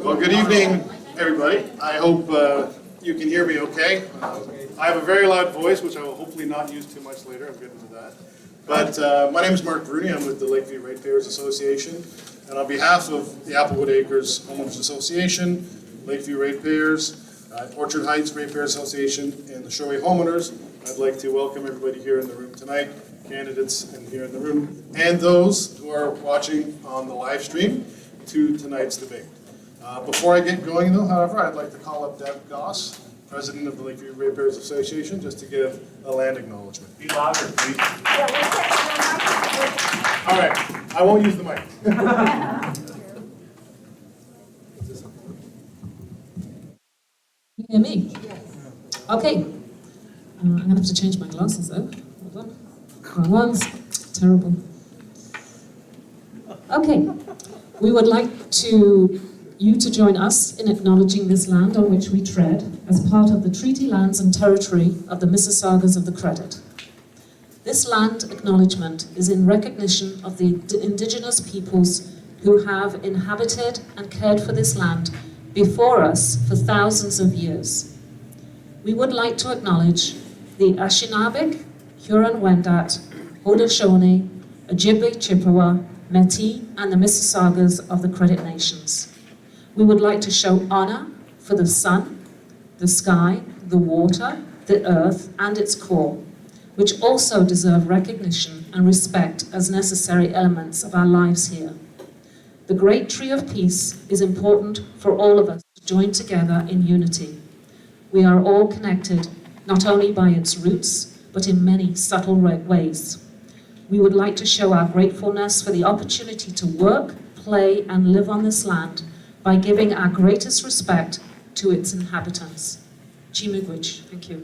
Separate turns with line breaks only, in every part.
Well, good evening, everybody. I hope you can hear me okay. I have a very loud voice, which I will hopefully not use too much later. I'm getting to that. But my name is Mark RUDY. I'm with the Lakeview Ratepayers Association. And on behalf of the Applewood Acres Homeowners Association, Lakeview Ratepayers, Orchard Heights Ratepayers Association, and the Sherway Homeowners, I'd like to welcome everybody here in the room tonight, candidates in here in the room, and those who are watching on the live stream to tonight's debate. Before I get going, though, however, I'd like to call up Deb Goss, President of the Lakeview Ratepayers Association, just to give a land acknowledgement.
Be louder, please.
All right, I won't use the mic.
You hear me? Okay. I'm going to have to change my glasses, though. Hold on. Wrong ones. Terrible. Okay. We would like you to join us in acknowledging this land on which we tread as part of the treaty lands and territory of the Mississaugas of the Credit. This land acknowledgement is in recognition of the indigenous peoples who have inhabited and cared for this land before us for thousands of years. We would like to acknowledge the Anishinaabe, Huron-Wendat, Haudenosaunee, Ojibwe, Chippewa, Métis, and the Mississaugas of the Credit Nations. We would like to show honor for the sun, the sky, the water, the earth, and its core, which also deserve recognition and respect as necessary elements of our lives here. The great tree of peace is important for all of us to join together in unity. We are all connected, not only by its roots, but in many subtle ways. We would like to show our gratefulness for the opportunity to work, play, and live on this land by giving our greatest respect to its inhabitants. Chimugwich, thank you.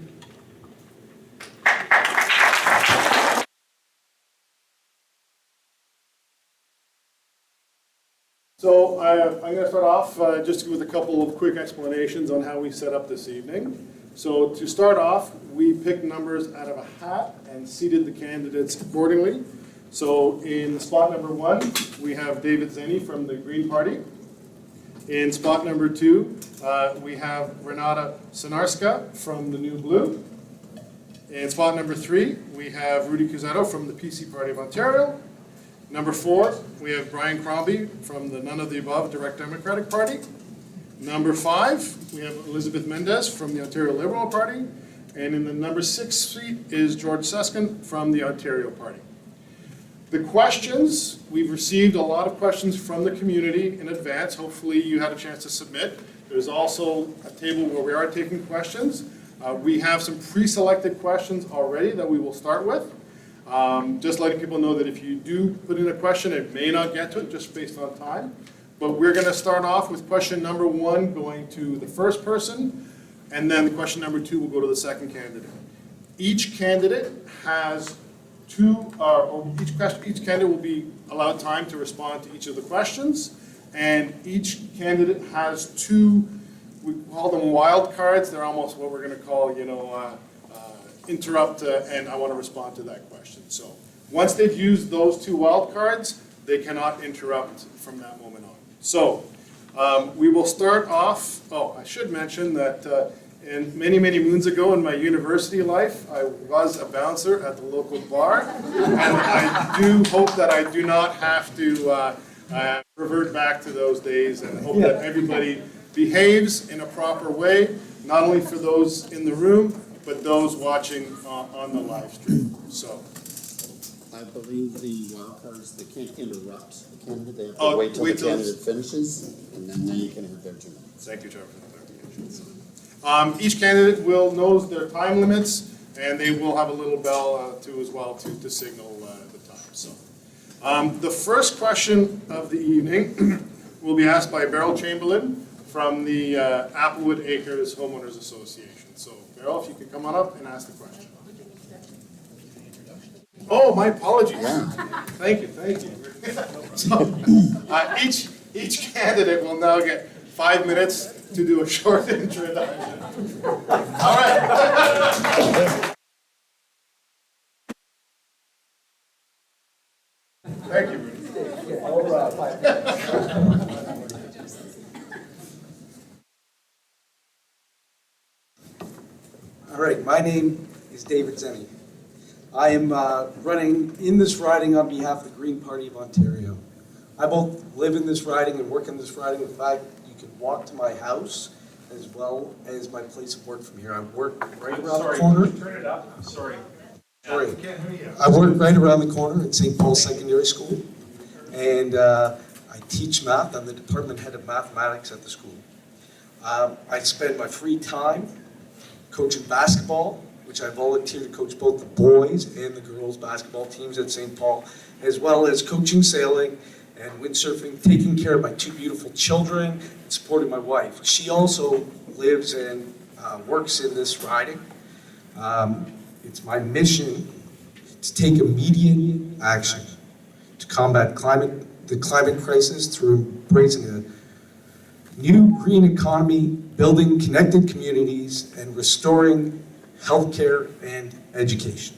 So I'm going to start off just with a couple of quick explanations on how we set up this evening. So to start off, we picked numbers out of a hat and seated the candidates accordingly. So in spot number 1, we have David ZENI from the Green Party. In spot number 2, we have RENATA CYNARSKA from the New Blue. In spot number 3, we have RUDY CUZZETTO from the PC Party of Ontario. Number 4, we have Brian CROMBIE from the None of the Above Direct Democratic Party. Number 5, we have Elizabeth MENDES from the Ontario Liberal Party. And in the number 6 seat is George CESCON from the Ontario Party. The questions, we've received a lot of questions from the community in advance. Hopefully you had a chance to submit. There's also a table where we are taking questions. We have some pre-selected questions already that we will start with. Just letting people know that if you do put in a question, it may not get to it just based on time. But we're going to start off with question number 1 going to the first person, and then the question number 2 will go to the second candidate. Each candidate has each candidate will be allowed time to respond to each of the questions, and each candidate has 2, we call them wild cards. They're almost what we're going to call, interrupt and I want to respond to that question. So once they've used those 2 wild cards, they cannot interrupt from that moment on. So we will start off, I should mention that in many moons ago in my university life, I was a bouncer at the local bar, and I do hope that I do not have to revert back to those days, and hope that everybody behaves in a proper way, not only for those in the room, but those watching on the live stream. So,
I believe the wild cards, they can't interrupt the candidate. They have to wait till the candidate finishes, and then you can have their 2 minutes.
Thank you, Trevor, for the clarification. Each candidate knows their time limits, and they will have a little bell too as well to signal the time. So, the first question of the evening will be asked by Beryl Chamberlain from the Applewood Acres Homeowners Association. So, Beryl, if you could come on up and ask the question. Oh, my apologies.
Yeah.
Thank you. So, each candidate will now get 5 minutes to do a short introduction. All right. Thank you, Rudy.
name is David ZENI. I am running in this riding on behalf of the Green Party of Ontario. I both live in this riding and work in this riding. In fact, you can walk to my house as well as my place of work from here. I work right around the corner.
Turn it up. Sorry.
Sorry. I work right around the corner at St. Paul's Secondary School, and I teach math. I'm the department head of mathematics at the school. I spend my free time coaching basketball, which I volunteer to coach both the boys and the girls basketball teams at St. Paul, as well as coaching sailing and windsurfing, taking care of my two beautiful children, and supporting my wife. She also lives and works in this riding. It's my mission to take immediate action to combat the climate crisis through embracing a new green economy, building connected communities, and restoring healthcare and education.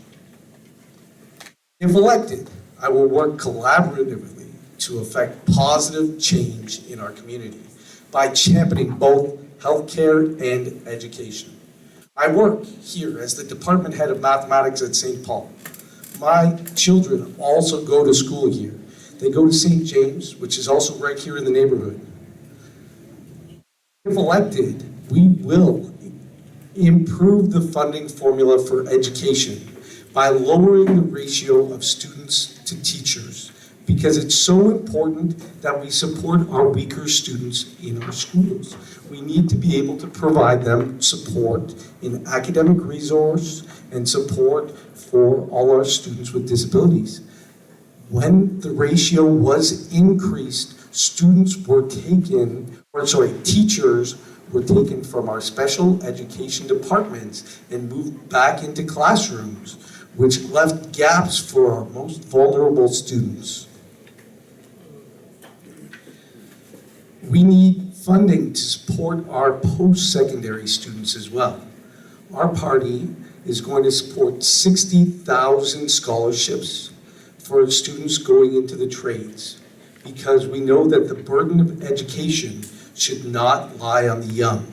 If elected, I will work collaboratively to affect positive change in our community by championing both healthcare and education. I work here as the department head of mathematics at St. Paul. My children also go to school here. They go to St. James, which is also right here in the neighborhood. If elected, we will improve the funding formula for education by lowering the ratio of students to teachers, because it's so important that we support our weaker students in our schools. We need to be able to provide them support in academic resource and support for all our students with disabilities. When the ratio was increased, teachers were taken from our special education departments and moved back into classrooms, which left gaps for our most vulnerable students. We need funding to support our post-secondary students as well. Our party is going to support 60,000 scholarships for students going into the trades, because we know that the burden of education should not lie on the young.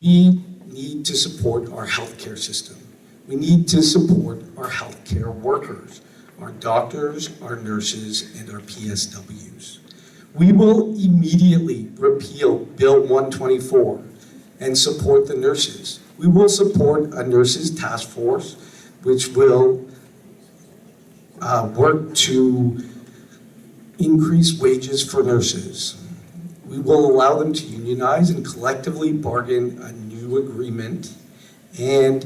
We need to support our healthcare system. We need to support our healthcare workers, our doctors, our nurses, and our PSWs. We will immediately repeal Bill 124 and support the nurses. We will support a nurses task force, which will work to increase wages for nurses. We will allow them to unionize and collectively bargain a new agreement, and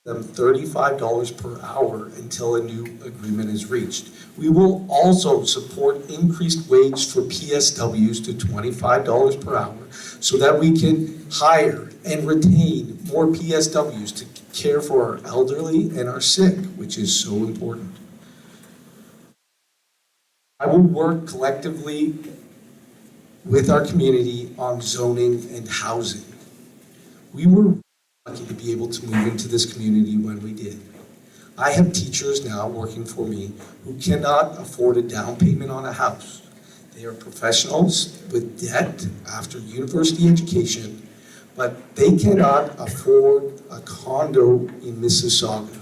them $35 per hour until a new agreement is reached. We will also support increased wage for PSWs to $25 per hour so that we can hire and retain more PSWs to care for our elderly and our sick, which is so important. I will work collectively with our community on zoning and housing. We were lucky to be able to move into this community when we did. I have teachers now working for me who cannot afford a down payment on a house. They are professionals with debt after university education, but they cannot afford a condo in Mississauga.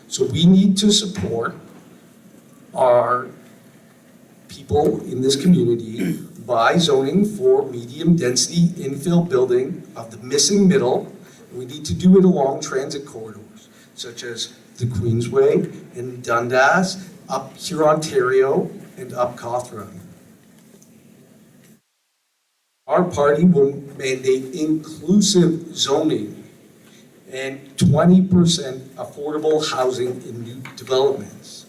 So we need to support our people in this community by zoning for medium density infill building of the missing middle. We need to do it along transit corridors, such as the Queensway and Dundas, up Hurontario, and up Cawthron. Our party will mandate inclusive zoning and 20% affordable housing in new developments.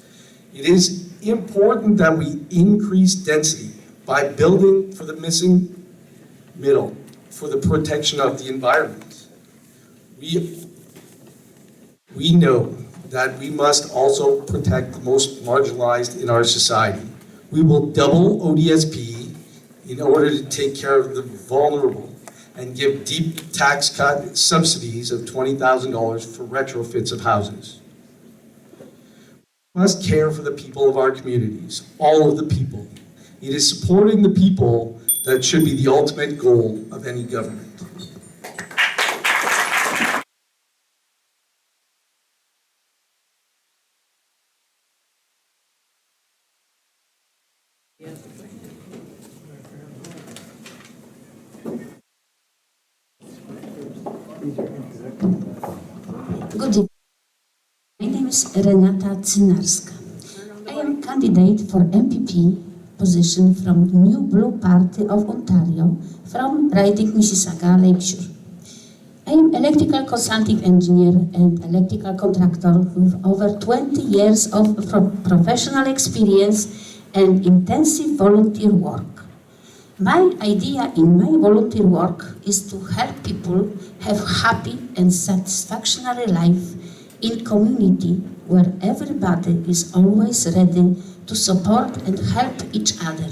It is important that we increase density by building for the missing middle, for the protection of the environment. We know that we must also protect the most marginalized in our society. We will double ODSP in order to take care of the vulnerable and give deep tax cut subsidies of $20,000 for retrofits of houses. We must care for the people of our communities, all of the people. It is supporting the people That should be the ultimate goal of any government.
Good evening. My name is RENATA CYNARSKA. I am candidate for MPP position from New Blue Party of Ontario from riding Mississauga-Lakeshore. I am electrical consulting engineer and electrical contractor with over 20 years of professional experience and intensive volunteer work. My idea in my volunteer work is to help people have happy and satisfactory life in community where everybody is always ready to support and help each other.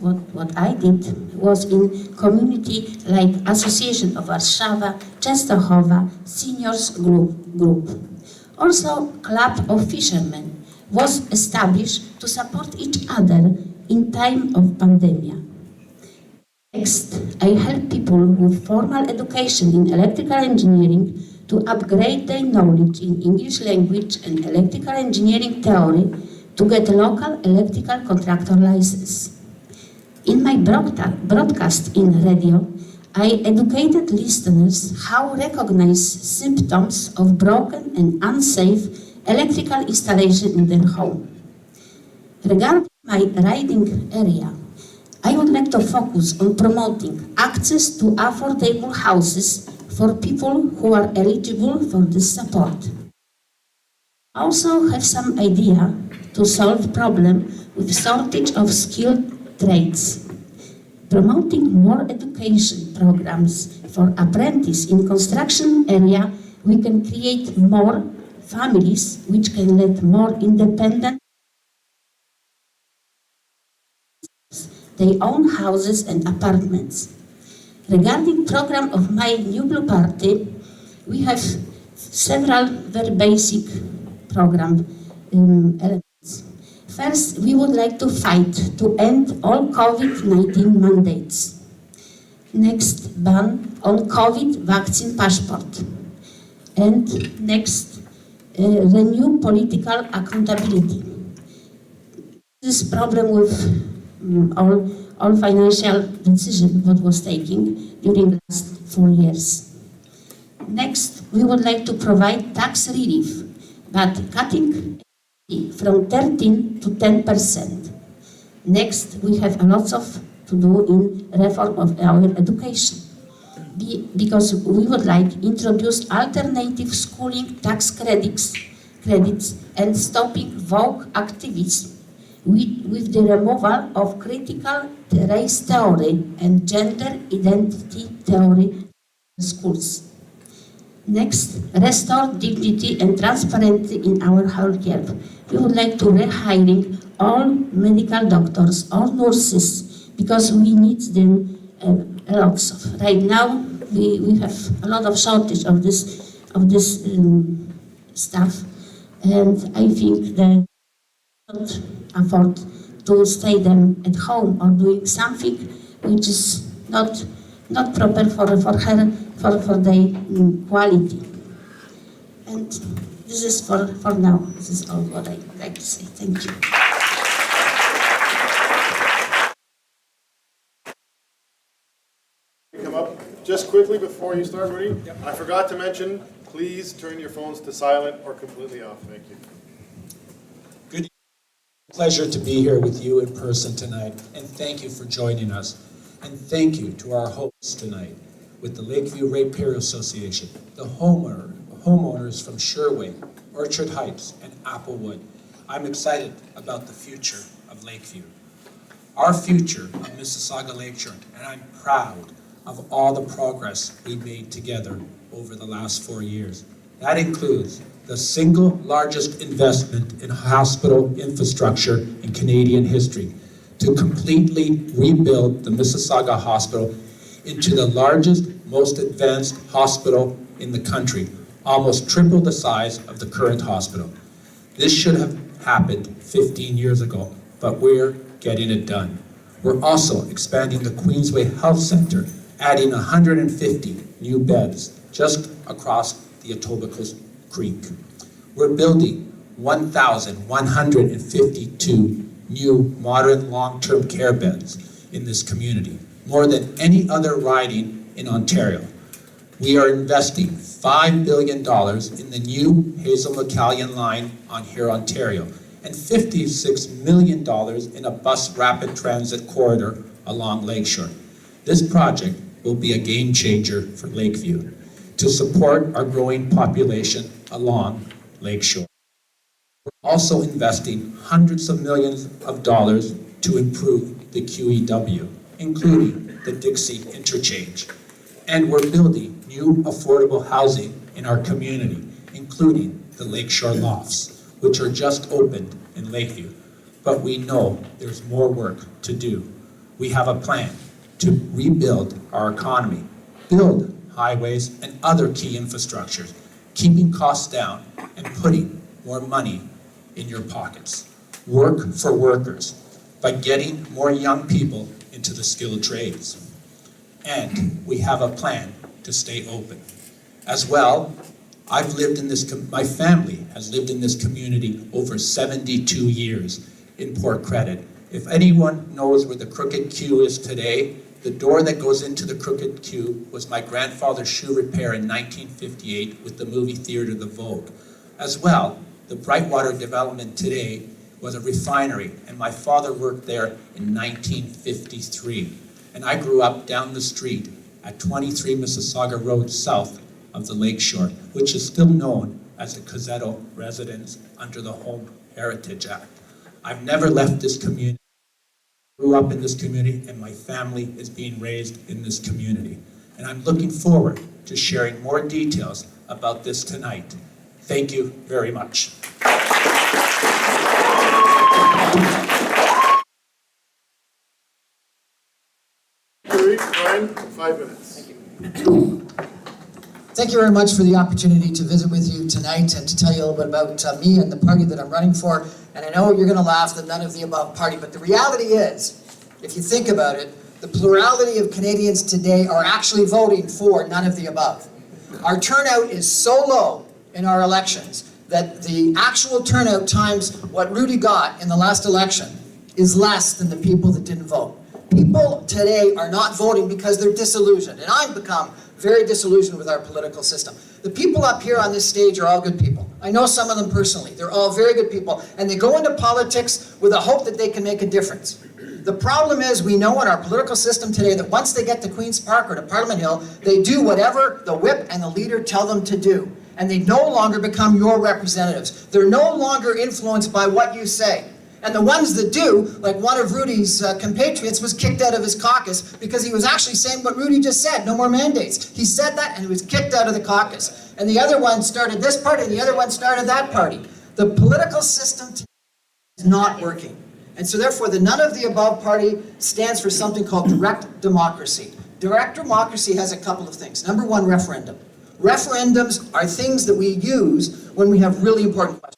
What I did was in community like Association of Warszawa, Częstochowa, Seniors Group. Also, Club of Fishermen was established to support each other in time of pandemic. Next, I help people with formal education in electrical engineering to upgrade their knowledge in English language and electrical engineering theory to get a local electrical contractor license. In my broadcast in radio, I educated listeners how to recognize symptoms of broken and unsafe electrical installation in their home. Regarding my riding area, I would like to focus on promoting access to affordable houses for people who are eligible for this support. I also have some idea to solve problem with shortage of skilled trades. Promoting more education programs for apprentices in construction area, we can create more families which can let more independent their own houses and apartments. Regarding program of my New Blue Party, we have several very basic program elements. First, we would like to fight to end all COVID-19 mandates. Next, ban on COVID vaccine passport. And next, renew political accountability. This problem with all financial decision what was taken during the last 4 years. Next, we would like to provide tax relief, but cutting from 13 to 10%. Next, we have a lot of to do in reform of our education. Because we would like introduce alternative schooling tax credits and stopping vogue activism with the removal of critical race theory and gender identity theory in schools. Next, restore dignity and transparency in our healthcare. We would like to rehiring all medical doctors, all nurses, because we need them lots of. Right now, we have a lot of shortage of this stuff, and I think that not afford to stay them at home or doing something which is not proper for her for their quality. And this is for now. This is all what I like to say. Thank you.
Come up just quickly before you start, Rudy. I forgot to mention, please turn your phones to silent or completely off. Thank you.
Good. Pleasure to be here with you in person tonight, and thank you for joining us. And thank you to our hosts tonight with the Lakeview Ratepayers Association, the homeowners from Sherway, Orchard Heights, and Applewood. I'm excited about the future of Lakeview, our future of Mississauga-Lakeshore, and I'm proud of all the progress we made together over the last 4 years. That includes the single largest investment in hospital infrastructure in Canadian history to completely rebuild the Mississauga Hospital into the largest, most advanced hospital in the country, almost triple the size of the current hospital. This should have happened 15 years ago, but we're getting it done. We're also expanding the Queensway Health Center, adding 150 new beds just across the Etobicoke Creek. We're building 1,152 new modern long-term care beds in this community, more than any other riding in Ontario. We are investing $5 billion in the new Hazel-McCallion line on here, Ontario, and $56 million in a bus rapid transit corridor along Lakeshore. This project will be a game changer for Lakeview to support our growing population along Lakeshore. We're also investing hundreds of millions of dollars to improve the QEW, including the Dixie Interchange. And we're building new affordable housing in our community, including the Lakeshore Lofts, which are just opened in Lakeview. But we know there's more work to do. We have a plan to rebuild our economy, build highways and other key infrastructures, keeping costs down and putting more money in your pockets. Work for workers by getting more young people into the skilled trades. And we have a plan to stay open. As well, I've lived in this, my family has lived in this community over 72 years in Port Credit. If anyone knows where the Crooked Q is today, the door that goes into the Crooked Q was my grandfather's shoe repair in 1958 with the movie theater The Vogue. As well, the Brightwater development today was a refinery, and my father worked there in 1953. And I grew up down the street at 23 Mississauga Road south of the Lakeshore, which is still known as the CUZZETTO residence under the Home Heritage Act. I've never left this community. I grew up in this community, and my family is being raised in this community. And I'm looking forward to sharing more details about this tonight. Thank you very much.
Ryan, 5 minutes.
Thank you very much for the opportunity to visit with you tonight and to tell you a little bit about me and the party that I'm running for. And I know you're going to laugh, the none of the above party, but the reality is, if you think about it, the plurality of Canadians today are actually voting for none of the above. Our turnout is so low in our elections that the actual turnout times what Rudy got in the last election is less than the people that didn't vote. People today are not voting because they're disillusioned, and I've become very disillusioned with our political system. The people up here on this stage are all good people. I know some of them personally. They're all very good people, and they go into politics with a hope that they can make a difference. The problem is we know in our political system today that once they get to Queen's Park or to Parliament Hill, they do whatever the whip and the leader tell them to do, and they no longer become your representatives. They're no longer influenced by what you say. And the ones that do, like one of Rudy's compatriots was kicked out of his caucus because he was actually saying what Rudy just said, no more mandates. He said that and he was kicked out of the caucus. And the other one started this party and the other one started that party. The political system is not working. And so therefore the none of the above party stands for something called direct democracy. Direct democracy has a couple of things. Number one, referendum. Referendums are things that we use when we have really important questions.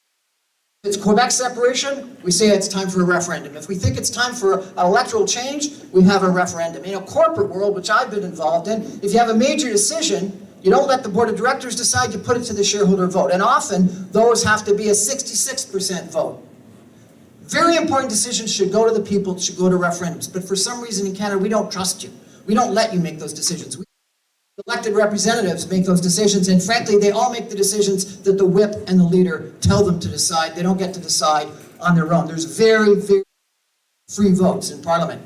If it's Quebec separation, we say it's time for a referendum. If we think it's time for an electoral change, we have a referendum. In a corporate world, which I've been involved in, if you have a major decision, you don't let the board of directors decide, you put it to the shareholder vote. And often, those have to be a 66% vote. Very important decisions should go to the people, should go to referendums. But for some reason in Canada, we don't trust you. We don't let you make those decisions. Elected representatives make those decisions, and frankly, they all make the decisions that the whip and the leader tell them to decide. They don't get to decide on their own. There's very, very free votes in Parliament.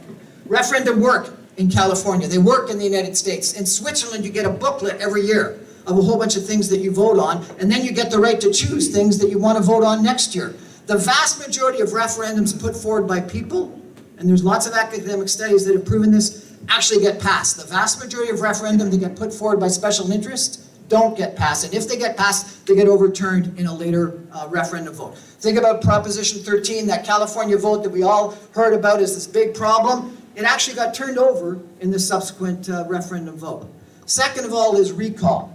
Referendum work in California. They work in the United States. In Switzerland, you get a booklet every year of a whole bunch of things that you vote on, and then you get the right to choose things that you want to vote on next year. The vast majority of referendums put forward by people, and there's lots of academic studies that have proven this, actually get passed. The vast majority of referendums that get put forward by special interest don't get passed. And if they get passed, they get overturned in a later referendum vote. Think about Proposition 13, that California vote that we all heard about as this big problem. It actually got turned over in the subsequent referendum vote. Second of all is recall.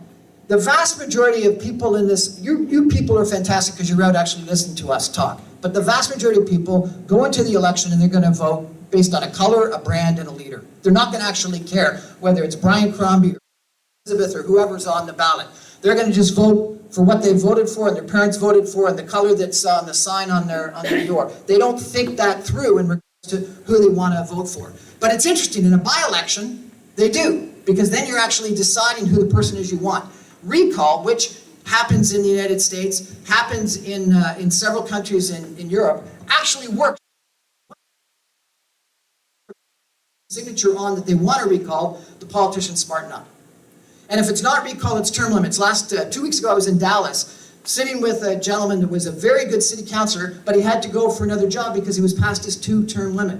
The vast majority of people in this, you people are fantastic because you're out actually listening to us talk. but the vast majority of people go into the election and they're going to vote based on a color, a brand, and a leader. They're not going to actually care whether it's Brian CROMBIE or Elizabeth or whoever's on the ballot. They're going to just vote for what they voted for and their parents voted for and the color that's on the sign on their door. They don't think that through in regards to who they want to vote for. But it's interesting, in a by-election, they do, because then you're actually deciding who the person is you want. Recall, which happens in the United States, happens in several countries in Europe, actually works. Signature on that they want to recall, the politicians smarten up. And if it's not recall, it's term limits. 2 weeks ago I was in Dallas, sitting with a gentleman that was a very good city councilor, but he had to go for another job because he was past his 2-term limit.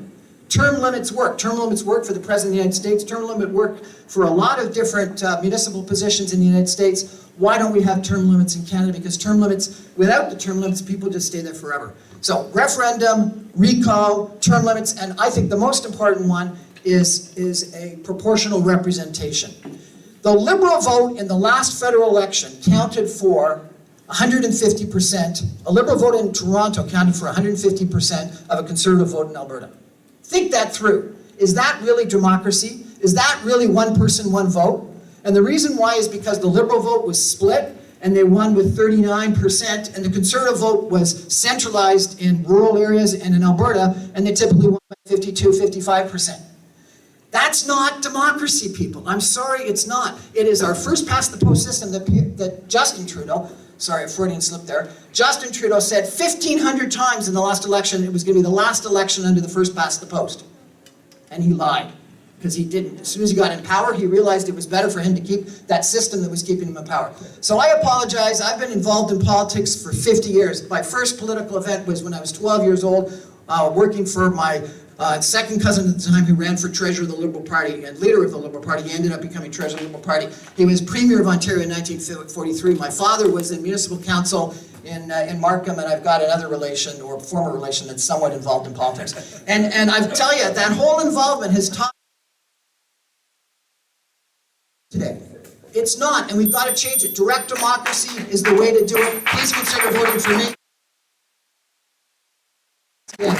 Term limits work. Term limits work for the President of the United States. Term limit work for a lot of different municipal positions in the United States. Why don't we have term limits in Canada? Because term limits, without the term limits, people just stay there forever. So referendum, recall, term limits, and I think the most important one is a proportional representation. The Liberal vote in the last federal election counted for 150%. A Liberal vote in Toronto counted for 150% of a Conservative vote in Alberta. Think that through. Is that really democracy? Is that really one person, one vote? And the reason why is because the Liberal vote was split and they won with 39%, and the Conservative vote was centralized in rural areas and in Alberta, and they typically won by 52, 55%. That's not democracy, people. I'm sorry, it's not. It is our first past the post system that Justin Trudeau, sorry, a Freudian slip there, Justin Trudeau said 1,500 times in the last election it was going to be the last election under the first past the post. And he lied, because he didn't. As soon as he got in power, he realized it was better for him to keep that system that was keeping him in power. So I apologize. I've been involved in politics for 50 years. My first political event was when I was 12 years old, working for my second cousin at the time, who ran for treasurer of the Liberal Party and leader of the Liberal Party. He ended up becoming treasurer of the Liberal Party. He was premier of Ontario in 1943. My father was in municipal council in Markham, and I've got another relation, or former relation, that's somewhat involved in politics. And I tell you, that whole involvement has taught today. It's not, and we've got to change it. Direct democracy is the way to do it. Please consider voting for me. Yeah.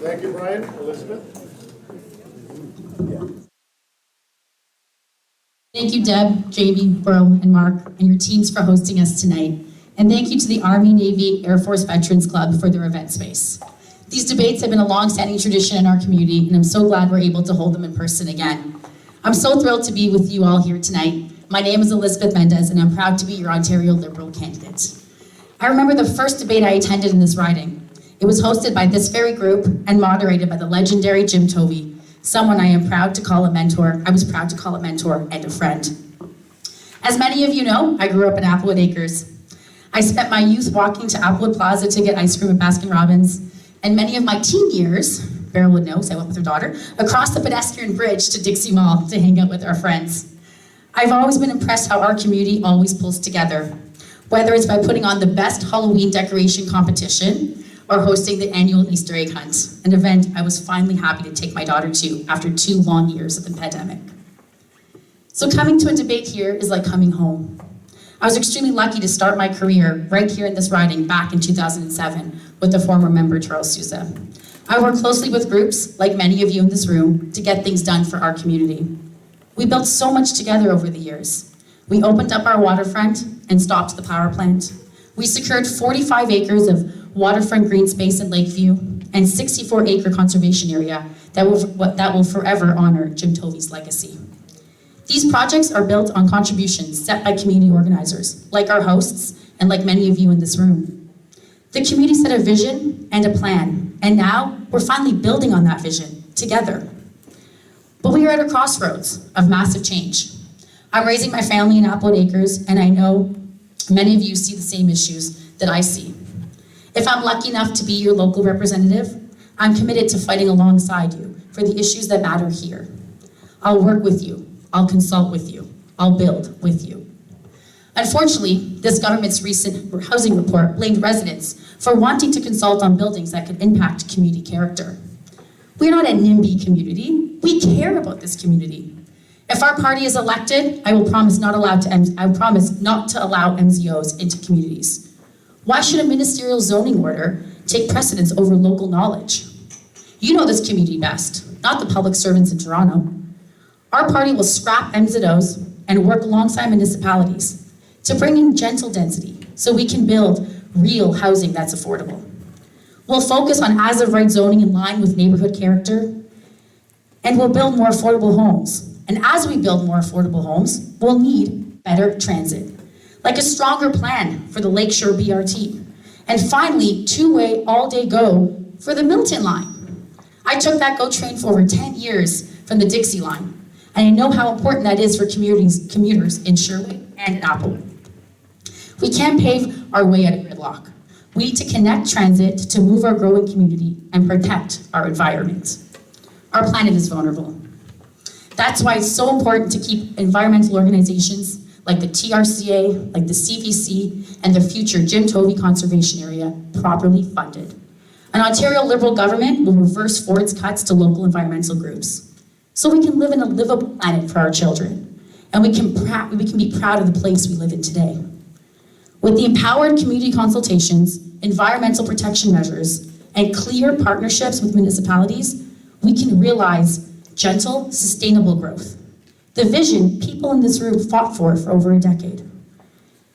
Thank you, Brian. Elizabeth?
Thank you, Deb, Jamie, Bro, and Mark, and your teams for hosting us tonight. And thank you to the Army, Navy, Air Force Veterans Club for their event space. These debates have been a long-standing tradition in our community, and I'm so glad we're able to hold them in person again. I'm so thrilled to be with you all here tonight. My name is Elizabeth Mendes, and I'm proud to be your Ontario Liberal candidate. I remember the first debate I attended in this riding. It was hosted by this very group and moderated by the legendary Jim Tovey, someone I am proud to call a mentor. I was proud to call a mentor and a friend. As many of you know, I grew up in Applewood Acres. I spent my youth walking to Applewood Plaza to get ice cream at Baskin-Robbins, and many of my teen years, Beryl would know because I went with her daughter, across the pedestrian bridge to Dixie Mall to hang out with our friends. I've always been impressed how our community always pulls together, whether it's by putting on the best Halloween decoration competition or hosting the annual Easter egg hunt, an event I was finally happy to take my daughter to after 2 long years of the pandemic. So coming to a debate here is like coming home. I was extremely lucky to start my career right here in this riding back in 2007 with the former member Charles Sousa. I work closely with groups, like many of you in this room, to get things done for our community. We built so much together over the years. We opened up our waterfront and stopped the power plant. We secured 45 acres of waterfront green space in Lakeview and 64-acre conservation area that will forever honor Jim Tovey's legacy. These projects are built on contributions set by community organizers, like our hosts and like many of you in this room. The community set a vision and a plan, and now we're finally building on that vision together. But we are at a crossroads of massive change. I'm raising my family in Applewood Acres, and I know many of you see the same issues that I see. If I'm lucky enough to be your local representative, I'm committed to fighting alongside you for the issues that matter here. I'll work with you. I'll consult with you. I'll build with you. Unfortunately, this government's recent housing report blamed residents for wanting to consult on buildings that could impact community character. We're not a NIMBY community. We care about this community. If our party is elected, I will promise not allow MZOs into communities. Why should a ministerial zoning order take precedence over local knowledge? You know this community best, not the public servants in Toronto. Our party will scrap MZOs and work alongside municipalities to bring in gentle density so we can build real housing that's affordable. We'll focus on as-of-right zoning in line with neighborhood character, and we'll build more affordable homes. And as we build more affordable homes, we'll need better transit, like a stronger plan for the Lakeshore BRT. And finally, two-way all-day GO for the Milton line. I took that GO train for over 10 years from the Dixie line, and I know how important that is for commuters in Sherway and in Applewood. We can't pave our way out of gridlock. We need to connect transit to move our growing community and protect our environment. Our planet is vulnerable. That's why it's so important to keep environmental organizations like the TRCA, like the CVC, and the future Jim Tovey Conservation Area properly funded. An Ontario Liberal government will reverse Ford's cuts to local environmental groups so we can live in a livable planet for our children, and we can be proud of the place we live in today. With the empowered community consultations, environmental protection measures, and clear partnerships with municipalities, we can realize gentle, sustainable growth. The vision people in this room fought for over a decade.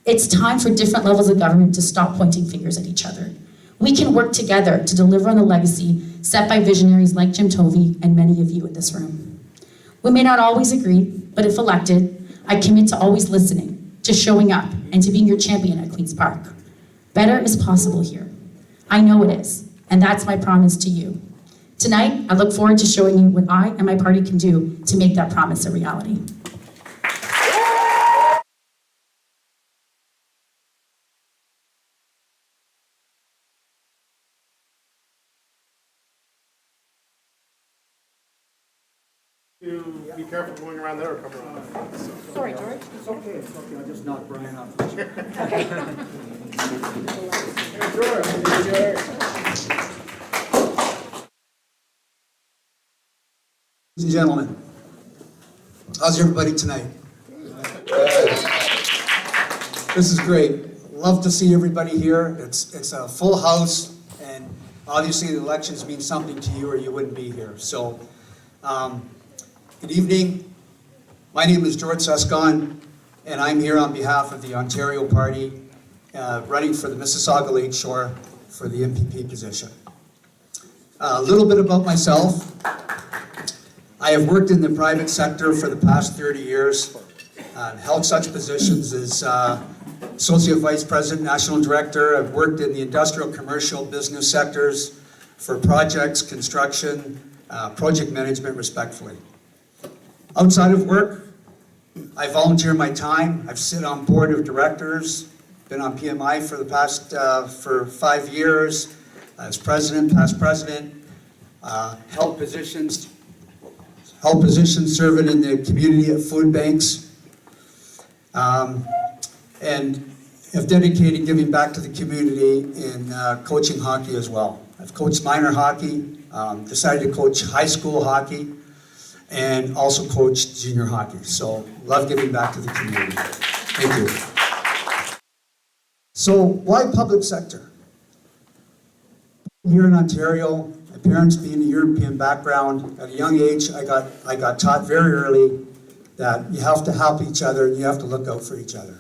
It's time for different levels of government to stop pointing fingers at each other. We can work together to deliver on the legacy set by visionaries like Jim Tovey and many of you in this room. We may not always agree, but if elected, I commit to always listening, to showing up, and to being your champion at Queen's Park. Better is possible here. I know it is, and that's my promise to you. Tonight, I look forward to showing you what I and my party can do to make that promise a reality.
Be careful going around there or come around.
Sorry, George.
It's okay, I just knocked Brian off.
Hey, George.
Ladies and gentlemen, how's everybody tonight? This is great. Love to see everybody here. It's a full house, and obviously the elections mean something to you or you wouldn't be here. So, good evening. My name is George CESCON, and I'm here on behalf of the Ontario Party, running for the Mississauga-Lakeshore for the MPP position. A little bit about myself. I have worked in the private sector for the past 30 years, held such positions as Associate Vice President, National Director. I've worked in the industrial, commercial, business sectors for projects, construction, project management, respectfully. Outside of work, I volunteer my time. I've sit on board of directors, been on PMI for the past, for 5 years, as president, past president, held positions serving in the community at food banks, and have dedicated giving back to the community in coaching hockey as well. I've coached minor hockey, decided to coach high school hockey, and also coached junior hockey. So love giving back to the community. Thank you. So why public sector? Here in Ontario, my parents being a European background, at a young age, I got taught very early that you have to help each other and you have to look out for each other.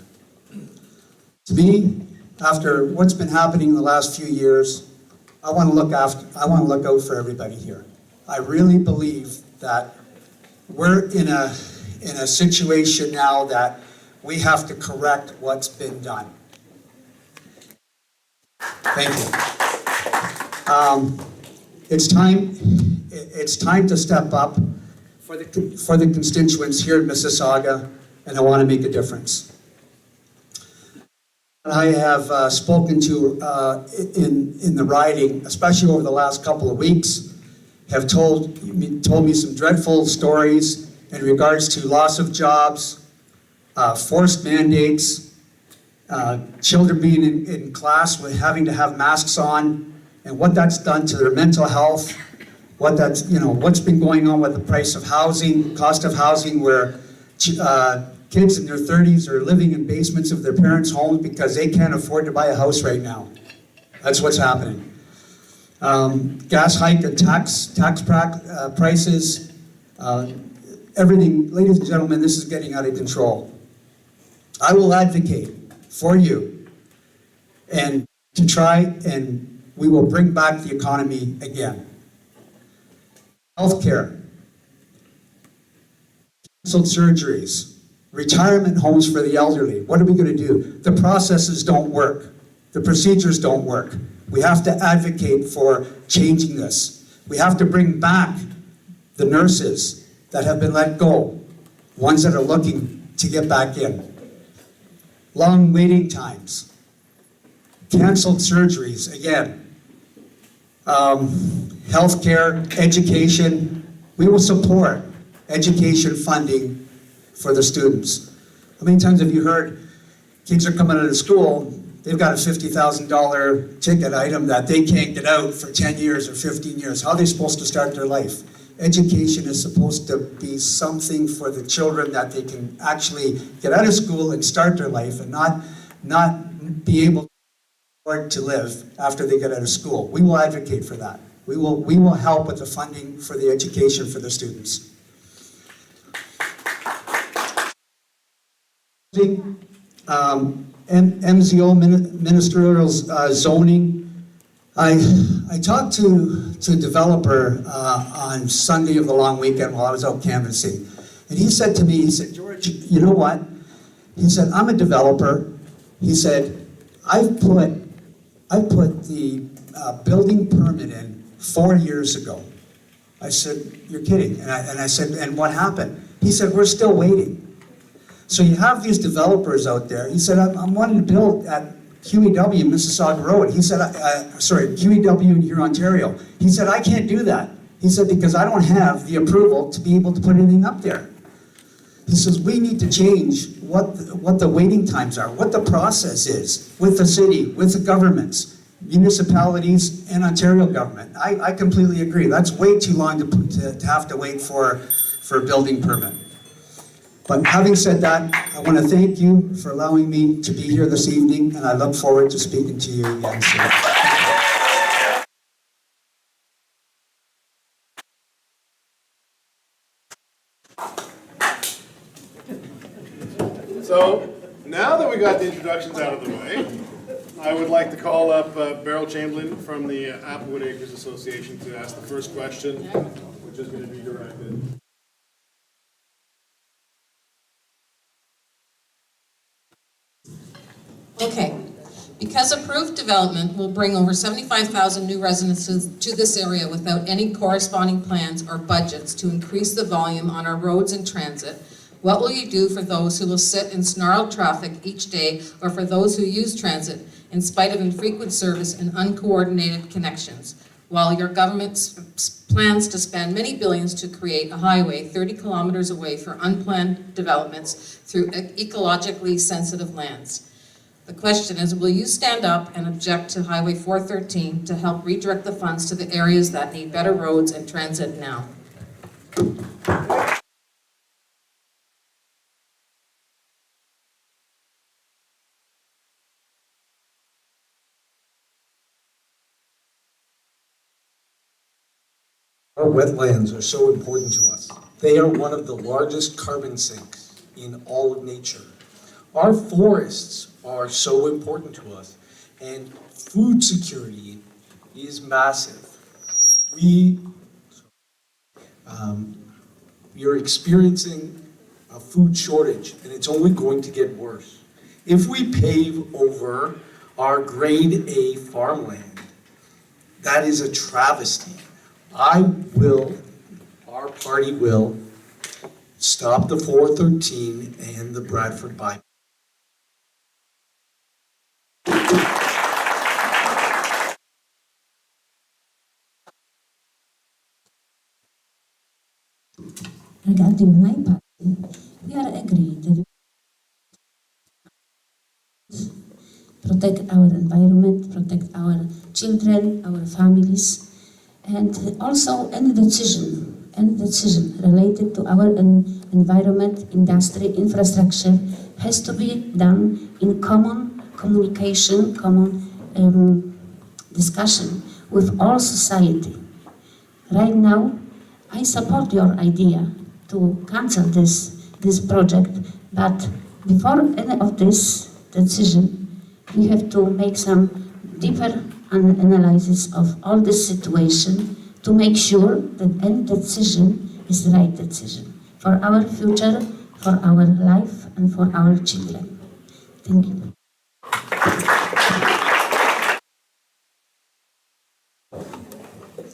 To me, after what's been happening in the last few years, I want to look out for everybody here. I really believe that we're in a situation now that we have to correct what's been done. Thank you. It's time to step up for the constituents here in Mississauga, and I want to make a difference. I have spoken to in the riding, especially over the last couple of weeks, have told me some dreadful stories in regards to loss of jobs, forced mandates, children being in class with having to have masks on, and what that's done to their mental health, what's been going on with the price of housing, cost of housing, where kids in their 30s are living in basements of their parents' homes because they can't afford to buy a house right now. That's what's happening. Gas hike and tax prices, everything. Ladies and gentlemen, this is getting out of control. I will advocate for you and to try and we will bring back the economy again. Healthcare, canceled surgeries, retirement homes for the elderly. What are we going to do? The processes don't work. The procedures don't work. We have to advocate for changing this. We have to bring back the nurses that have been let go, ones that are looking to get back in. Long waiting times, canceled surgeries, again. Healthcare, education, we will support education funding for the students. How many times have you heard kids are coming out of school, they've got a $50,000 ticket item that they can't get out for 10 years or 15 years. How are they supposed to start their life? Education is supposed to be something for the children that they can actually get out of school and start their life and not be able to live after they get out of school. We will advocate for that. We will help with the funding for the education for the students. MZO, ministerial zoning. I talked to a developer on Sunday of the long weekend while I was out canvassing. And he said to me, he said, George, you know what? He said, I'm a developer. He said, I've put the building permit in 4 years ago. I said, you're kidding. And I said, and what happened? He said, we're still waiting. So you have these developers out there. He said, I'm wanting to build at QEW Mississauga Road. He said, QEW in here, Ontario. He said, I can't do that. He said, because I don't have the approval to be able to put anything up there. He says, we need to change what the waiting times are, what the process is with the city, with the governments, municipalities, and Ontario government. I completely agree. That's way too long to have to wait for a building permit. But having said that, I want to thank you for allowing me to be here this evening, and I look forward to speaking to you again soon.
So, now that we got the introductions out of the way, I would like to call up Beryl Chamberlain from the Applewood Acres Association to ask the first question, which is going to be directed.
Okay, because approved development will bring over 75,000 new residences to this area without any corresponding plans or budgets to increase the volume on our roads and transit, what will you do for those who will sit in snarled traffic each day, or for those who use transit in spite of infrequent service and uncoordinated connections, while your government plans to spend many billions to create a highway 30 kilometers away for unplanned developments through ecologically sensitive lands? The question is, will you stand up and object to Highway 413 to help redirect the funds to the areas that need better roads and transit now?
Our wetlands are so important to us. They are one of the largest carbon sinks in all of nature. Our forests are so important to us, and food security is massive. We are experiencing a food shortage, and it's only going to get worse. If we pave over our grade A farmland, that is a travesty. Our party will stop the 413 and the Bradford bypass.
Regarding my party, we are agreed that we protect our environment, protect our children, our families, And also any decision related to our environment, industry, infrastructure has to be done in common communication, common discussion with all society. Right now, I support your idea to cancel this project, but before any of this decision, we have to make some deeper analysis of all this situation to make sure that any decision is the right decision for our future, for our life, and for our children. Thank you.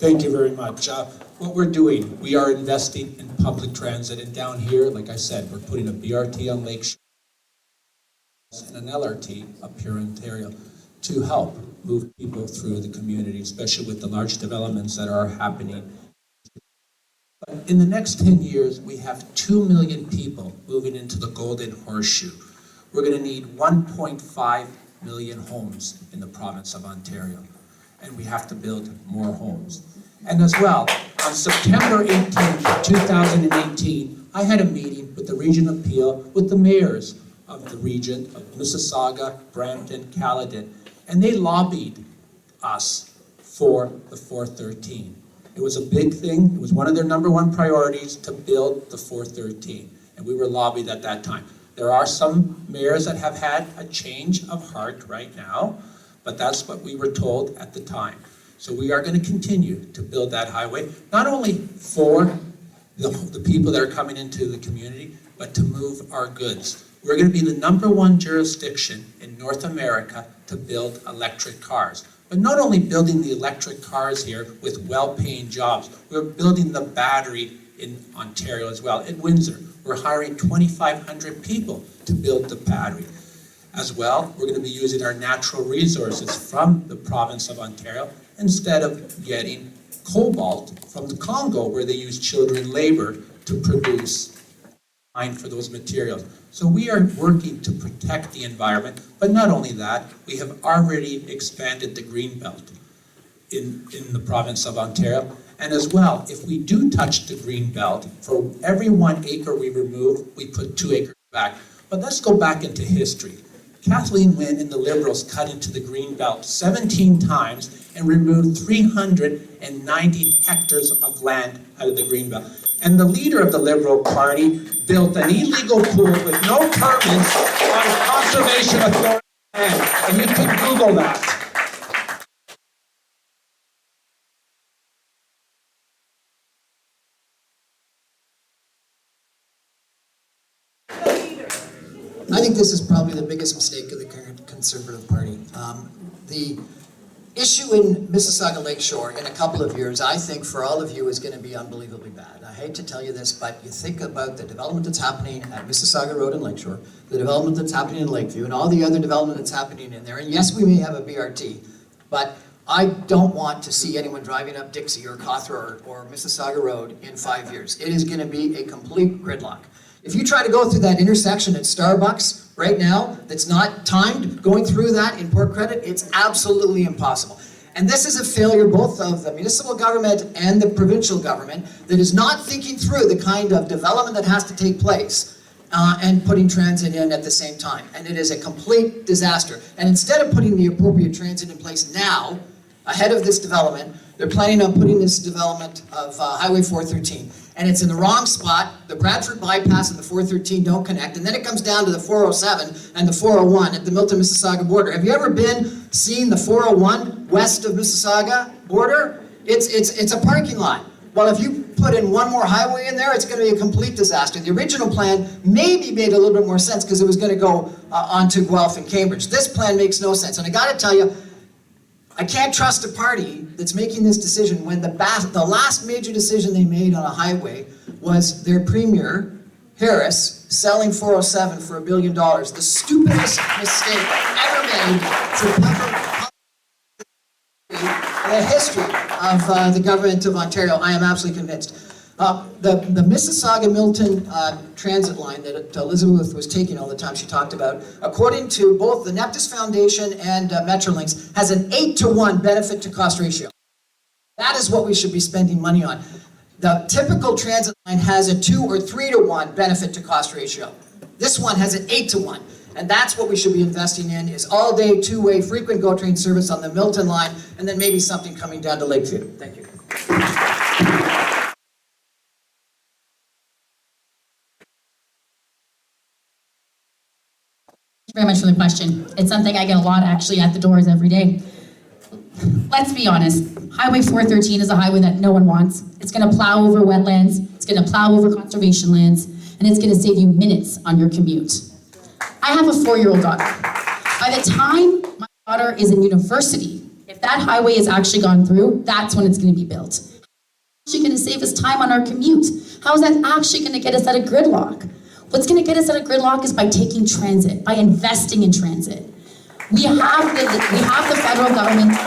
Thank you very much. What we're doing, we are investing in public transit, and down here, like I said, we're putting a BRT on Lakeshore and an LRT up here in Ontario to help move people through the community, especially with the large developments that are happening. But in the next 10 years, we have 2 million people moving into the Golden Horseshoe. We're going to need 1.5 million homes in the province of Ontario, and we have to build more homes. And as well, on September 18, 2018, I had a meeting with the Region of Peel with the mayors of the region of Mississauga, Brampton, Caledon, and they lobbied us for the 413. It was a big thing. It was one of their #1 priorities to build the 413, and we were lobbied at that time. There are some mayors that have had a change of heart right now, but that's what we were told at the time. So we are going to continue to build that highway, not only for the people that are coming into the community, but to move our goods. We're going to be the #1 jurisdiction in North America to build electric cars. But not only building the electric cars here with well-paying jobs, we're building the battery in Ontario as well. In Windsor, we're hiring 2,500 people to build the battery. As well, we're going to be using our natural resources from the province of Ontario instead of getting cobalt from the Congo, where they use children labor to produce for those materials. So we are working to protect the environment, but not only that, we have already expanded the green belt in the province of Ontario. And as well, if we do touch the green belt, for every 1 acre we remove, we put 2 acres back. But let's go back into history. Kathleen Wynne and the Liberals cut into the green belt 17 times and removed 390 hectares of land out of the green belt. And the leader of the Liberal Party built an illegal pool with no permits on conservation authority land. And you can Google that.
I think this is probably the biggest mistake of the current Conservative Party. The issue in Mississauga-Lakeshore in a couple of years, I think for all of you, is going to be unbelievably bad. I hate to tell you this, but you think about the development that's happening at Mississauga Road and Lakeshore, the development that's happening in Lakeview, and all the other development that's happening in there. And yes, we may have a BRT, but I don't want to see anyone driving up Dixie or Cawthra or Mississauga Road in 5 years. It is going to be a complete gridlock. If you try to go through that intersection at Starbucks right now, that's not timed, going through that in Port Credit, it's absolutely impossible. And this is a failure both of the municipal government and the provincial government that is not thinking through the kind of development that has to take place and putting transit in at the same time. And it is a complete disaster. And instead of putting the appropriate transit in place now, ahead of this development, they're planning on putting this development of Highway 413. And it's in the wrong spot. The Bradford bypass and the 413 don't connect. And then it comes down to the 407 and the 401 at the Milton-Mississauga border. Have you ever seen the 401 west of Mississauga border? It's a parking lot. Well, if you put in one more highway in there, it's going to be a complete disaster. The original plan maybe made a little bit more sense because it was going to go onto Guelph and Cambridge. This plan makes no sense. And I got to tell you, I can't trust a party that's making this decision when the last major decision they made on a highway was their premier, Harris, selling 407 for $1 billion. The stupidest mistake ever made for public in the history of the government of Ontario. I am absolutely convinced. The Mississauga-Milton transit line that Elizabeth was taking all the time, she talked about, according to both the Neptus Foundation and Metrolinx, has an 8-to-1 benefit to cost ratio. That is what we should be spending money on. The typical transit line has a 2 or 3 to 1 benefit to cost ratio. This one has an 8 to 1. And that's what we should be investing in, is all-day, two-way, frequent GO train service on the Milton line, and then maybe something coming down to Lakeview. Thank you.
Very much for the question. It's something I get a lot actually at the doors every day. Let's be honest, Highway 413 is a highway that no one wants. It's gonna plow over wetlands, it's gonna plow over conservation lands, and it's gonna save you minutes on your commute. I have a 4-year-old daughter. By the time my daughter is in university, if that highway is actually gone through, that's when it's gonna be built. How is it gonna save us time on our commute? How is that actually gonna get us out of gridlock? What's gonna get us out of gridlock is by taking transit, by investing in transit. We have the federal government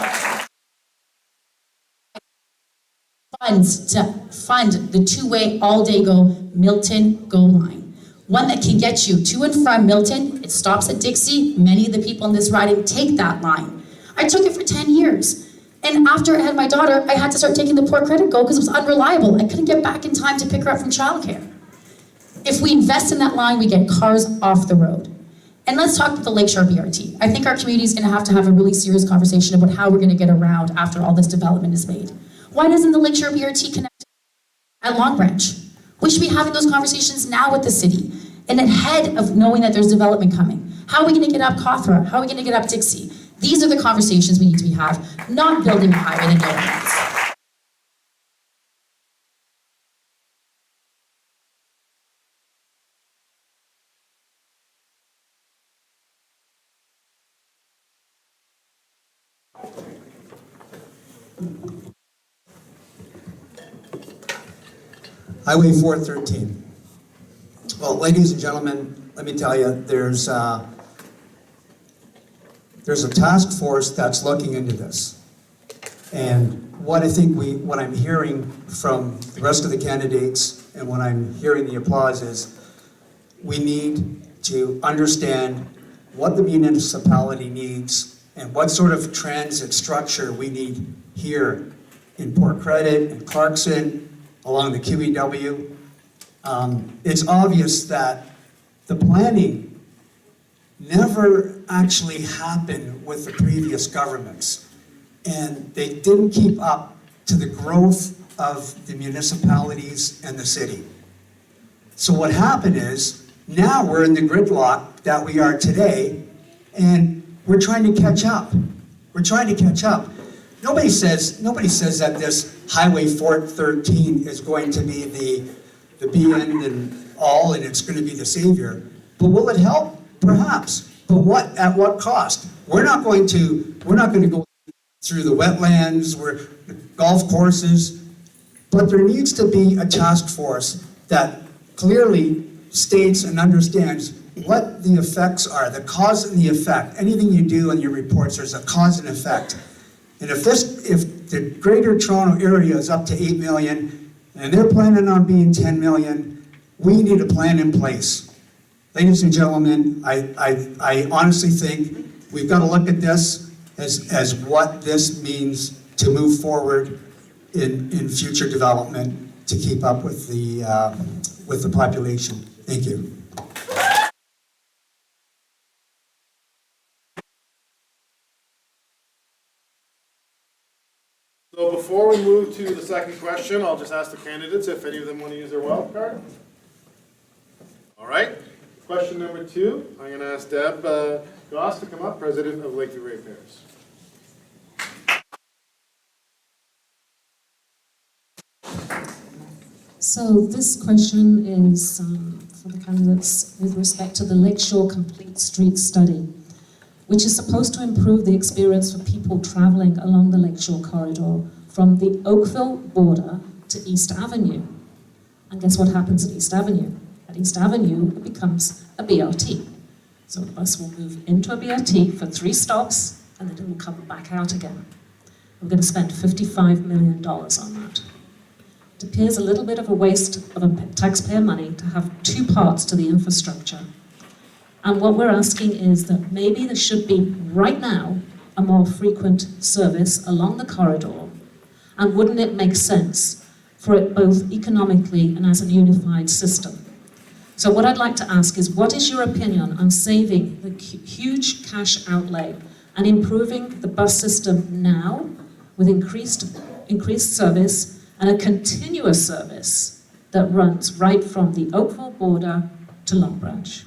funds to fund the two-way all-day GO Milton GO line. One that can get you to and from Milton. It stops at Dixie. Many of the people in this riding take that line. I took it for 10 years. And after I had my daughter, I had to start taking the Port Credit GO because it was unreliable. I couldn't get back in time to pick her up from childcare. If we invest in that line, we get cars off the road. And let's talk about the Lakeshore BRT. I think our community is going to have a really serious conversation about how we're going to get around after all this development is made. Why doesn't the Lakeshore BRT connect at Long Branch? We should be having those conversations now with the city and ahead of knowing that there's development coming. How are we going to get up Cawthra? How are we going to get up Dixie? These are the conversations we need to have, not building a highway that no one wants.
Highway 413. Well, ladies and gentlemen, let me tell you, there's a task force that's looking into this. And what I'm hearing from the rest of the candidates and when I'm hearing the applause is we need to understand what the municipality needs and what sort of transit structure we need here in Port Credit and Clarkson, along the QEW. It's obvious that the planning never actually happened with the previous governments. And they didn't keep up to the growth of the municipalities and the city. So what happened is, now we're in the gridlock that we are today, and we're trying to catch up. We're trying to catch up. Nobody says that this Highway 413 is going to be the be end and all, and it's going to be the savior. But will it help? Perhaps. But at what cost? We're not going to go through the wetlands, golf courses, but there needs to be a task force that clearly states and understands what the effects are, the cause and the effect. Anything you do in your reports, there's a cause and effect. And if the Greater Toronto area is up to 8 million, and they're planning on being 10 million, we need a plan in place. Ladies and gentlemen, I honestly think we've got to look at this as what this means to move forward in future development to keep up with the population. Thank you.
So before we move to the second question, I'll just ask the candidates if any of them want to use their wild card. All right. Question number 2, I'm going to ask Deb Goss to come up, President of Lakeview Ratepayers.
So this question is for the candidates with respect to the Lakeshore Complete Street Study, which is supposed to improve the experience for people traveling along the Lakeshore corridor from the Oakville border to East Avenue. And guess what happens at East Avenue? At East Avenue, it becomes a BRT. So the bus will move into a BRT for 3 stops, and then it will come back out again. We're going to spend $55 million on that. It appears a little bit of a waste of taxpayer money to have 2 parts to the infrastructure. And what we're asking is that maybe there should be, right now, a more frequent service along the corridor. And wouldn't it make sense for it both economically and as a unified system? So what I'd like to ask is, what is your opinion on saving the huge cash outlay and improving the bus system now with increased service and a continuous service that runs right from the Oakville border to Long Branch?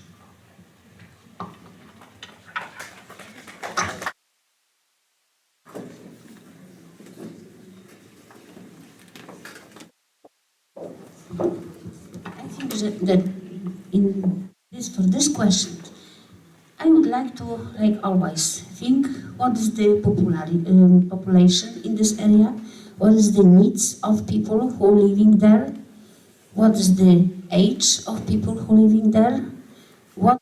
I think that for this question, I would like to, like always, think what is the population in this area, what is the needs of people who are living there, what is the age of people who are living there, what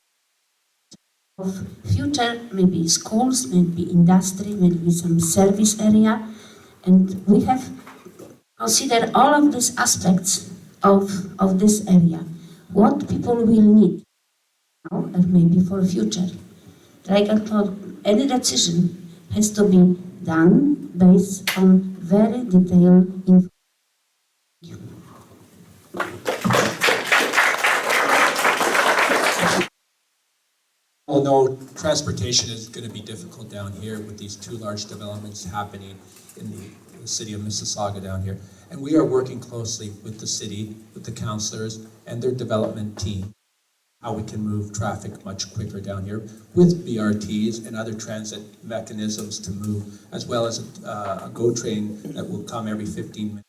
of future, maybe schools, maybe industry, maybe some service area, and we have considered all of these aspects of this area, what people will need now and maybe for the future. Like I thought, any decision has to be done based on very detailed information.
Although transportation is going to be difficult down here with these two large developments happening in the city of Mississauga down here. And we are working closely with the city, with the councillors and their development team, how we can move traffic much quicker down here with BRTs and other transit mechanisms to move, as well as a GO train that will come every 15 minutes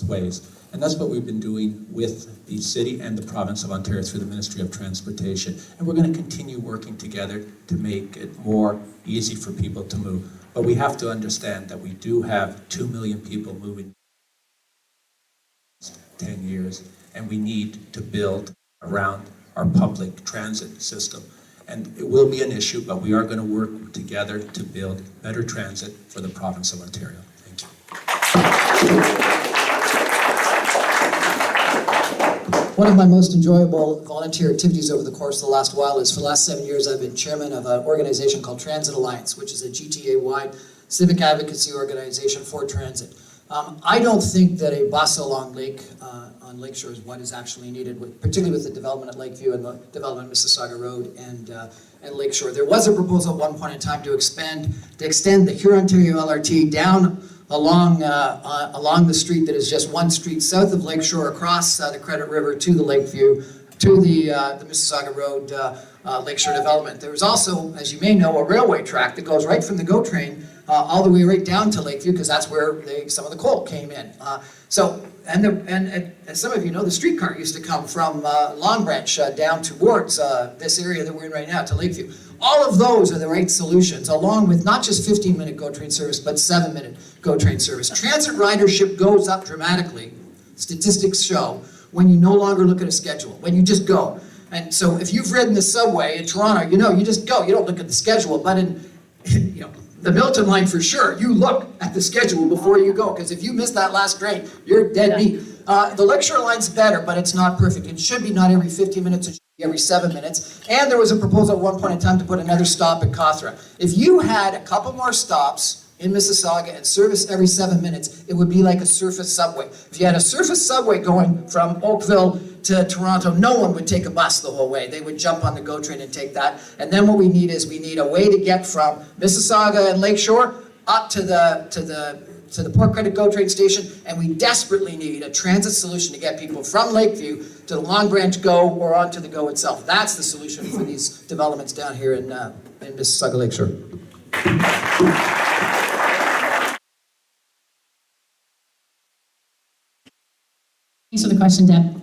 ways. And that's what we've been doing with the city and the province of Ontario through the Ministry of Transportation. And we're going to continue working together to make it more easy for people to move. But we have to understand that we do have 2 million people moving 10 years, and we need to build around our public transit system. And it will be an issue, but we are going to work together to build better transit for the province of Ontario. Thank you.
One of my most enjoyable volunteer activities over the course of the last while is, for the last 7 years, I've been chairman of an organization called Transit Alliance, which is a GTA-wide civic advocacy organization for transit. I don't think that a bus along on Lakeshore is what is actually needed, particularly with the development at Lakeview and the development of Mississauga Road and Lakeshore. There was a proposal at one point in time to extend the Hurontario LRT down along the street that is just one street south of Lakeshore, across the Credit River to the Lakeview, to the Mississauga Road Lakeshore development. There was also, as you may know, a railway track that goes right from the GO train all the way right down to Lakeview, because that's where some of the coal came in. And as some of you know, the streetcar used to come from Long Branch down towards this area that we're in right now, to Lakeview. All of those are the right solutions, along with not just 15-minute GO train service, but 7-minute GO train service. Transit ridership goes up dramatically, statistics show, when you no longer look at a schedule, when you just go. And so if you've ridden the subway in Toronto, you know, you just go, you don't look at the schedule. But in the Milton line, for sure, you look at the schedule before you go, because if you miss that last train, you're dead meat. The Lakeshore line's better, but it's not perfect. It should be not every 15 minutes, it should be every 7 minutes. And there was a proposal at one point in time to put another stop at Cawthra. If you had a couple more stops in Mississauga and service every 7 minutes, it would be like a surface subway. If you had a surface subway going from Oakville to Toronto, no one would take a bus the whole way. They would jump on the GO train and take that. And then what we need is we need a way to get from Mississauga and Lakeshore up to the Port Credit GO train station, and we desperately need a transit solution to get people from Lakeview to the Long Branch GO or onto the GO itself. That's the solution for these developments down here in Mississauga-Lakeshore.
Thanks for the question, Deb.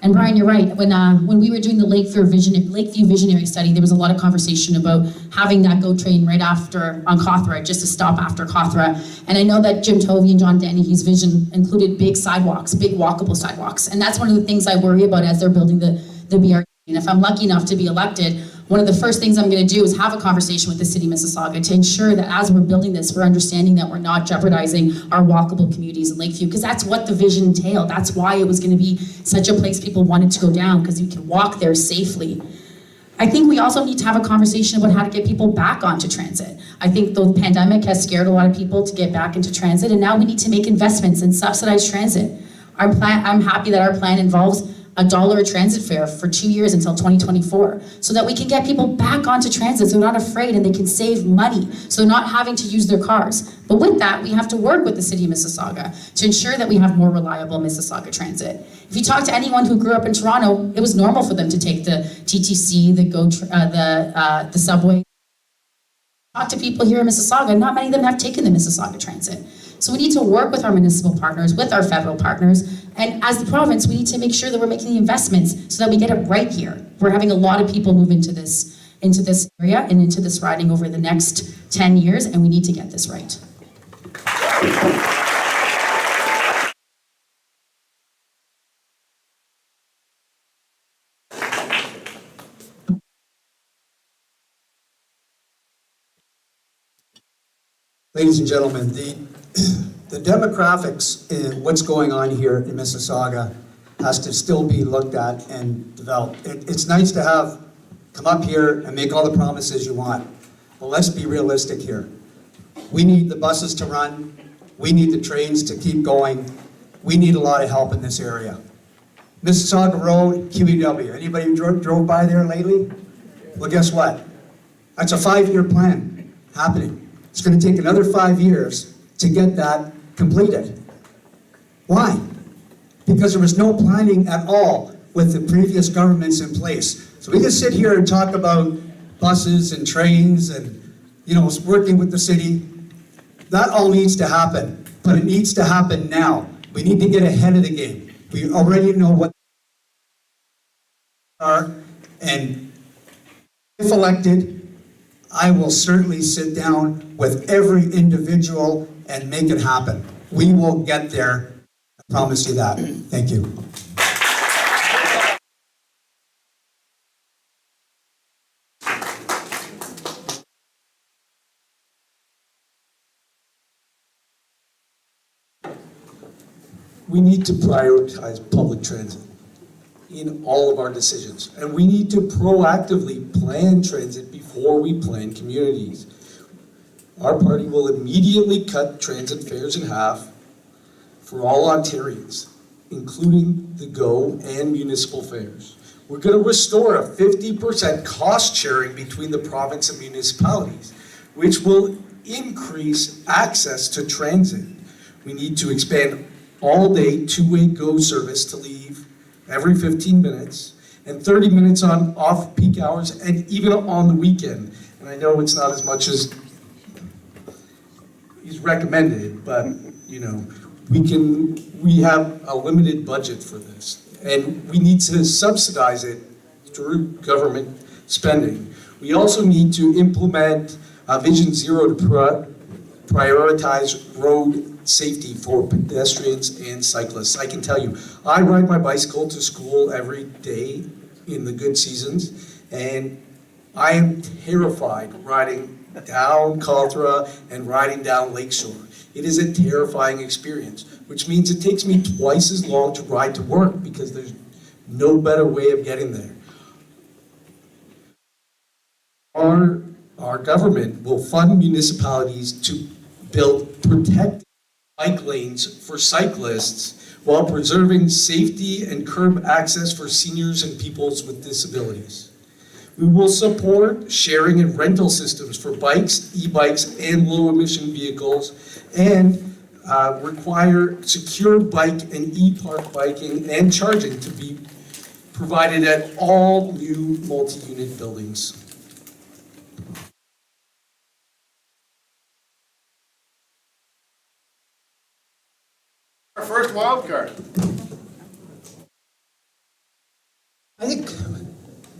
And Brian, you're right. When we were doing the Lakeview Visionary Study, there was a lot of conversation about having that GO train right after on Cawthra, just a stop after Cawthra. And I know that Jim Tovey and John Dennehy's vision included big sidewalks, big walkable sidewalks. And that's one of the things I worry about as they're building the BRT. And if I'm lucky enough to be elected, one of the first things I'm going to do is have a conversation with the city of Mississauga to ensure that as we're building this, we're understanding that we're not jeopardizing our walkable communities in Lakeview, because that's what the vision entailed. That's why it was going to be such a place people wanted to go down, because you can walk there safely. I think we also need to have a conversation about how to get people back onto transit. I think the pandemic has scared a lot of people to get back into transit, and now we need to make investments in subsidized transit. I'm happy that our plan involves $1 transit fare for 2 years until 2024, so that we can get people back onto transit so they're not afraid and they can save money, so they're not having to use their cars. But with that, we have to work with the City of Mississauga to ensure that we have more reliable Mississauga transit. If you talk to anyone who grew up in Toronto, it was normal for them to take the TTC, the subway. Talk to people here in Mississauga, not many of them have taken the Mississauga transit. So we need to work with our municipal partners, with our federal partners, and as the province, we need to make sure that we're making the investments so that we get it right here. We're having a lot of people move into this area and into this riding over the next 10 years, and we need to get this right.
Ladies and gentlemen, the demographics in what's going on here in Mississauga has to still be looked at and developed. It's nice to come up here and make all the promises you want, but let's be realistic here. We need the buses to run, we need the trains to keep going, we need a lot of help in this area. Mississauga Road, QEW, anybody drove by there lately? Well, guess what? That's a 5-year plan happening. It's going to take another 5 years to get that completed. Why? Because there was no planning at all with the previous governments in place. So we can sit here and talk about buses and trains and, working with the city. That all needs to happen, but it needs to happen now. We need to get ahead of the game. We already know what they are, and if elected, I will certainly sit down with every individual and make it happen. We will get there. I promise you that. Thank you.
We need to prioritize public transit in all of our decisions, and we need to proactively plan transit before we plan communities. Our party will immediately cut transit fares in half for all Ontarians, including the GO and municipal fares. We're going to restore a 50% cost sharing between the province and municipalities, which will increase access to transit. We need to expand all-day two-way GO service to leave every 15 minutes and 30 minutes on off-peak hours and even on the weekend. And I know it's not as much as is recommended, but we have a limited budget for this, and we need to subsidize it through government spending. We also need to implement Vision Zero to prioritize road safety for pedestrians and cyclists. I can tell you, I ride my bicycle to school every day in the good seasons, and I am terrified riding down Cawthra and riding down Lakeshore. It is a terrifying experience, which means it takes me twice as long to ride to work because there's no better way of getting there. Our government will fund municipalities to build protected bike lanes for cyclists while preserving safety and curb access for seniors and peoples with disabilities. We will support sharing and rental systems for bikes, e-bikes, and low-emission vehicles, and require secure bike and e-park biking and charging to be provided at all new multi-unit buildings.
Our first wild card.
I think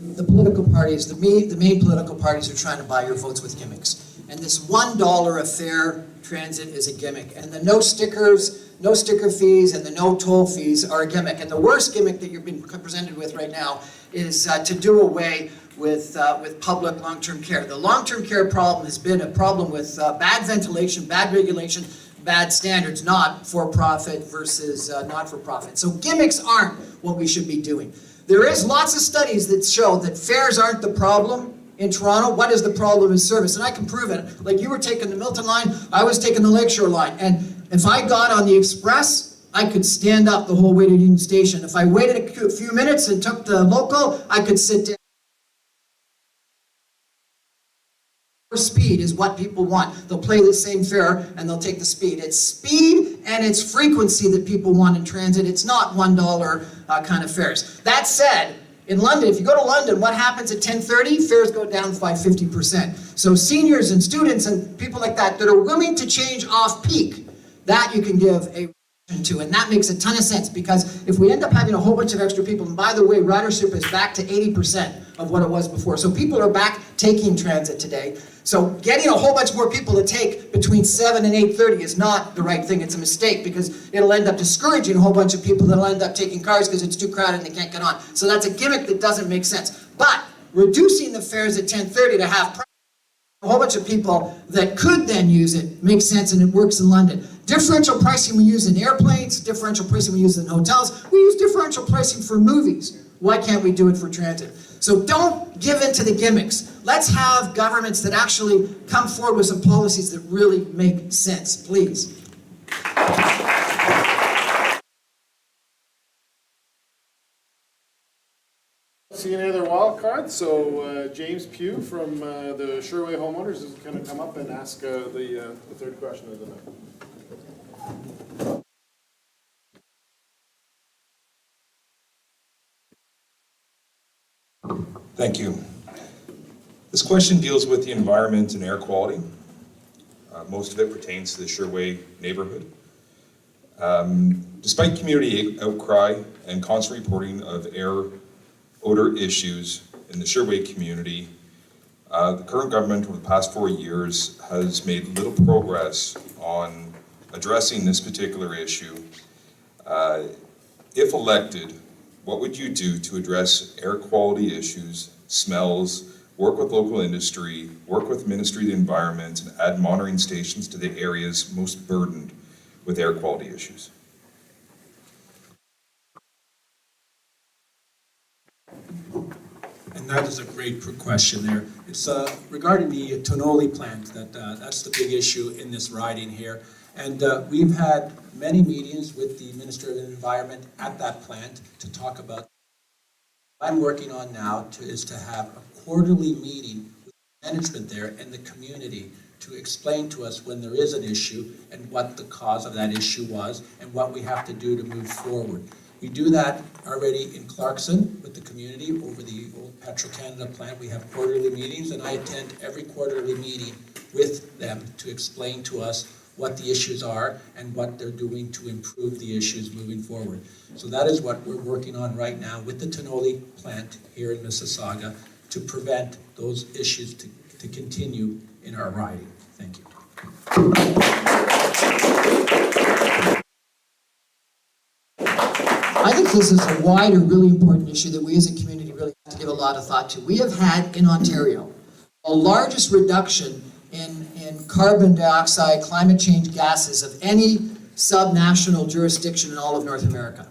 the political parties, the main political parties are trying to buy your votes with gimmicks. And this $1 a fare transit is a gimmick. And the no sticker fees and the no toll fees are a gimmick. And the worst gimmick that you're being presented with right now is to do away with public long-term care. The long-term care problem has been a problem with bad ventilation, bad regulation, bad standards, not for-profit versus not-for-profit. So gimmicks aren't what we should be doing. There is lots of studies that show that fares aren't the problem in Toronto. What is the problem is service, and I can prove it. Like you were taking the Milton line, I was taking the Lakeshore line, and if I got on the Express, I could stand up the whole way to Union Station. If I waited a few minutes and took the local, I could sit down. Speed is what people want. They'll play the same fare and they'll take the speed. It's speed and it's frequency that people want in transit. It's not $1 kind of fares. That said, in London, if you go to London, what happens at 10:30? Fares go down by 50%. So seniors and students and people like that that are willing to change off peak, that you can give a to, and that makes a ton of sense, because if we end up having a whole bunch of extra people, and by the way, ridership is back to 80% of what it was before, so people are back taking transit today. So getting a whole bunch more people to take between 7 and 8:30 is not the right thing. It's a mistake, because it'll end up discouraging a whole bunch of people that'll end up taking cars because it's too crowded and they can't get on. So that's a gimmick that doesn't make sense. But reducing the fares at 10:30 to half price, a whole bunch of people that could then use it makes sense, and it works in London. Differential pricing we use in airplanes, differential pricing we use in hotels, we use differential pricing for movies. Why can't we do it for transit? So don't give in to the gimmicks. Let's have governments that actually come forward with some policies that really make sense, please.
See any other wild cards? So James Pugh from the Sherway Homeowners is going to come up and ask the third question of the night.
Thank you. This question deals with the environment and air quality. Most of it pertains to the Sherway neighborhood. Despite community outcry and constant reporting of air odor issues in the Sherway community, the current government over the past 4 years has made little progress on addressing this particular issue. If elected, what would you do to address air quality issues, smells, work with local industry, work with Ministry of the Environment, and add monitoring stations to the areas most burdened with air quality issues?
And that is a great question there. It's regarding the Tonoli plant, that's the big issue in this riding here. And we've had many meetings with the Minister of the Environment at that plant to talk about. What I'm working on now is to have a quarterly meeting with management there and the community to explain to us when there is an issue and what the cause of that issue was and what we have to do to move forward. We do that already in Clarkson with the community over the old Petro-Canada plant. We have quarterly meetings, and I attend every quarterly meeting with them to explain to us what the issues are and what they're doing to improve the issues moving forward. So that is what we're working on right now with the Tonoli plant here in Mississauga to prevent those issues to continue in our riding. Thank you.
I think this is a wider, really important issue that we as a community really have to give a lot of thought to. We have had in Ontario the largest reduction in carbon dioxide, climate change gases of any subnational jurisdiction in all of North America.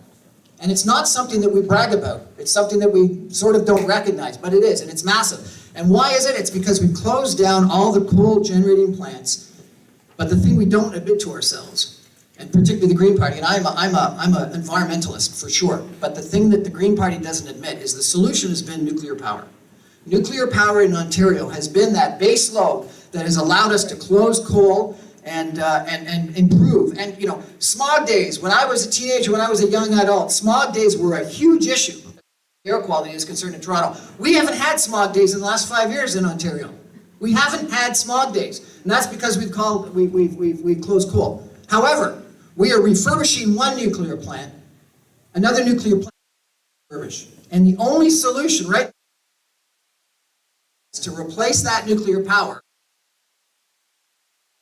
And it's not something that we brag about. It's something that we sort of don't recognize, but it is, and it's massive. And why is it? It's because we've closed down all the coal generating plants. But the thing we don't admit to ourselves, and particularly the Green Party, and I'm an environmentalist for sure, but the thing that the Green Party doesn't admit is the solution has been nuclear power. Nuclear power in Ontario has been that base load that has allowed us to close coal and improve. And you know, smog days, when I was a teenager, when I was a young adult, smog days were a huge issue. Air quality is concerned in Toronto. We haven't had smog days in the last 5 years in Ontario. We haven't had smog days, and that's because we've closed coal. However, we are refurbishing one nuclear plant, another nuclear plant to refurbish, and the only solution right now is to replace that nuclear power.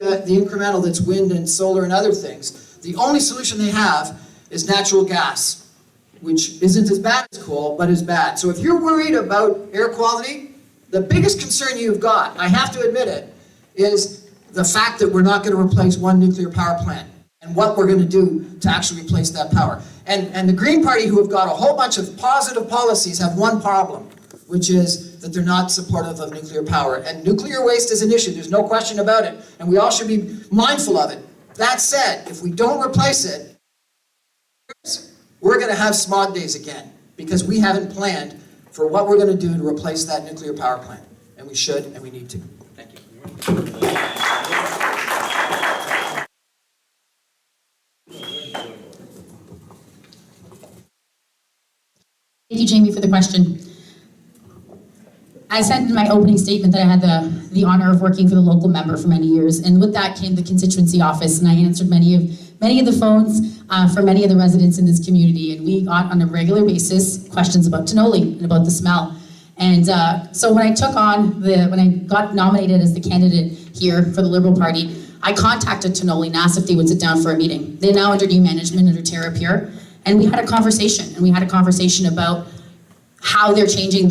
The incremental that's wind and solar and other things. The only solution they have is natural gas, which isn't as bad as coal, but is bad. So if you're worried about air quality, the biggest concern you've got, I have to admit it, is the fact that we're not going to replace one nuclear power plant and what we're going to do to actually replace that power. And the Green Party, who have got a whole bunch of positive policies, have one problem, which is that they're not supportive of nuclear power. And nuclear waste is an issue, there's no question about it, and we all should be mindful of it. That said, if we don't replace it, we're gonna have smog days again, because we haven't planned for what we're gonna do to replace that nuclear power plant. And we should, and we need to. Thank you.
Thank you, Jamie, for the question. I said in my opening statement that I had the honor of working for the local member for many years, and with that came the constituency office, and I answered many of the phones for many of the residents in this community, and we got on a regular basis questions about Tonoli and about the smell. And so when I got nominated as the candidate here for the Liberal Party, I contacted Tonoli and asked if they would sit down for a meeting. They're now under new management, under Tara Pure, and we had a conversation, about how they're changing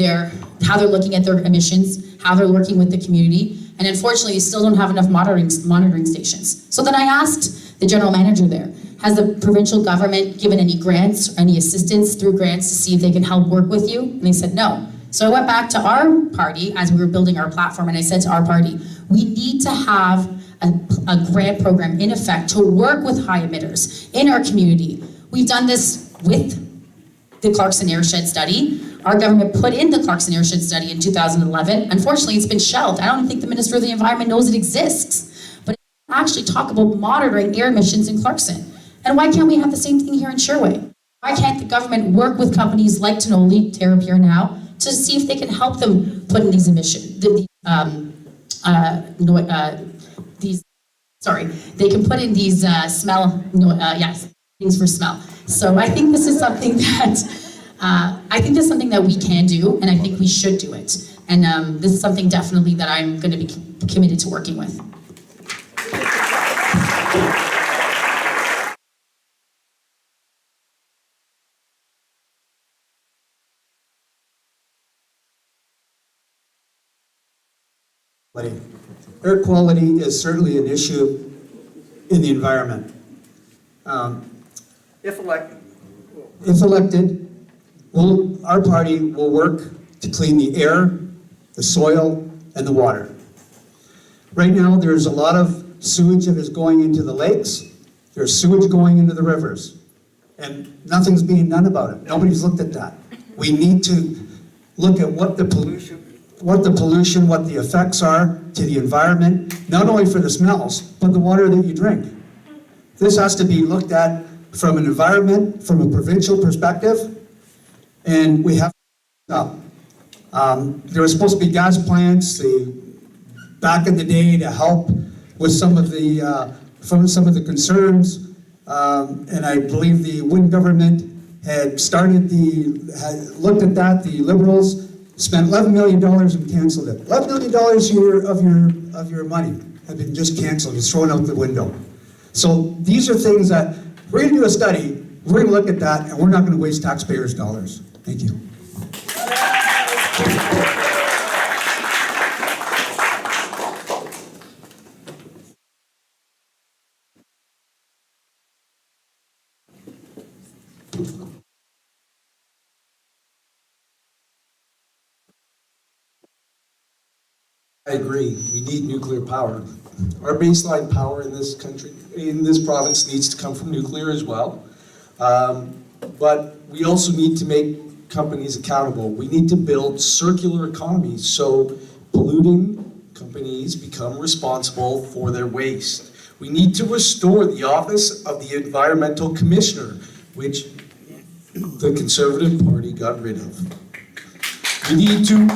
how they're looking at their emissions, how they're working with the community, and unfortunately, they still don't have enough monitoring stations. So then I asked the general manager there, has the provincial government given any grants or any assistance through grants to see if they can help work with you? And they said no. So I went back to our party as we were building our platform, and I said to our party, we need to have a grant program in effect to work with high emitters in our community. We've done this with the Clarkson Airshed study. Our government put in the Clarkson Airshed study in 2011. Unfortunately, it's been shelved. I don't think the Minister of the Environment knows it exists. But it actually talk about monitoring air emissions in Clarkson. And why can't we have the same thing here in Sherway? Why can't the government work with companies like Tonoli, Tara Pure now, to see if they can help them put in these emissions, they can put in these things for smell. So I think this is something that we can do, and I think we should do it. And this is something definitely that I'm going to be committed to working with.
Air quality is certainly an issue in the environment.
If elected.
If elected, our party will work to clean the air, the soil, and the water. Right now, there's a lot of sewage that is going into the lakes. There's sewage going into the rivers. And nothing's being done about it. Nobody's looked at that. We need to look at what the effects are to the environment, not only for the smells, but the water that you drink. This has to be looked at from an environment, from a provincial perspective, and we have to stop. There were supposed to be gas plants back in the day to help with some of the concerns, and I believe the Wynne government had looked at that. The Liberals spent $11 million and canceled it. $11 million of your money have been just canceled, it's thrown out the window. So these are things that we're going to do a study, we're going to look at that, and we're not going to waste taxpayers' dollars. Thank you.
I agree. We need nuclear power. Our baseline power in this country, in this province, needs to come from nuclear as well. But we also need to make companies accountable. We need to build circular economies so polluting companies become responsible for their waste. We need to restore the office of the Environmental Commissioner, which the Conservative Party got rid of. We need to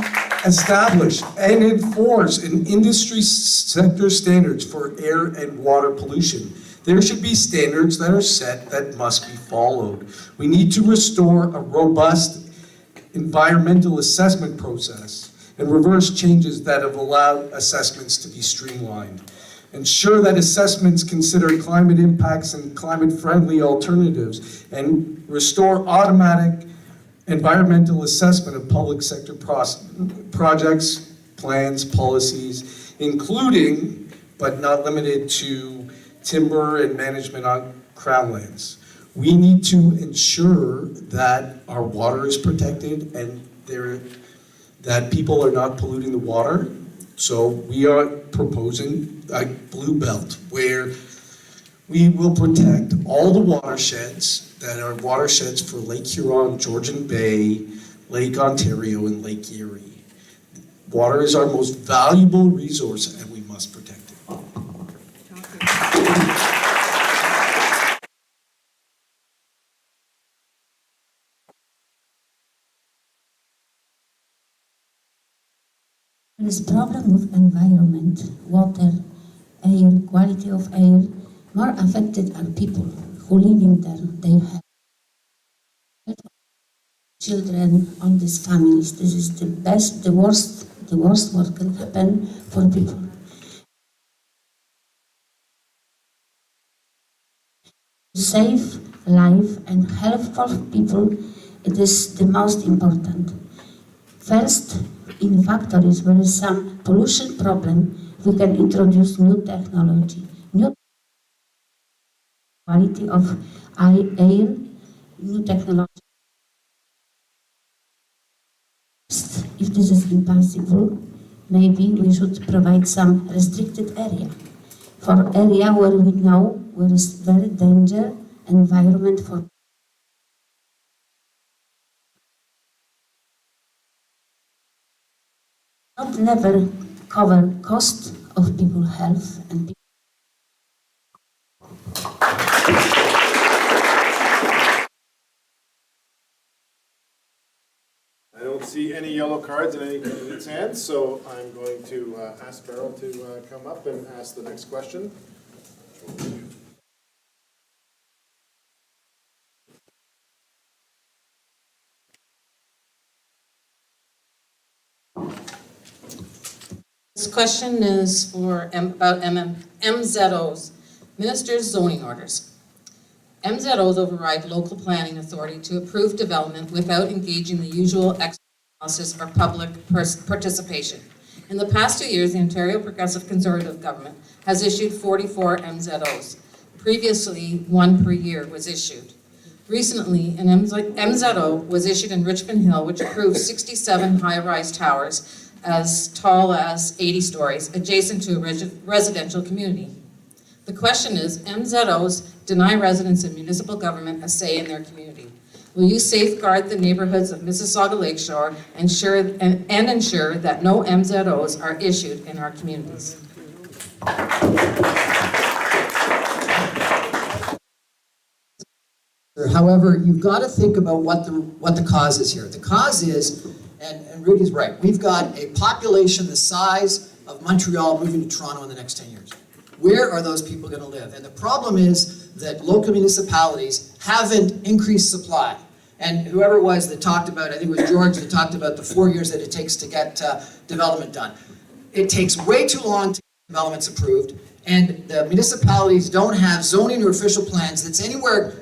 establish and enforce an industry sector standards for air and water pollution. There should be standards that are set that must be followed. We need to restore a robust environmental assessment process and reverse changes that have allowed assessments to be streamlined. Ensure that assessments consider climate impacts and climate-friendly alternatives, and restore automatic environmental assessment of public sector projects, plans, policies, including, but not limited to, timber and management on crown lands. We need to ensure that our water is protected and that people are not polluting the water. So we are proposing a blue belt where we will protect all the watersheds that are watersheds for Lake Huron, Georgian Bay, Lake Ontario, and Lake Erie. Water is our most valuable resource and we must protect it.
There is problem with environment, water, air, quality of air. More affected are people who live in there. They have children on these families. This is the worst what can happen for people. Safe life and health for people, it is the most important. First, in factories where is some pollution problem, we can introduce new technology, new quality of air, new technology. If this is impossible, maybe we should provide some restricted area. For area where we know where is very danger environment for not never cover cost of people's health and
I don't see any yellow cards in any candidate's hands, so I'm going to ask Beryl to come up and ask the next question.
This question is about MZOs, Minister's Zoning Orders. MZOs override local planning authority to approve development without engaging the usual analysis or public participation. In the past 2 years, the Ontario Progressive Conservative Government has issued 44 MZOs. Previously, 1 per year was issued. Recently, an MZO was issued in Richmond Hill, which approved 67 high-rise towers as tall as 80 stories, adjacent to a residential community. The question is, MZOs deny residents of municipal government a say in their community. Will you safeguard the neighborhoods of Mississauga-Lakeshore and ensure that no MZOs are issued in our communities?
However, you've got to think about what the cause is here. The cause is, and Rudy's right, we've got a population the size of Montreal moving to Toronto in the next 10 years. Where are those people going to live? And the problem is that local municipalities haven't increased supply. And whoever it was that talked about, I think it was George that talked about the 4 years that it takes to get development done. It takes way too long to get developments approved, and the municipalities don't have zoning or official plans that's anywhere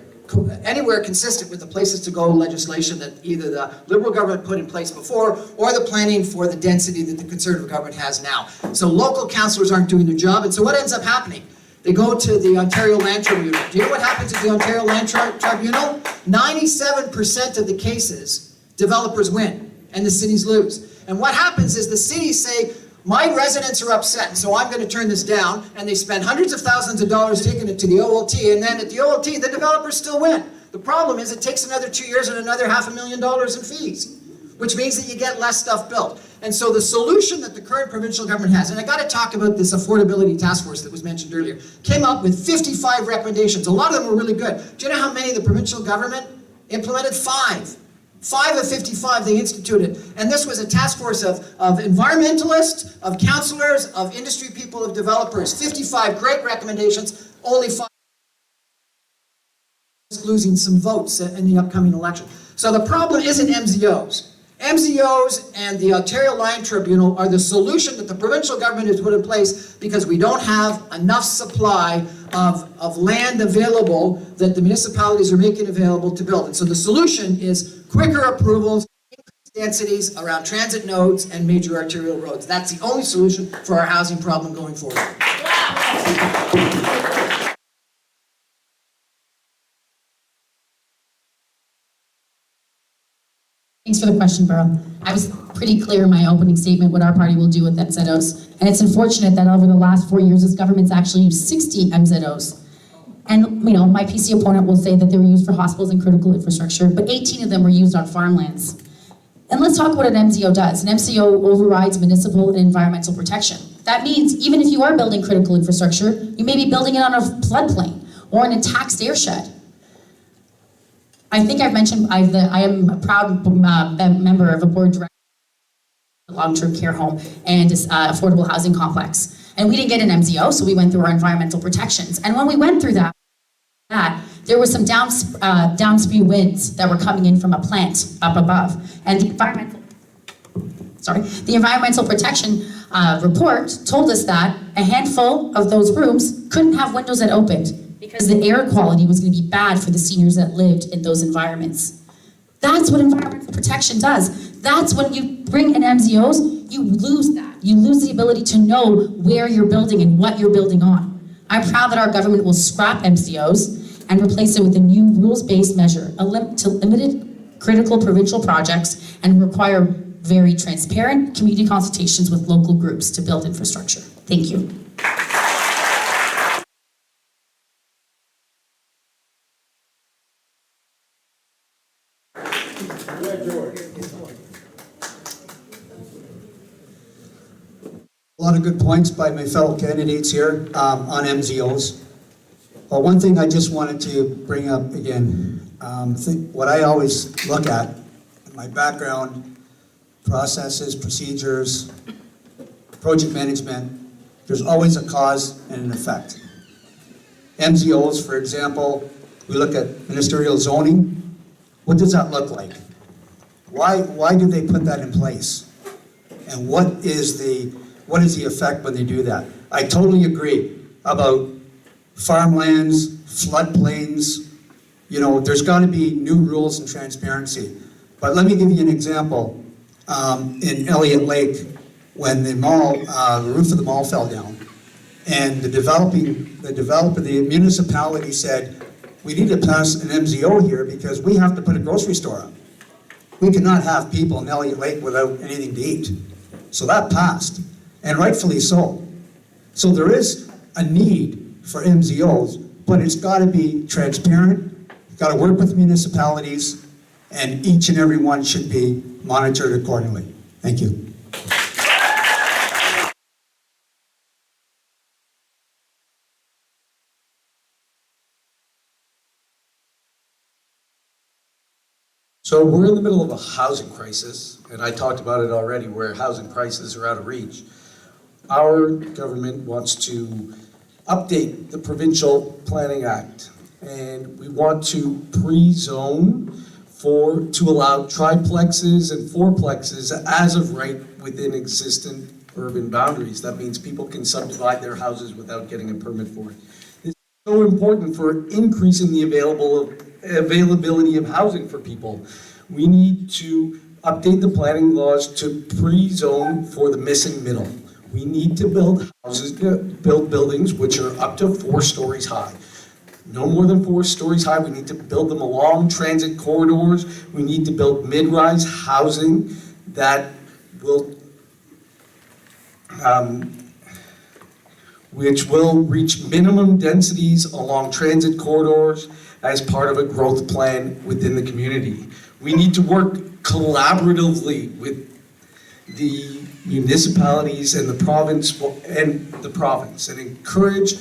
consistent with the places to go legislation that either the Liberal government put in place before or the planning for the density that the Conservative government has now. So local councillors aren't doing their job, and so what ends up happening? They go to the Ontario Land Tribunal. Do you know what happens at the Ontario Land Tribunal? 97% of the cases, developers win, and the cities lose. And what happens is the cities say, my residents are upset, so I'm going to turn this down, and they spend hundreds of thousands of dollars taking it to the OLT, and then at the OLT, the developers still win. The problem is it takes another 2 years and another $500,000 in fees, which means that you get less stuff built. And so the solution that the current provincial government has, and I got to talk about this affordability task force that was mentioned earlier, came up with 55 recommendations. A lot of them were really good. Do you know how many the provincial government implemented? 5. 5 of 55 they instituted. And this was a task force of environmentalists, of councillors, of industry people, of developers. 55 great recommendations, only 5 losing some votes in the upcoming election. So the problem isn't MZOs. MZOs and the Ontario Land Tribunal are the solution that the provincial government has put in place because we don't have enough supply of land available that the municipalities are making available to build. And so the solution is quicker approvals, increased densities around transit nodes and major arterial roads. That's the only solution for our housing problem going forward.
Yeah.
Thanks for the question, Burrow. I was pretty clear in my opening statement what our party will do with MZOs. And it's unfortunate that over the last 4 years, this government's actually used 60 MZOs. And, you know, my PC opponent will say that they were used for hospitals and critical infrastructure, but 18 of them were used on farmlands. And let's talk what an MZO does. An MZO overrides municipal and environmental protection. That means even if you are building critical infrastructure, you may be building it on a floodplain or in a taxed airshed. I think I've mentioned I am a proud member of a board director of a long-term care home and affordable housing complex. And we didn't get an MZO, so we went through our environmental protections. And when we went through that, there were some downspew winds that were coming in from a plant up above. And the environmental protection report told us that a handful of those rooms couldn't have windows that opened because the air quality was going to be bad for the seniors that lived in those environments. That's what environmental protection does. That's when you bring in MZOs, you lose that. You lose the ability to know where you're building and what you're building on. I'm proud that our government will scrap MZOs and replace it with a new rules-based measure, to limited critical provincial projects and require very transparent community consultations with local groups to build infrastructure. Thank you.
A lot of good points by my fellow candidates here on MZOs. Well, one thing I just wanted to bring up again, what I always look at in my background, processes, procedures, project management, there's always a cause and an effect. MZOs, for example, we look at ministerial zoning. What does that look like? Why do they put that in place? And what is the effect when they do that? I totally agree about farmlands, floodplains. You know, there's got to be new rules and transparency. But let me give you an example. In Elliott Lake, when the roof of the mall fell down, and the municipality said, we need to pass an MZO here because we have to put a grocery store up. We cannot have people in Elliott Lake without anything to eat. So that passed, and rightfully so. So there is a need for MZOs, but it's got to be transparent, got to work with municipalities, and each and every one should be monitored accordingly. Thank you.
So we're in the middle of a housing crisis, and I talked about it already, where housing prices are out of reach. Our government wants to update the Provincial Planning Act, and we want to pre-zone to allow triplexes and fourplexes as of right within existing urban boundaries. That means people can subdivide their houses without getting a permit for it. This is so important for increasing the availability of housing for people. We need to update the planning laws to pre-zone for the missing middle. We need to build buildings which are up to 4 stories high. No more than 4 stories high. We need to build them along transit corridors. We need to build mid-rise housing that will which will reach minimum densities along transit corridors as part of a growth plan within the community. We need to work collaboratively with the municipalities and the province and encourage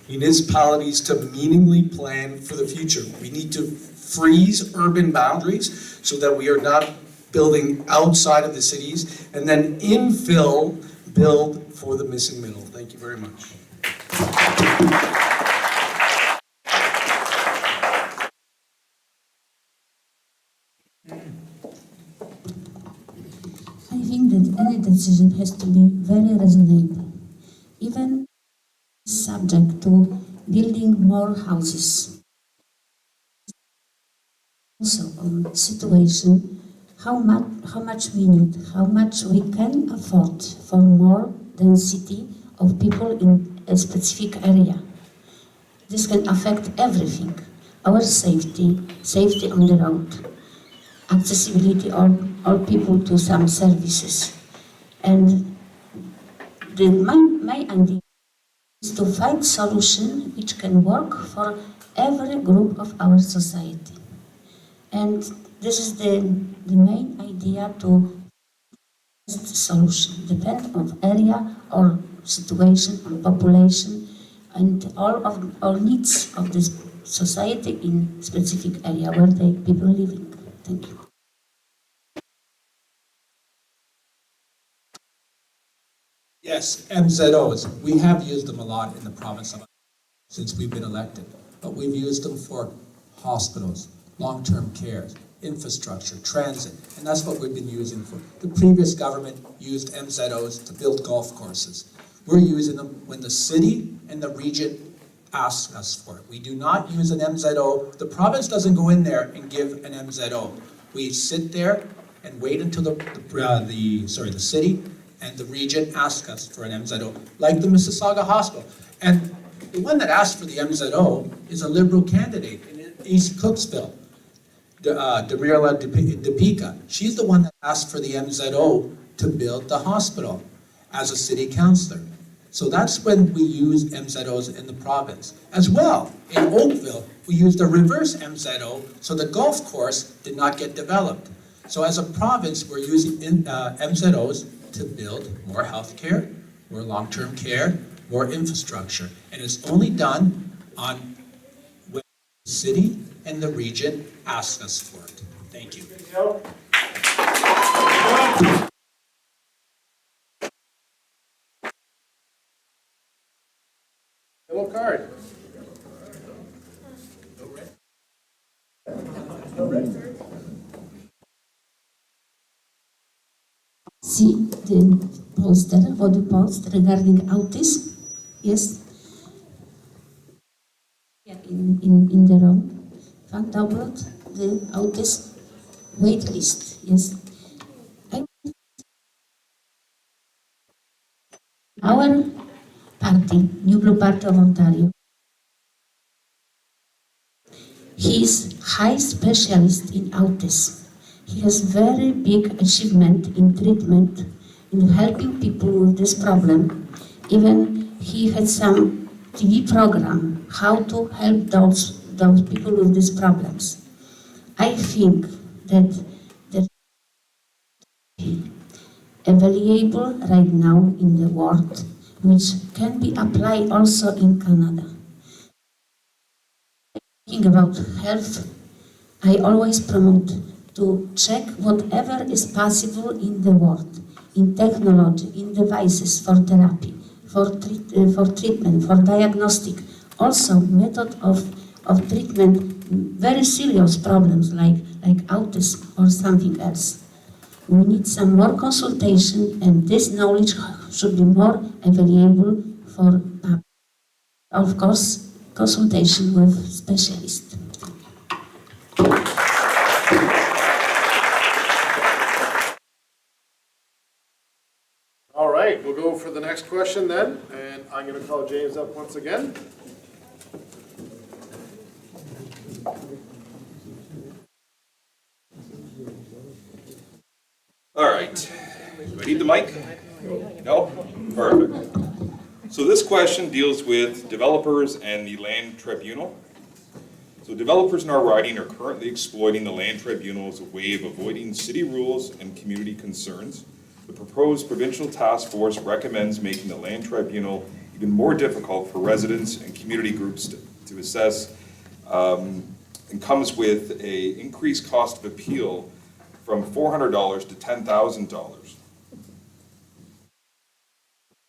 municipalities to meaningfully plan for the future. We need to freeze urban boundaries so that we are not building outside of the cities, and then infill build for the missing middle. Thank you very much.
I think that any decision has to be very reasonable, even subject to building more houses. Also on situation, how much we need, how much we can afford for more density of people in a specific area. This can affect everything, our safety on the road, accessibility or all people to some services. And my idea is to find solution which can work for every group of our society. And this is the main idea to solution, depend on area or situation or population and all needs of this society in specific area where they people living. Thank you.
Yes, MZOs. We have used them a lot in the province of since we've been elected, but we've used them for hospitals, long-term care, infrastructure, transit, and that's what we've been using for. The previous government used MZOs to build golf courses. We're using them when the city and the region ask us for it. We do not use an MZO. The province doesn't go in there and give an MZO. We sit there and wait until the city and the region ask us for an MZO, like the Mississauga Hospital. And the one that asked for the MZO is a Liberal candidate in East Cooksville, Demirla Depika. She's the one that asked for the MZO to build the hospital as a city councillor. So that's when we use MZOs in the province. As well, in Oakville, we used a reverse MZO, so the golf course did not get developed. So as a province, we're using MZOs to build more healthcare, more long-term care, more infrastructure. And it's only done on when the city and the region ask us for it. Thank you.
Yellow card.
See the poster, what the post regarding autism? Yes. In the room, found out the autism wait list. Yes. Our party, New Blue Party of Ontario, he is high specialist in autism. He has very big achievement in treatment, in helping people with this problem. Even he had some TV program, how to help those people with these problems. I think that available right now in the world, which can be applied also in Canada. Thinking about health, I always promote to check whatever is possible in the world, in technology, in devices for therapy, for treatment, for diagnostic, also method of treatment, very serious problems like autism or something else. We need some more consultation, and this knowledge should be more available for, of course, consultation with specialists.
All right, we'll go for the next question then, and I'm going to call James up once again.
All right, do I need the mic? No? Perfect. So this question deals with developers and the land tribunal. So developers in our riding are currently exploiting the land tribunal as a way of avoiding city rules and community concerns. The proposed provincial task force recommends making the land tribunal even more difficult for residents and community groups to assess, and comes with an increased cost of appeal from $400 to $10,000.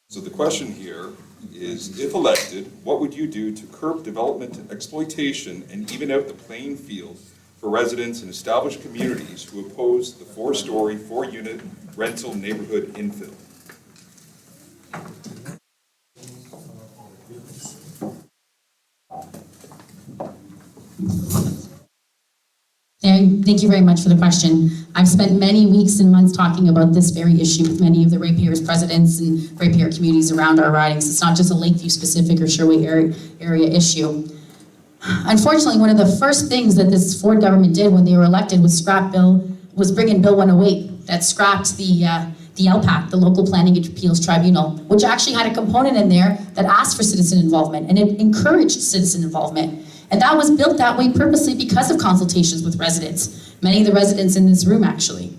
So the question here is, if elected, what would you do to curb development exploitation and even out the playing field for residents in established communities who oppose the 4-story, 4-unit rental neighborhood infill?
Thank you very much for the question. I've spent many weeks and months talking about this very issue with many of the ratepayers presidents and ratepayer communities around our ridings. It's not just a Lakeview specific or Sherway area issue. Unfortunately, one of the first things that this Ford government did when they were elected was scrap Bill was bringing Bill 108 that scrapped the LPAC, the Local Planning Appeals Tribunal, which actually had a component in there that asked for citizen involvement, and it encouraged citizen involvement. And that was built that way purposely because of consultations with residents, many of the residents in this room actually.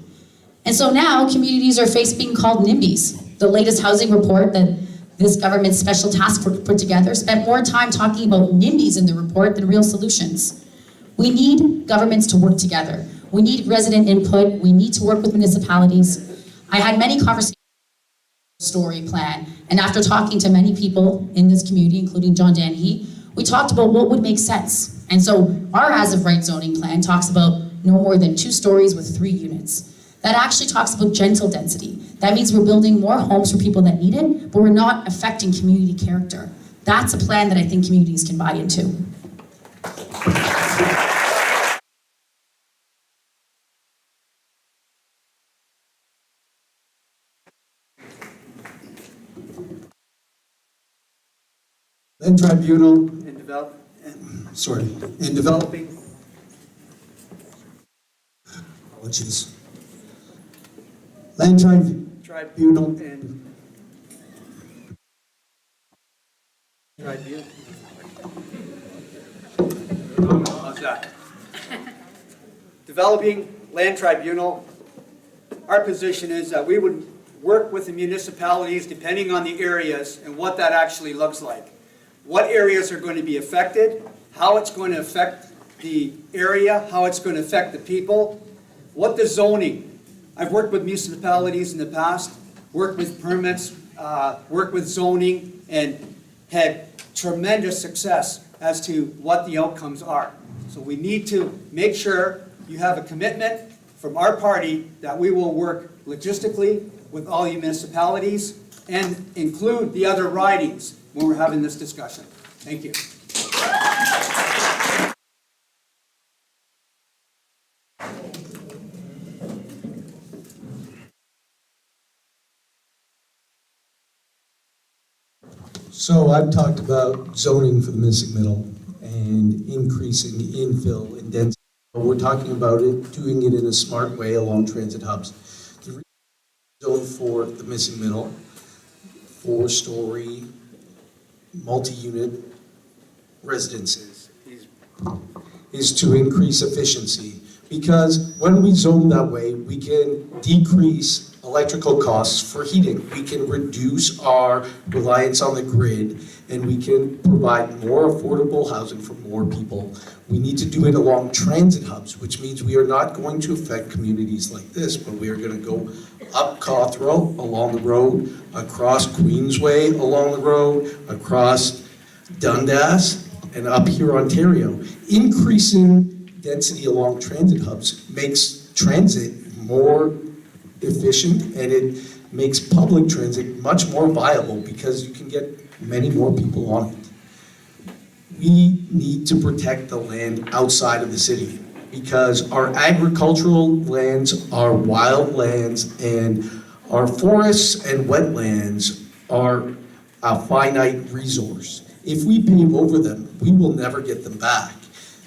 And so now communities are faced being called NIMBYs. The latest housing report that this government special task force put together spent more time talking about NIMBYs in the report than real solutions. We need governments to work together. We need resident input. We need to work with municipalities. I had many conversations about the story plan, and after talking to many people in this community, including John Dennehy, we talked about what would make sense. And so our as-of-right zoning plan talks about no more than 2 stories with 3 units. That actually talks about gentle density. That means we're building more homes for people that need it, but we're not affecting community character. That's a plan that I think communities can buy into.
Land tribunal and developing. Apologies. Land tribunal and tribunal. How's that? Developing land tribunal. Our position is that we would work with the municipalities depending on the areas and what that actually looks like. What areas are going to be affected, how it's going to affect the area, how it's going to affect the people, what the zoning. I've worked with municipalities in the past, worked with permits, worked with zoning, and had tremendous success as to what the outcomes are. So we need to make sure you have a commitment from our party that we will work logistically with all the municipalities and include the other ridings when we're having this discussion. Thank you.
So I've talked about zoning for the missing middle and increasing infill and density. We're talking about it, doing it in a smart way along transit hubs. The zone for the missing middle, 4-story, multi-unit residences is to increase efficiency. Because when we zone that way, we can decrease electrical costs for heating. We can reduce our reliance on the grid, and we can provide more affordable housing for more people. We need to do it along transit hubs, which means we are not going to affect communities like this, but we are going to go up Cawthron along the road, across Queensway along the road, across Dundas, and up here Ontario. Increasing density along transit hubs makes transit more efficient, and it makes public transit much more viable because you can get many more people on it. We need to protect the land outside of the city because our agricultural lands are wild lands, and our forests and wetlands are a finite resource. If we pave over them, we will never get them back.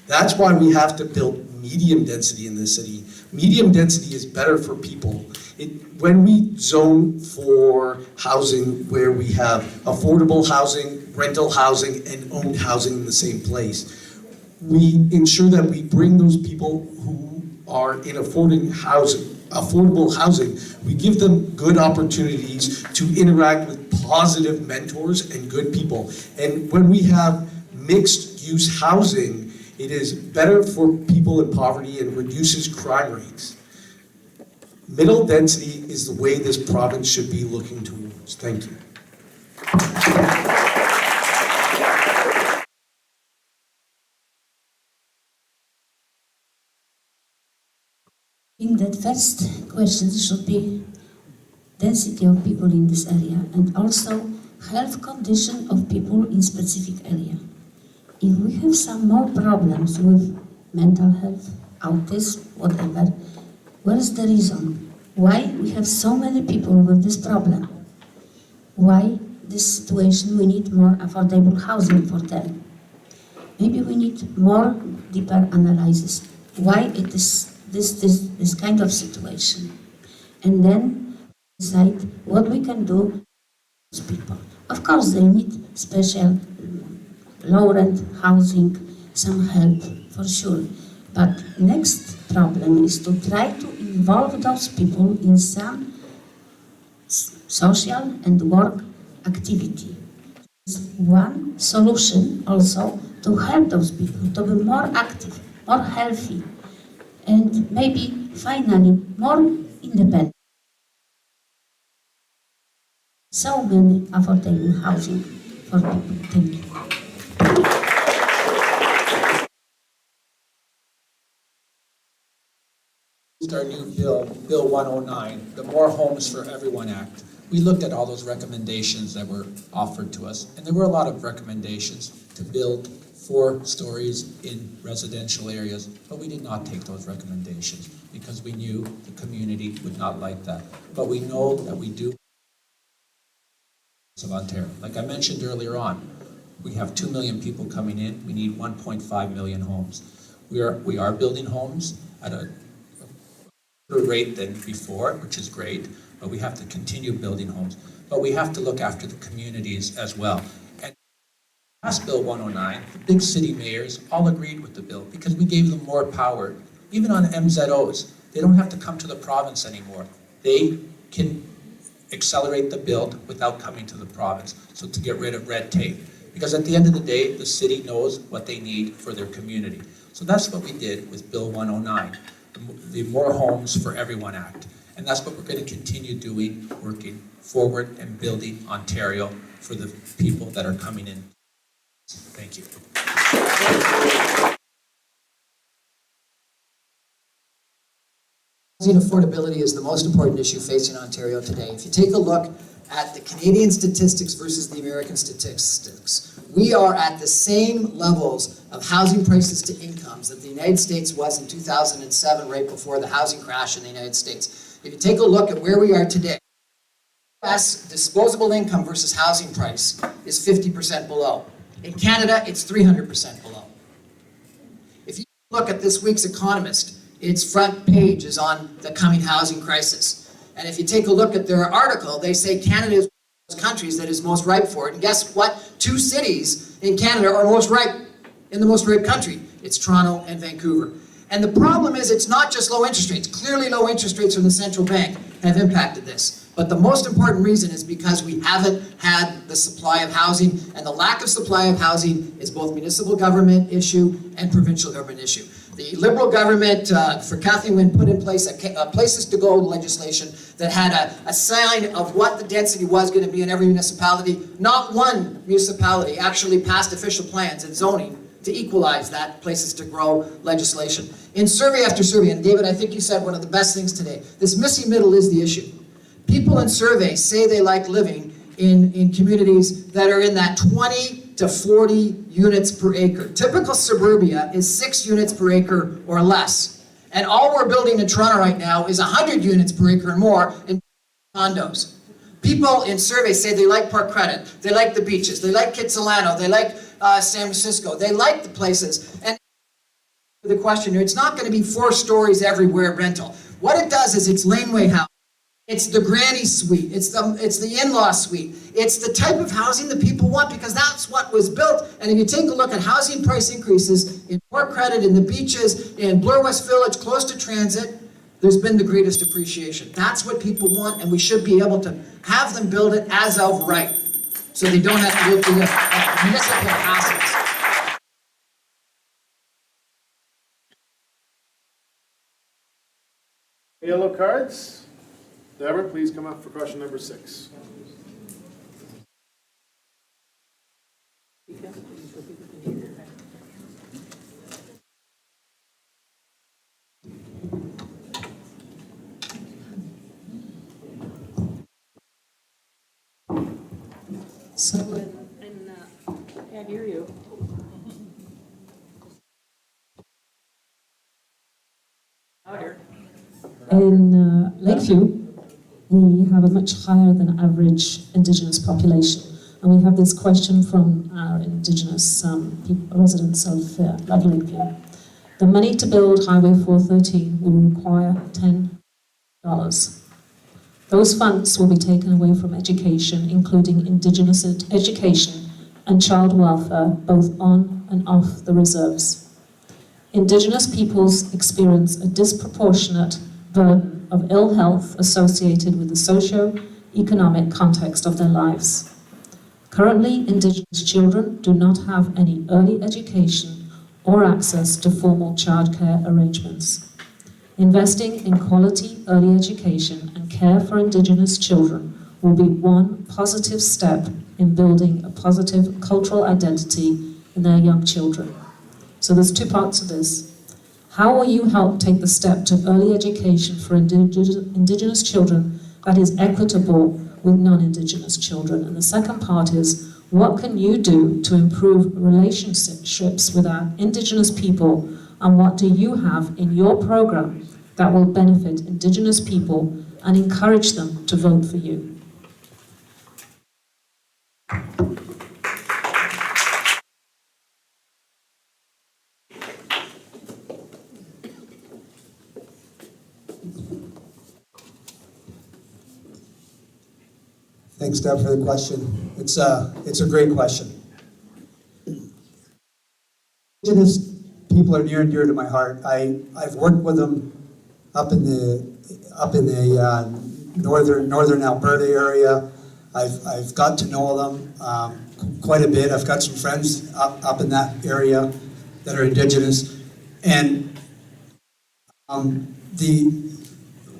That's why we have to build medium density in this city. Medium density is better for people. When we zone for housing where we have affordable housing, rental housing, and owned housing in the same place, we ensure that we bring those people who are in affordable housing, we give them good opportunities to interact with positive mentors and good people. And when we have mixed use housing, it is better for people in poverty and reduces crime rates. Middle density is the way this province should be looking towards. Thank you.
I think that first question should be density of people in this area and also health condition of people in specific area. If we have some more problems with mental health, autism, whatever, what is the reason? Why we have so many people with this problem? Why this situation we need more affordable housing for them? Maybe we need more deeper analysis. Why it is this kind of situation. And then decide what we can do for those people. Of course, they need special low-rent housing, some help for sure. But next problem is to try to involve those people in some social and work activity. One solution also to help those people to be more active, more healthy, and maybe finally more independent. So many affordable housing for people. Thank you.
Our new bill, Bill 109, the More Homes for Everyone Act. We looked at all those recommendations that were offered to us, and there were a lot of recommendations to build 4 stories in residential areas, but we did not take those recommendations because we knew the community would not like that. But we know that we do of Ontario. Like I mentioned earlier on, we have 2 million people coming in. We need 1.5 million homes. We are building homes at a rate than before, which is great, but we have to continue building homes. But we have to look after the communities as well. And House Bill 109, the big city mayors all agreed with the bill because we gave them more power. Even on MZOs, they don't have to come to the province anymore. They can accelerate the build without coming to the province, so to get rid of red tape. Because at the end of the day, the city knows what they need for their community. So that's what we did with Bill 109, the More Homes for Everyone Act. And that's what we're going to continue doing, working forward and building Ontario for the people that are coming in. Thank you.
Housing affordability is the most important issue facing Ontario today. If you take a look at the Canadian statistics versus the American statistics, we are at the same levels of housing prices to incomes that the United States was in 2007, right before the housing crash in the United States. If you take a look at where we are today, U.S. disposable income versus housing price is 50% below. In Canada, it's 300% below. If you look at this week's Economist, its front page is on the coming housing crisis. And if you take a look at their article, they say Canada is one of those countries that is most ripe for it. And guess what? 2 cities in Canada are most ripe in the most ripe country. It's Toronto and Vancouver. And the problem is it's not just low interest rates. Clearly low interest rates from the central bank have impacted this. But the most important reason is because we haven't had the supply of housing, and the lack of supply of housing is both municipal government issue and provincial government issue. The Liberal government, for Kathleen Wynne, put in place a places to go legislation that had a sign of what the density was going to be in every municipality. Not one municipality actually passed official plans and zoning to equalize that places to grow legislation. In survey after survey, and David, I think you said one of the best things today, this missing middle is the issue. People in surveys say they like living in communities that are in that 20 to 40 units per acre. Typical suburbia is 6 units per acre or less. And all we're building in Toronto right now is 100 units per acre and more in condos. People in surveys say they like Park Credit, they like the beaches, they like Kitsilano, they like San Francisco, they like the places. And the question here, it's not going to be 4 stories everywhere rental. What it does is it's laneway house. It's the granny suite, it's the in-law suite. It's the type of housing that people want because that's what was built. And if you take a look at housing price increases in Port Credit, in the beaches, in Bloor West Village, close to transit, there's been the greatest appreciation. That's what people want, and we should be able to have them build it as of right, so they don't have to go through the municipal hassles.
Yellow cards. Deborah, please come up for question number 6.
So,
I can't hear you. Louder.
in Lakeview, we have a much higher than average Indigenous population. And we have this question from our Indigenous residents of Lakeview. The money to build Highway 413 will require $10. Those funds will be taken away from education, including Indigenous education and child welfare, both on and off the reserves. Indigenous peoples experience a disproportionate burden of ill health associated with the socio-economic context of their lives. Currently, Indigenous children do not have any early education or access to formal childcare arrangements. Investing in quality early education and care for Indigenous children will be one positive step in building a positive cultural identity in their young children. So there's two parts of this. How will you help take the step to early education for Indigenous children that is equitable with non-Indigenous children? And the second part is, what can you do to improve relationships with our Indigenous people, and what do you have in your program that will benefit Indigenous people and encourage them to vote for you?
Thanks, Deb, for the question. It's a great question. Indigenous people are near and dear to my heart. I've worked with them up in the northern Alberta area. I've got to know them quite a bit. I've got some friends up in that area that are Indigenous, and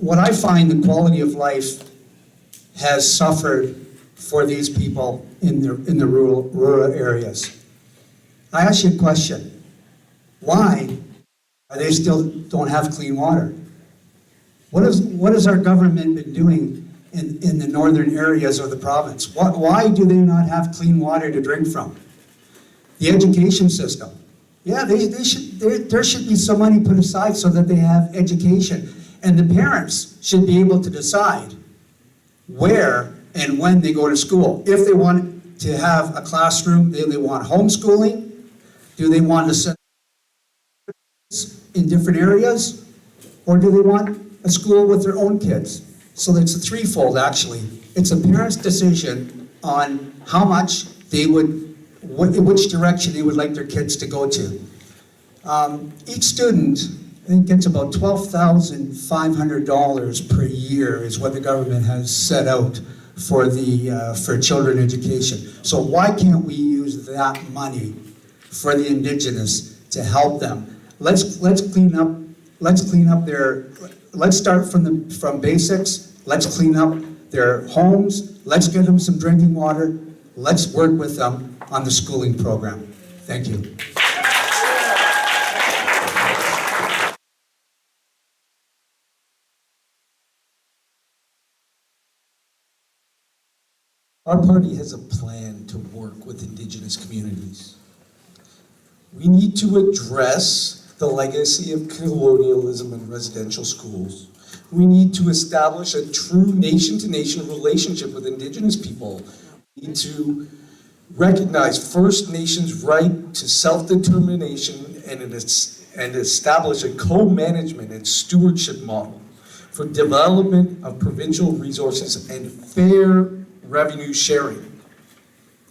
what I find, the quality of life has suffered for these people in the rural areas. I ask you a question. Why are they still don't have clean water? What has our government been doing in the northern areas of the province? Why do they not have clean water to drink from? The education system. Yeah, there should be some money put aside so that they have education. And the parents should be able to decide where and when they go to school. If they want to have a classroom, do they want homeschooling? Do they want to send in different areas? Or do they want a school with their own kids? So it's a threefold, actually. It's a parent's decision on how much they would, which direction they would like their kids to go to. Each student, I think, gets about $12,500 per year is what the government has set out for children education. So why can't we use that money for the Indigenous to help them? Let's clean up let's start from basics. Let's clean up their homes. Let's get them some drinking water. Let's work with them on the schooling program. Thank you.
Our party has a plan to work with Indigenous communities. We need to address the legacy of colonialism in residential schools. We need to establish a true nation-to-nation relationship with Indigenous people. We need to recognize First Nations' right to self-determination and establish a co-management and stewardship model for development of provincial resources and fair revenue sharing.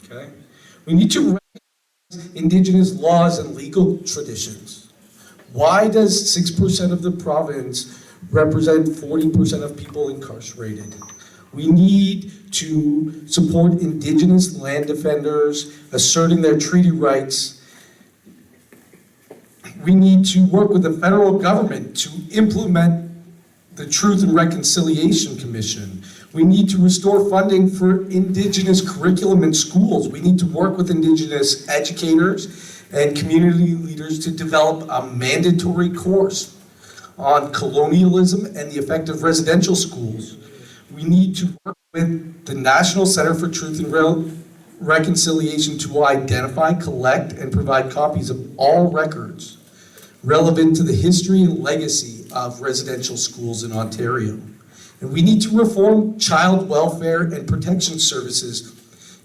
Okay? We need to recognize Indigenous laws and legal traditions. Why does 6% of the province represent 40% of people incarcerated? We need to support Indigenous land defenders asserting their treaty rights. We need to work with the federal government to implement the Truth and Reconciliation Commission. We need to restore funding for Indigenous curriculum in schools. We need to work with Indigenous educators and community leaders to develop a mandatory course on colonialism and the effect of residential schools. We need to work with the National Center for Truth and Reconciliation to identify, collect, and provide copies of all records relevant to the history and legacy of residential schools in Ontario. And we need to reform child welfare and protection services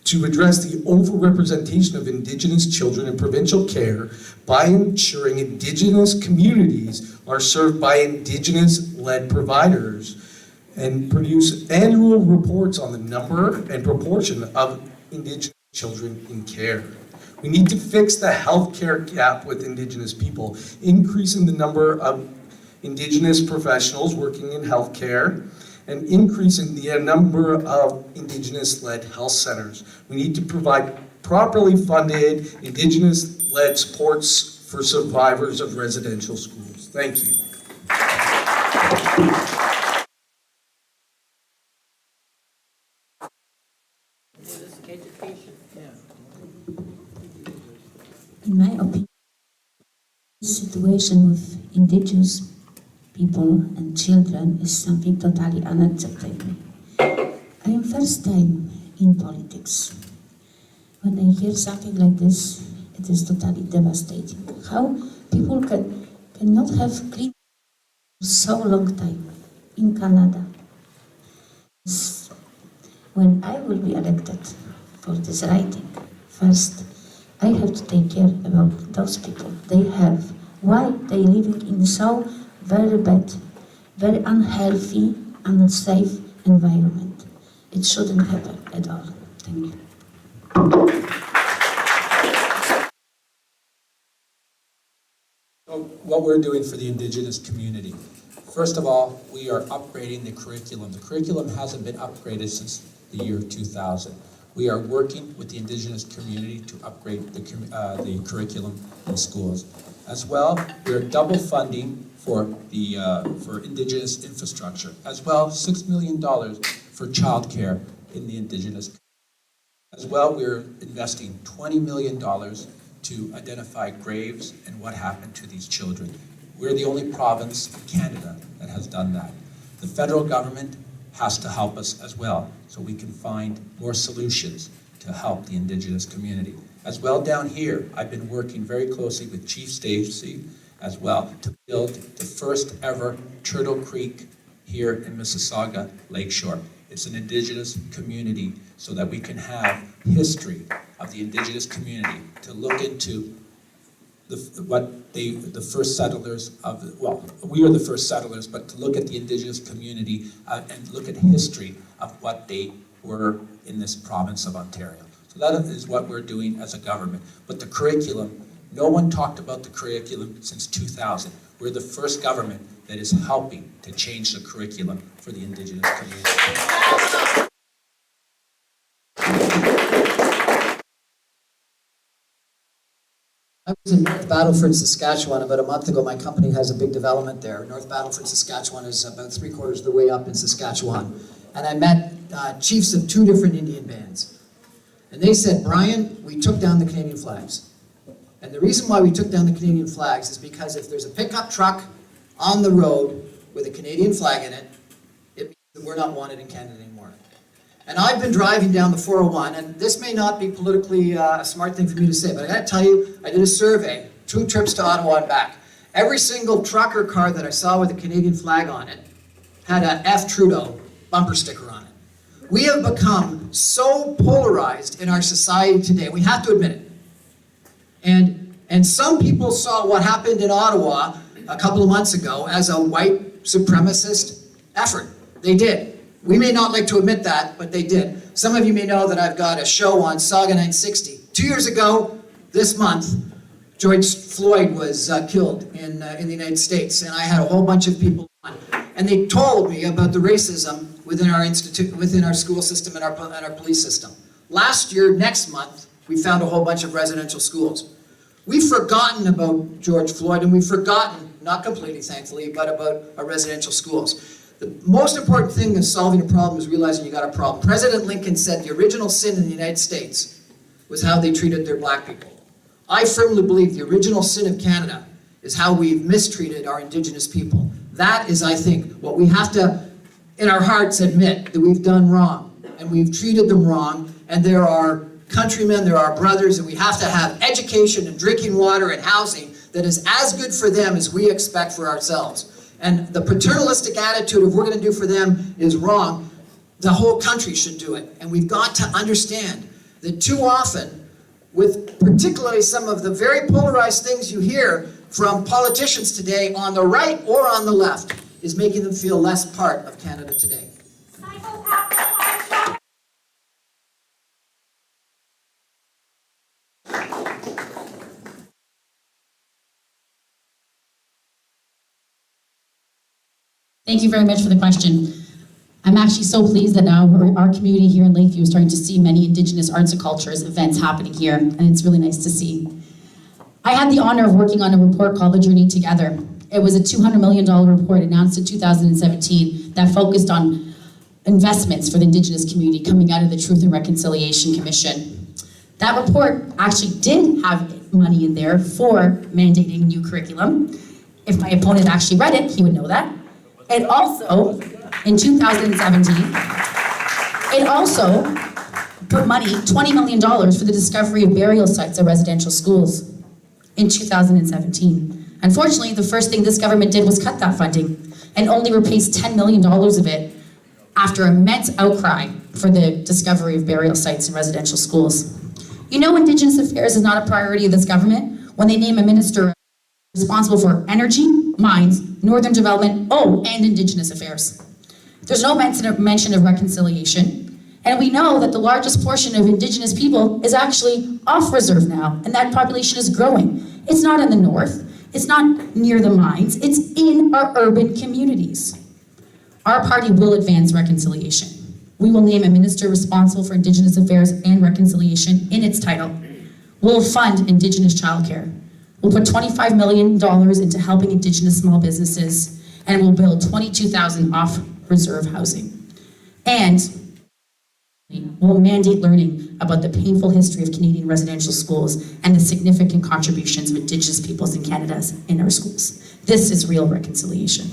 to address the overrepresentation of Indigenous children in provincial care by ensuring Indigenous communities are served by Indigenous-led providers, and produce annual reports on the number and proportion of Indigenous children in care. We need to fix the healthcare gap with Indigenous people, increasing the number of Indigenous professionals working in healthcare, and increasing the number of Indigenous-led health centers. We need to provide properly funded Indigenous-led supports for survivors of residential schools. Thank you.
Education.
In my opinion, the situation with Indigenous people and children is something totally unacceptable. I am first time in politics. When I hear something like this, it is totally devastating. How people cannot have clean for so long time in Canada. When I will be elected for this writing, first I have to take care about those people. They have, why they living in so very bad, very unhealthy, unsafe environment. It shouldn't happen at all. Thank you.
So what we're doing for the Indigenous community. First of all, we are upgrading the curriculum. The curriculum hasn't been upgraded since the year 2000. We are working with the Indigenous community to upgrade the curriculum in schools. As well, we are double funding for Indigenous infrastructure. As well, $6 million for childcare in the Indigenous community. As well, we're investing $20 million to identify graves and what happened to these children. We're the only province in Canada that has done that. The federal government has to help us as well, so we can find more solutions to help the Indigenous community. As well, down here, I've been working very closely with Chief Stacy as well to build the first ever Turtle Creek here in Mississauga-Lakeshore. It's an Indigenous community so that we can have history of the Indigenous community to look into the first settlers of, well, we are the first settlers, but to look at the Indigenous community and look at history of what they were in this province of Ontario. So that is what we're doing as a government. But the curriculum, no one talked about the curriculum since 2000. We're the first government that is helping to change the curriculum for the Indigenous community.
I was in North Battleford, Saskatchewan about a month ago. My company has a big development there. North Battleford, Saskatchewan is about 3/4 of the way up in Saskatchewan. And I met chiefs of 2 different Indian bands. And they said, Brian, we took down the Canadian flags. And the reason why we took down the Canadian flags is because if there's a pickup truck on the road with a Canadian flag in it, it means that we're not wanted in Canada anymore. And I've been driving down the 401, and this may not be politically a smart thing for me to say, but I gotta tell you, I did a survey, 2 trips to Ottawa and back. Every single truck or car that I saw with a Canadian flag on it had a F. Trudeau bumper sticker on it. We have become so polarized in our society today, we have to admit it. And some people saw what happened in Ottawa a couple of months ago as a white supremacist effort. They did. We may not like to admit that, but they did. Some of you may know that I've got a show on Saga 960. 2 years ago, this month, George Floyd was killed in the United States, and I had a whole bunch of people on. And they told me about the racism within our institute, within our school system and our police system. Last year, next month, we found a whole bunch of residential schools. We've forgotten about George Floyd, and we've forgotten, not completely thankfully, but about our residential schools. The most important thing in solving a problem is realizing you got a problem. President Lincoln said the original sin in the United States was how they treated their black people. I firmly believe the original sin of Canada is how we've mistreated our Indigenous people. That is, I think, what we have to, in our hearts, admit that we've done wrong, and we've treated them wrong, and there are countrymen, there are brothers, and we have to have education and drinking water and housing that is as good for them as we expect for ourselves. And the paternalistic attitude of we're going to do for them is wrong. The whole country should do it. And we've got to understand that too often, with particularly some of the very polarized things you hear from politicians today on the right or on the left, is making them feel less part of Canada today.
Thank you very much for the question. I'm actually so pleased that now our community here in Lakeview is starting to see many Indigenous arts and cultures events happening here, and it's really nice to see. I had the honor of working on a report called The Journey Together. It was a $200 million report announced in 2017 that focused on investments for the Indigenous community coming out of the Truth and Reconciliation Commission. That report actually did have money in there for mandating new curriculum. If my opponent actually read it, he would know that. It also, in 2017, it also put money, $20 million, for the discovery of burial sites at residential schools in 2017. Unfortunately, the first thing this government did was cut that funding and only replaced $10 million of it after immense outcry for the discovery of burial sites in residential schools. You know Indigenous affairs is not a priority of this government when they name a minister responsible for energy, mines, northern development, and Indigenous affairs. There's no mention of reconciliation, and we know that the largest portion of Indigenous people is actually off reserve now, and that population is growing. It's not in the north, it's not near the mines, it's in our urban communities. Our party will advance reconciliation. We will name a minister responsible for Indigenous affairs and reconciliation in its title. We'll fund Indigenous childcare. We'll put $25 million into helping Indigenous small businesses, and we'll build 22,000 off-reserve housing. And we'll mandate learning about the painful history of Canadian residential schools and the significant contributions of Indigenous peoples in Canada in our schools. This is real reconciliation.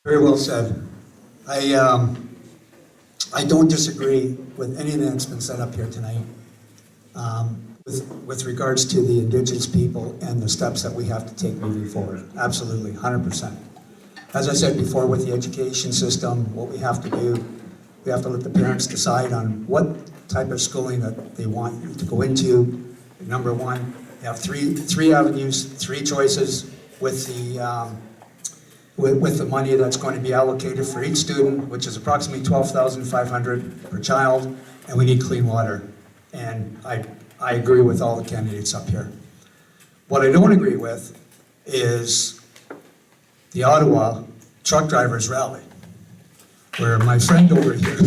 Very well said. I don't disagree with anything that's been said up here tonight with regards to the Indigenous people and the steps that we have to take moving forward. Absolutely, 100%. As I said before, with the education system, what we have to do, we have to let the parents decide on what type of schooling that they want you to go into. Number one, you have three avenues, three choices with the money that's going to be allocated for each student, which is approximately $12,500 per child, and we need clean water. And I agree with all the candidates up here. What I don't agree with is the Ottawa Truck Drivers Rally, where my friend over here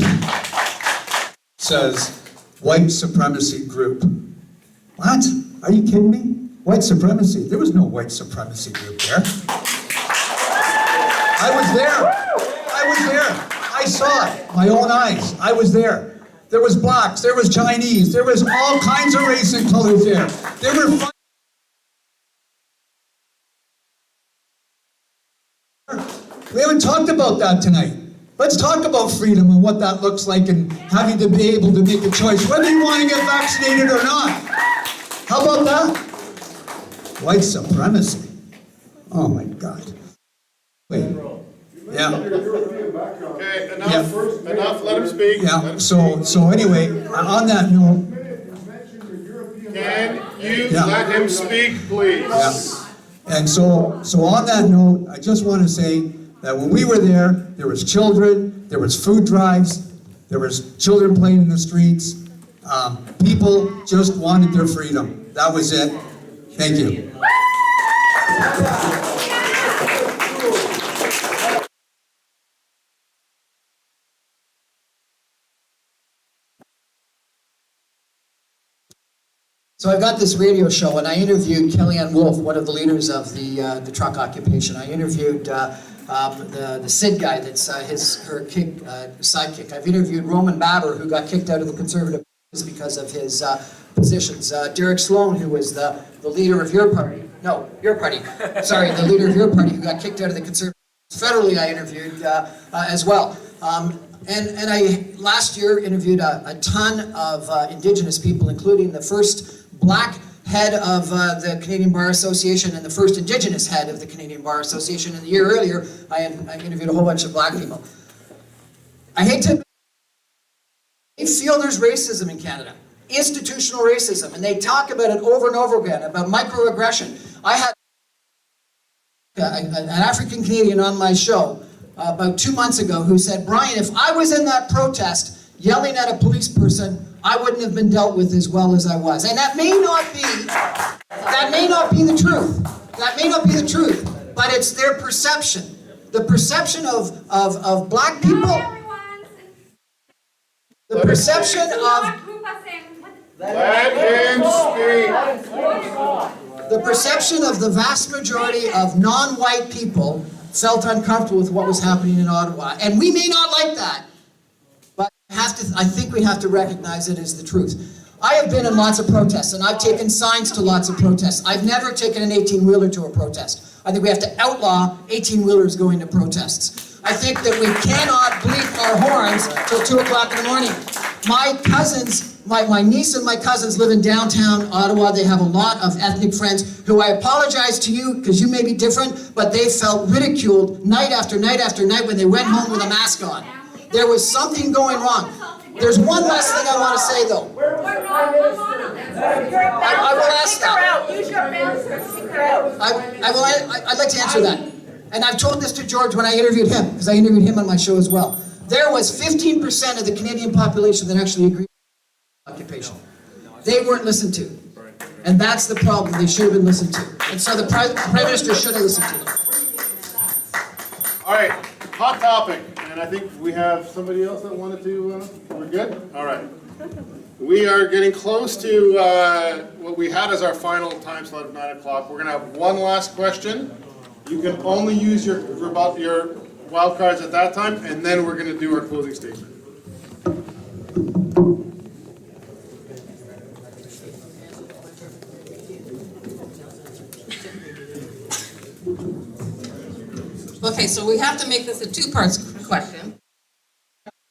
says, white supremacy group. What? Are you kidding me? White supremacy? There was no white supremacy group there. I was there. I saw it, my own eyes. I was there. There was blacks, there was Chinese, there was all kinds of race and colors there. They were fun. We haven't talked about that tonight. Let's talk about freedom and what that looks like and having to be able to make a choice, whether you want to get vaccinated or not. How about that? White supremacy. Oh my God. Wait. Yeah.
Okay, enough, let him speak.
Yeah, so anyway, on that note.
Can you let him speak, please?
Yeah. And so on that note, I just want to say that when we were there was children, there was food drives, there was children playing in the streets. People just wanted their freedom. That was it. Thank you.
So I've got this radio show, and I interviewed Kellyanne Wolf, one of the leaders of the truck occupation. I interviewed the Sid guy that's her sidekick. I've interviewed Roman Baber, who got kicked out of the Conservative because of his positions. Derek Sloan, who was the leader of your party. No, your party. Sorry, the leader of your party, who got kicked out of the Conservative. Federally, I interviewed as well. And I, last year, interviewed a ton of Indigenous people, including the first Black head of the Canadian Bar Association and the first Indigenous head of the Canadian Bar Association. And the year earlier, I interviewed a whole bunch of Black people. I hate to they feel there's racism in Canada, institutional racism, and they talk about it over and over again, about microaggression. I had an African Canadian on my show about 2 months ago who said, Brian, if I was in that protest yelling at a police person, I wouldn't have been dealt with as well as I was. And that may not be the truth. That may not be the truth, but it's their perception. The perception of Black people. The perception of
Let him speak.
the perception of the vast majority of non-white people felt uncomfortable with what was happening in Ottawa. And we may not like that, but I think we have to recognize it as the truth. I have been in lots of protests, and I've taken signs to lots of protests. I've never taken an 18-wheeler to a protest. I think we have to outlaw 18-wheelers going to protests. I think that we cannot bleat our horns till 2 o'clock in the morning. My cousins, my niece and my cousins live in downtown Ottawa. They have a lot of ethnic friends who I apologize to you because you may be different, but they felt ridiculed night after night after night when they went home with a mask on. There was something going wrong. There's one last thing I want to say though. I will ask that. I'd like to answer that. And I've told this to George when I interviewed him, because I interviewed him on my show as well. There was 15% of the Canadian population that actually agreed with occupation. They weren't listened to. And that's the problem. They should have been listened to. And so the Prime Minister should have listened to them.
All right, hot topic. And I think we have somebody else that wanted to, we're good? All right. We are getting close to what we had as our final time slot of 9 o'clock. We're going to have one last question. You can only use your wild cards at that time, and then we're going to do our closing statement.
Okay, so we have to make this a two-part question.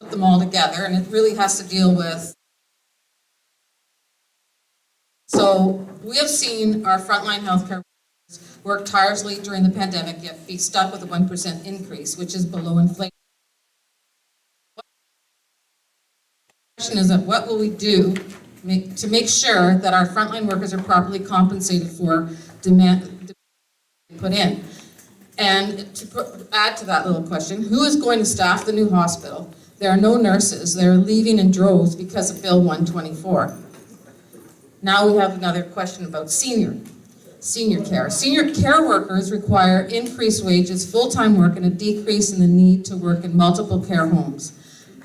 Put them all together, and it really has to deal with. So we have seen our frontline healthcare work tirelessly during the pandemic, yet be stuck with a 1% increase, which is below inflation. The question is that what will we do to make sure that our frontline workers are properly compensated for demand put in? And to add to that little question, who is going to staff the new hospital? There are no nurses. They're leaving in droves because of Bill 124. Now we have another question about senior care. Senior care workers require increased wages, full-time work, and a decrease in the need to work in multiple care homes.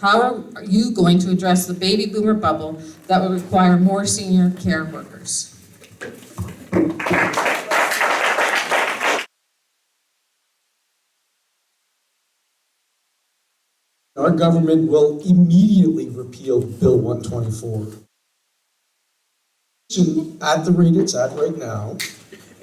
How are you going to address the baby boomer bubble that will require more senior care workers?
Our government will immediately repeal Bill 124. At the rate it's at right now,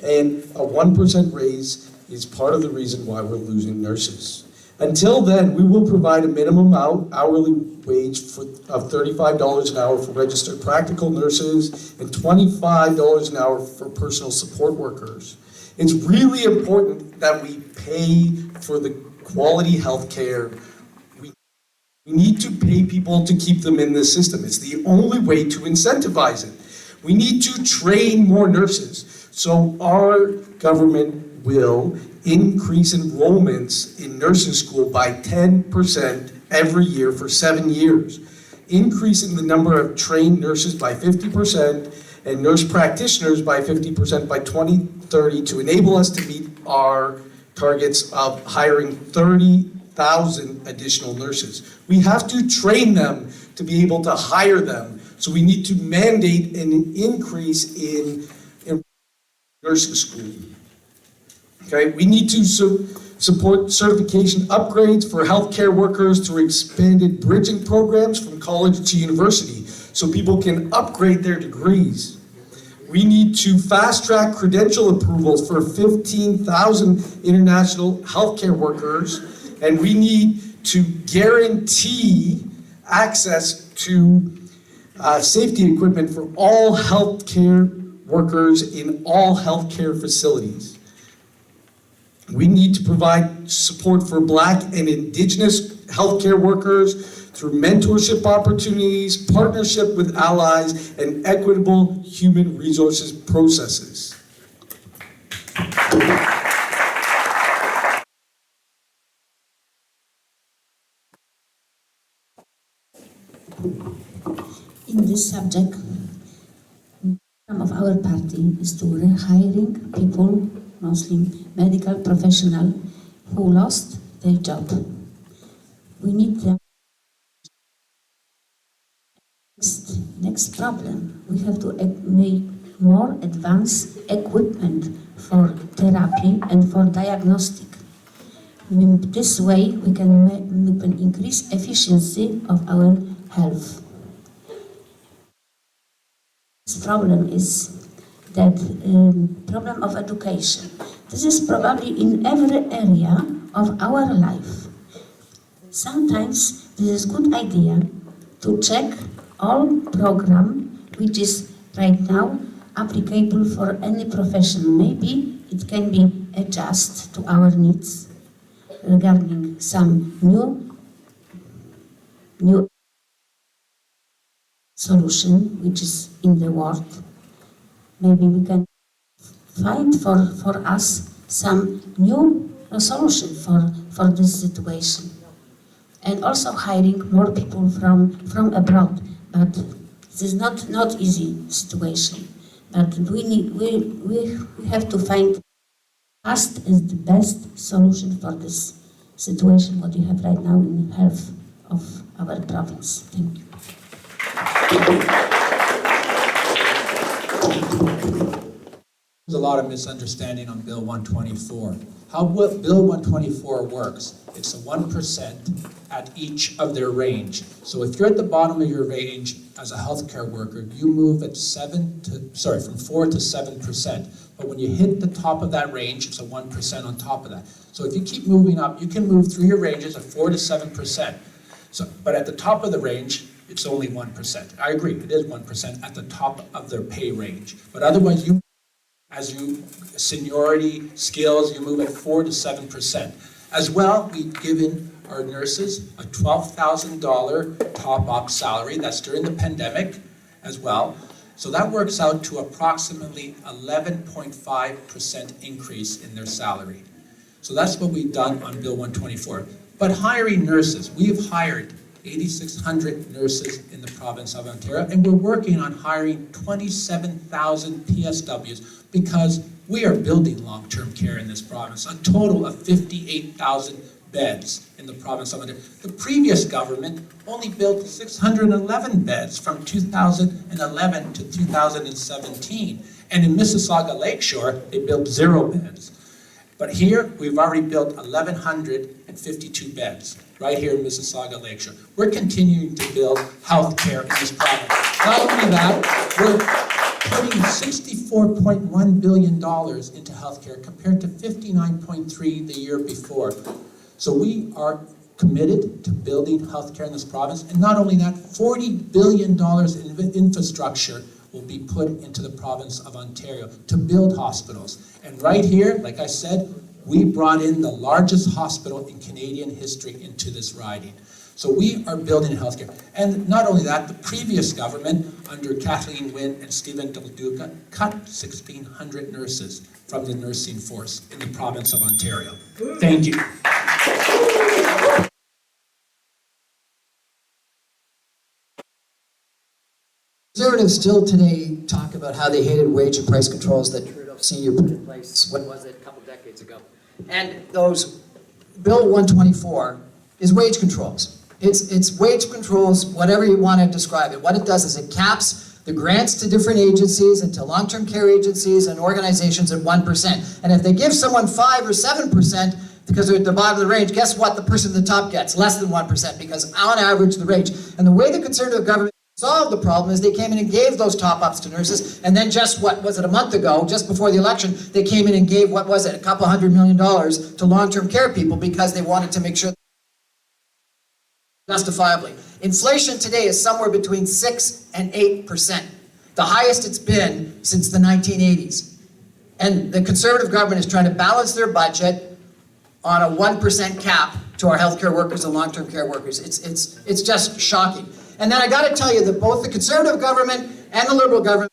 and a 1% raise is part of the reason why we're losing nurses. Until then, we will provide a minimum hourly wage of $35 an hour for registered practical nurses and $25 an hour for personal support workers. It's really important that we pay for the quality health care. We need to pay people to keep them in the system. It's the only way to incentivize it. We need to train more nurses. So our government will increase enrollments in nursing school by 10% every year for 7 years, increasing the number of trained nurses by 50% and nurse practitioners by 50% by 2030 to enable us to meet our targets of hiring 30,000 additional nurses. We have to train them to be able to hire them. So we need to mandate an increase in nursing school. Okay, we need to support certification upgrades for healthcare workers through expanded bridging programs from college to university so people can upgrade their degrees. We need to fast-track credential approvals for 15,000 international healthcare workers, and we need to guarantee access to safety equipment for all healthcare workers in all healthcare facilities. We need to provide support for Black and Indigenous healthcare workers through mentorship opportunities, partnership with allies, and equitable human resources processes.
In this subject, some of our party is to hiring people, mostly medical professionals, who lost their job. We need them. Next problem, we have to make more advanced equipment for therapy and for diagnostic. This way, we can increase efficiency of our health. This problem is that problem of education. This is probably in every area of our life. Sometimes this is good idea to check all program which is right now applicable for any profession. Maybe it can be adjusted to our needs regarding some new solution which is in the world. Maybe we can find for us some new solution for this situation. And also hiring more people from abroad. But this is not easy situation. But we have to find fast is the best solution for this situation what you have right now in health of our province. Thank you.
There's a lot of misunderstanding on Bill 124. How Bill 124 works, it's a 1% at each of their range. So if you're at the bottom of your range as a healthcare worker, you move at from 4 to 7%. But when you hit the top of that range, it's a 1% on top of that. So if you keep moving up, you can move through your ranges of 4 to 7%. But at the top of the range, it's only 1%. I agree, it is 1% at the top of their pay range. But otherwise, as you seniority, skills, you move at 4 to 7%. As well, we've given our nurses a $12,000 top-up salary. That's during the pandemic as well. So that works out to approximately 11.5% increase in their salary. So that's what we've done on Bill 124. But hiring nurses, we have hired 8,600 nurses in the province of Ontario, and we're working on hiring 27,000 PSWs because we are building long-term care in this province, a total of 58,000 beds in the province of Ontario. The previous government only built 611 beds from 2011 to 2017. And in Mississauga-Lakeshore, they built 0 beds. But here, we've already built 1,152 beds, right here in Mississauga-Lakeshore. We're continuing to build health care in this province. Not only that, we're putting $64.1 billion into healthcare compared to $59.3 the year before. So we are committed to building healthcare in this province, and not only that, $40 billion in infrastructure will be put into the province of Ontario to build hospitals. And right here, like I said, we brought in the largest hospital in Canadian history into this riding. So we are building healthcare. And not only that, the previous government, under Kathleen Wynne and Stephen Del Duca, cut 1,600 nurses from the nursing force in the province of Ontario. Thank you.
Conservatives still today talk about how they hated wage and price controls that Trudeau Sr. put in place, when was it, a couple decades ago. And those, Bill 124 is wage controls. It's wage controls, whatever you want to describe it. What it does is it caps the grants to different agencies and to long-term care agencies and organizations at 1%. And if they give someone 5 or 7%, because they're at the bottom of the range, guess what the person at the top gets? Less than 1%, because on average the range. And the way the Conservative government solved the problem is they came in and gave those top-ups to nurses, and then just what was it, a month ago, just before the election, they came in and gave, what was it, $200 million to long-term care people because they wanted to make sure justifiably. Inflation today is somewhere between 6 and 8%, the highest it's been since the 1980s. And the Conservative government is trying to balance their budget on a 1% cap to our healthcare workers and long-term care workers. It's just shocking. And then I got to tell you that both the Conservative government and the Liberal government,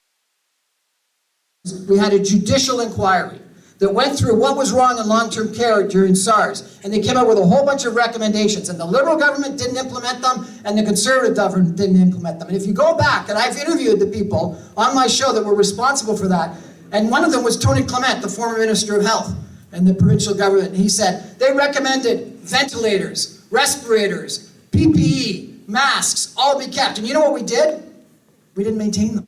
we had a judicial inquiry that went through what was wrong in long-term care during SARS, and they came up with a whole bunch of recommendations, and the Liberal government didn't implement them, and the Conservative government didn't implement them. And if you go back, and I've interviewed the people on my show that were responsible for that, and one of them was Tony Clement, the former Minister of Health and the provincial government, and he said they recommended ventilators, respirators, PPE, masks, all be kept. And you know what we did? We didn't maintain them.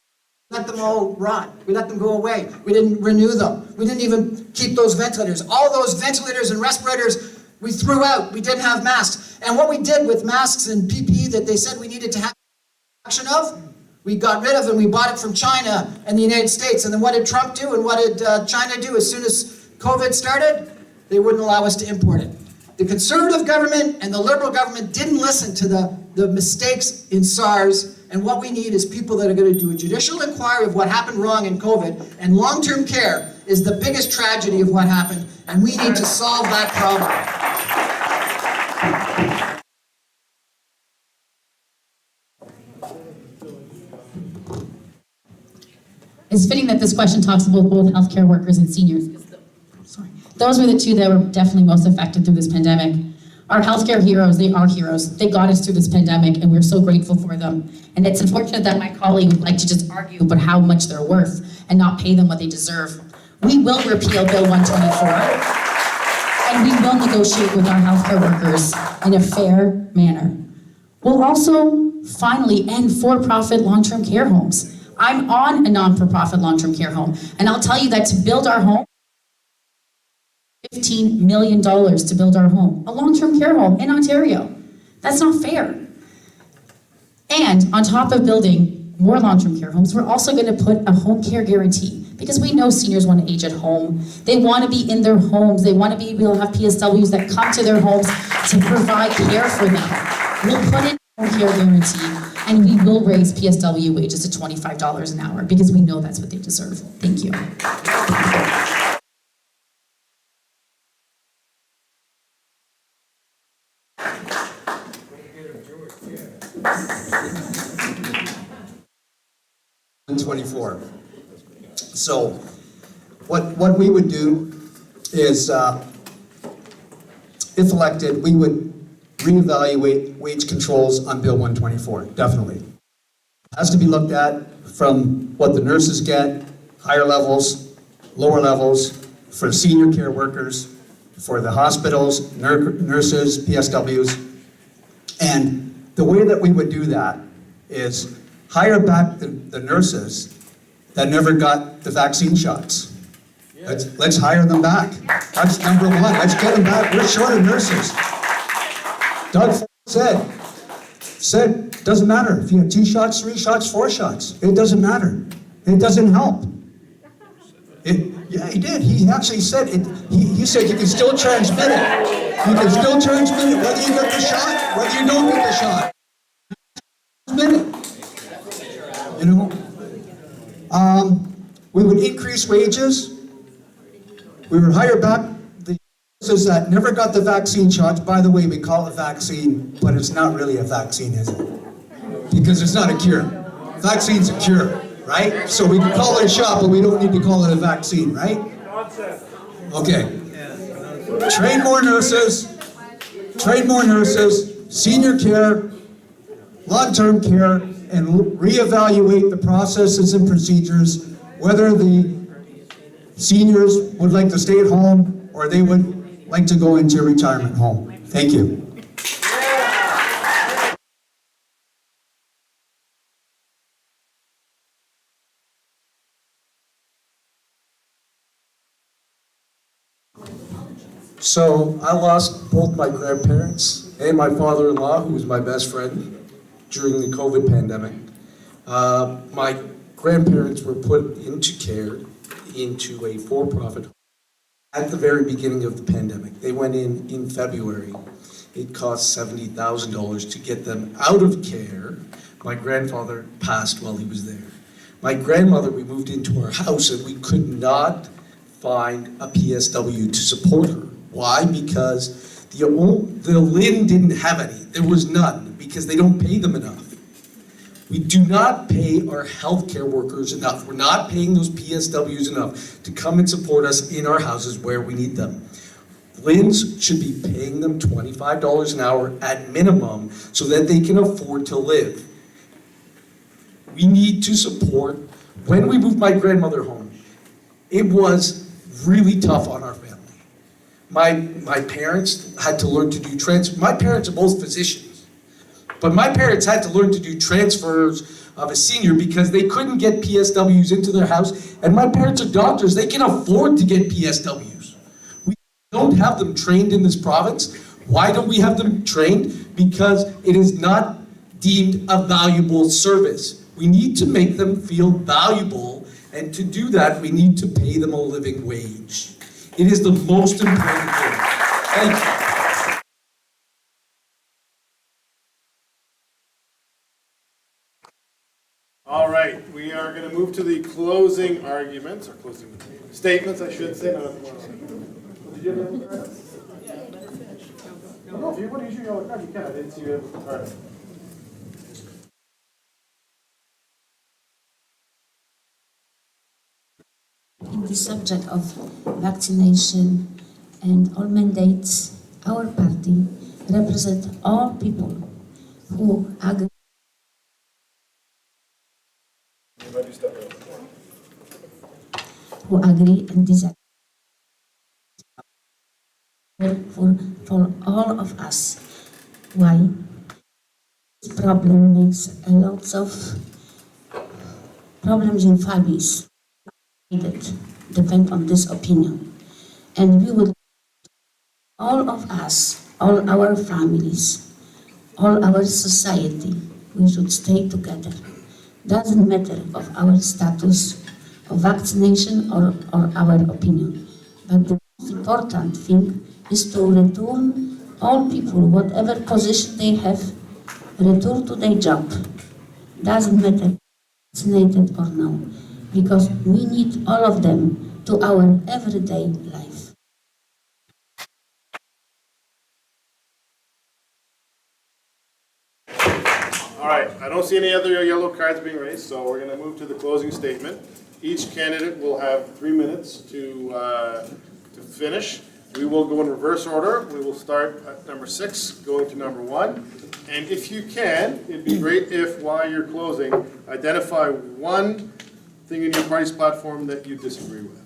We let them all rot. We let them go away. We didn't renew them. We didn't even keep those ventilators. All those ventilators and respirators we threw out. We didn't have masks. And what we did with masks and PPE that they said we needed to have action of, we got rid of and we bought it from China and the United States. And then what did Trump do and what did China do as soon as COVID started? They wouldn't allow us to import it. The Conservative government and the Liberal government didn't listen to the mistakes in SARS, and what we need is people that are going to do a judicial inquiry of what happened wrong in COVID, and long-term care is the biggest tragedy of what happened, and we need to solve that problem.
It's fitting that this question talks about both healthcare workers and seniors. Those were the two that were definitely most affected through this pandemic. Our healthcare heroes, they are heroes. They got us through this pandemic, and we're so grateful for them. And it's unfortunate that my colleague would like to just argue about how much they're worth and not pay them what they deserve. We will repeal Bill 124, and we will negotiate with our healthcare workers in a fair manner. We'll also finally end for-profit long-term care homes. I'm on a non-for-profit long-term care home, and I'll tell you that to build our home, $15 million to build our home, a long-term care home in Ontario. That's not fair. And on top of building more long-term care homes, we're also going to put a home care guarantee, because we know seniors want to age at home. They want to be in their homes. They want to be able to have PSWs that come to their homes to provide care for them. We'll put in a home care guarantee, and we will raise PSW wages to $25 an hour, because we know that's what they deserve. Thank you.
So what we would do is, if elected, we would reevaluate wage controls on Bill 124, definitely. It has to be looked at from what the nurses get, higher levels, lower levels, for senior care workers, for the hospitals, nurses, PSWs. And the way that we would do that is hire back the nurses that never got the vaccine shots. Let's hire them back. That's number one. Let's get them back. We're short of nurses. Doug said, doesn't matter if you have 2 shots, 3 shots, 4 shots. It doesn't matter. It doesn't help. Yeah, he did. He actually said it. He said you can still transmit it. You can still transmit it whether you get the shot, whether you don't get the shot. Transmit it. You know. We would increase wages. We would hire back the nurses that never got the vaccine shots. By the way, we call it vaccine, but it's not really a vaccine, is it? Because it's not a cure. Vaccine's a cure, right? So we can call it a shot, but we don't need to call it a vaccine, right? Okay. Train more nurses, senior care, long-term care, and reevaluate the processes and procedures, whether the seniors would like to stay at home or they would like to go into a retirement home. Thank you.
So I lost both my grandparents and my father-in-law, who was my best friend during the COVID pandemic. My grandparents were put into care into a for-profit home at the very beginning of the pandemic. They went in February, It cost $70,000 to get them out of care. My grandfather passed while he was there. My grandmother, we moved into her house and we could not find a PSW to support her. Why? Because the LIN didn't have any. There was none because they don't pay them enough. We do not pay our healthcare workers enough. We're not paying those PSWs enough to come and support us in our houses where we need them. LINs should be paying them $25 an hour at minimum so that they can afford to live. We need to support. When we moved my grandmother home, it was really tough on our family. My parents had to learn to do my parents are both physicians, but my parents had to learn to do transfers of a senior because they couldn't get PSWs into their house, and my parents are doctors, they can afford to get PSWs. We don't have them trained in this province. Why don't we have them trained? Because it is not deemed a valuable service. We need to make them feel valuable, and to do that, we need to pay them a living wage. It is the most important thing. Thank you.
All right, we are going to move to the closing arguments, or closing statements, I should say. No, did you have any cards? No, if you want to use your yellow card, you can. I didn't see you have a card.
In the subject of vaccination and all mandates, our party represents all people who agree and disagree. For all of us, why this problem makes a lot of problems in families. Depend on this opinion, and we would, all of us, all our families, all our society, we should stay together. Doesn't matter of our status of vaccination or our opinion, but the most important thing is to return all people, whatever position they have, return to their job. Doesn't matter vaccinated or no, because we need all of them to our everyday life.
All right, I don't see any other yellow cards being raised, so we're going to move to the closing statement. Each candidate will have 3 minutes to finish. We will go in reverse order. We will start at number 6, going to number 1. And if you can, it'd be great if, while you're closing, identify one thing in your party's platform that you disagree with.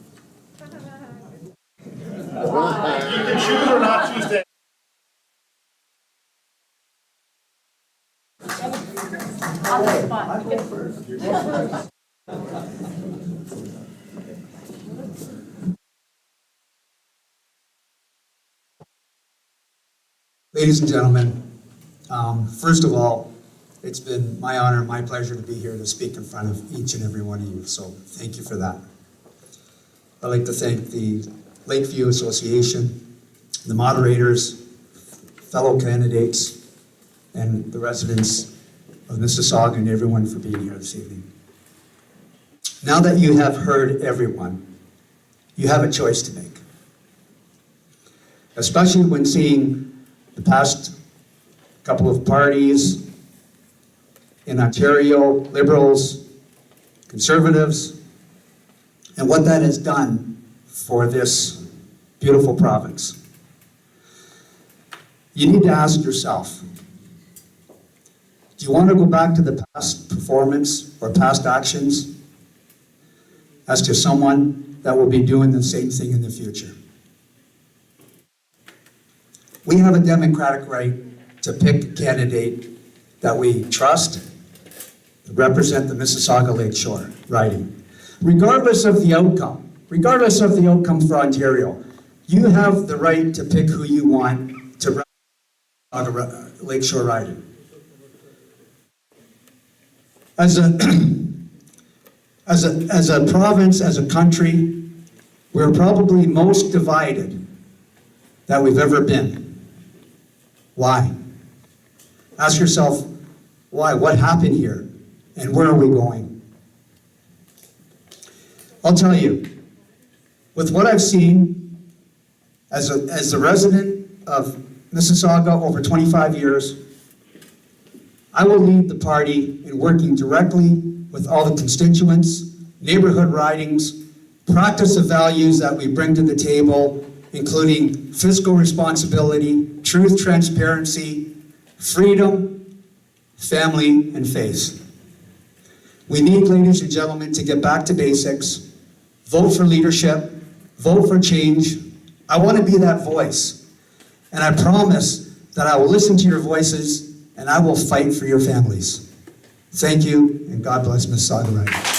You can choose or not choose to.
On the spot.
You're going first.
Ladies and gentlemen, first of all, it's been my honor and my pleasure to be here to speak in front of each and every one of you, so thank you for that. I'd like to thank the Lakeview Association, the moderators, fellow candidates, and the residents of Mississauga and everyone for being here this evening. Now that you have heard everyone, you have a choice to make. Especially when seeing the past couple of parties in Ontario, Liberals, Conservatives, and what that has done for this beautiful province. You need to ask yourself, do you want to go back to the past performance or past actions as to someone that will be doing the same thing in the future? We have a democratic right to pick a candidate that we trust to represent the Mississauga-Lakeshore riding. Regardless of the outcome for Ontario, you have the right to pick who you want to represent Lakeshore riding. As a province, as a country, we're probably most divided that we've ever been. Why? Ask yourself, why? What happened here? And where are we going? I'll tell you, with what I've seen as the resident of Mississauga over 25 years, I will lead the party in working directly with all the constituents, neighborhood ridings, practice of values that we bring to the table, including fiscal responsibility, truth, transparency, freedom, family, and faith. We need, ladies and gentlemen, to get back to basics, vote for leadership, vote for change. I want to be that voice, and I promise that I will listen to your voices and I will fight for your families. Thank you, and God bless Mississauga.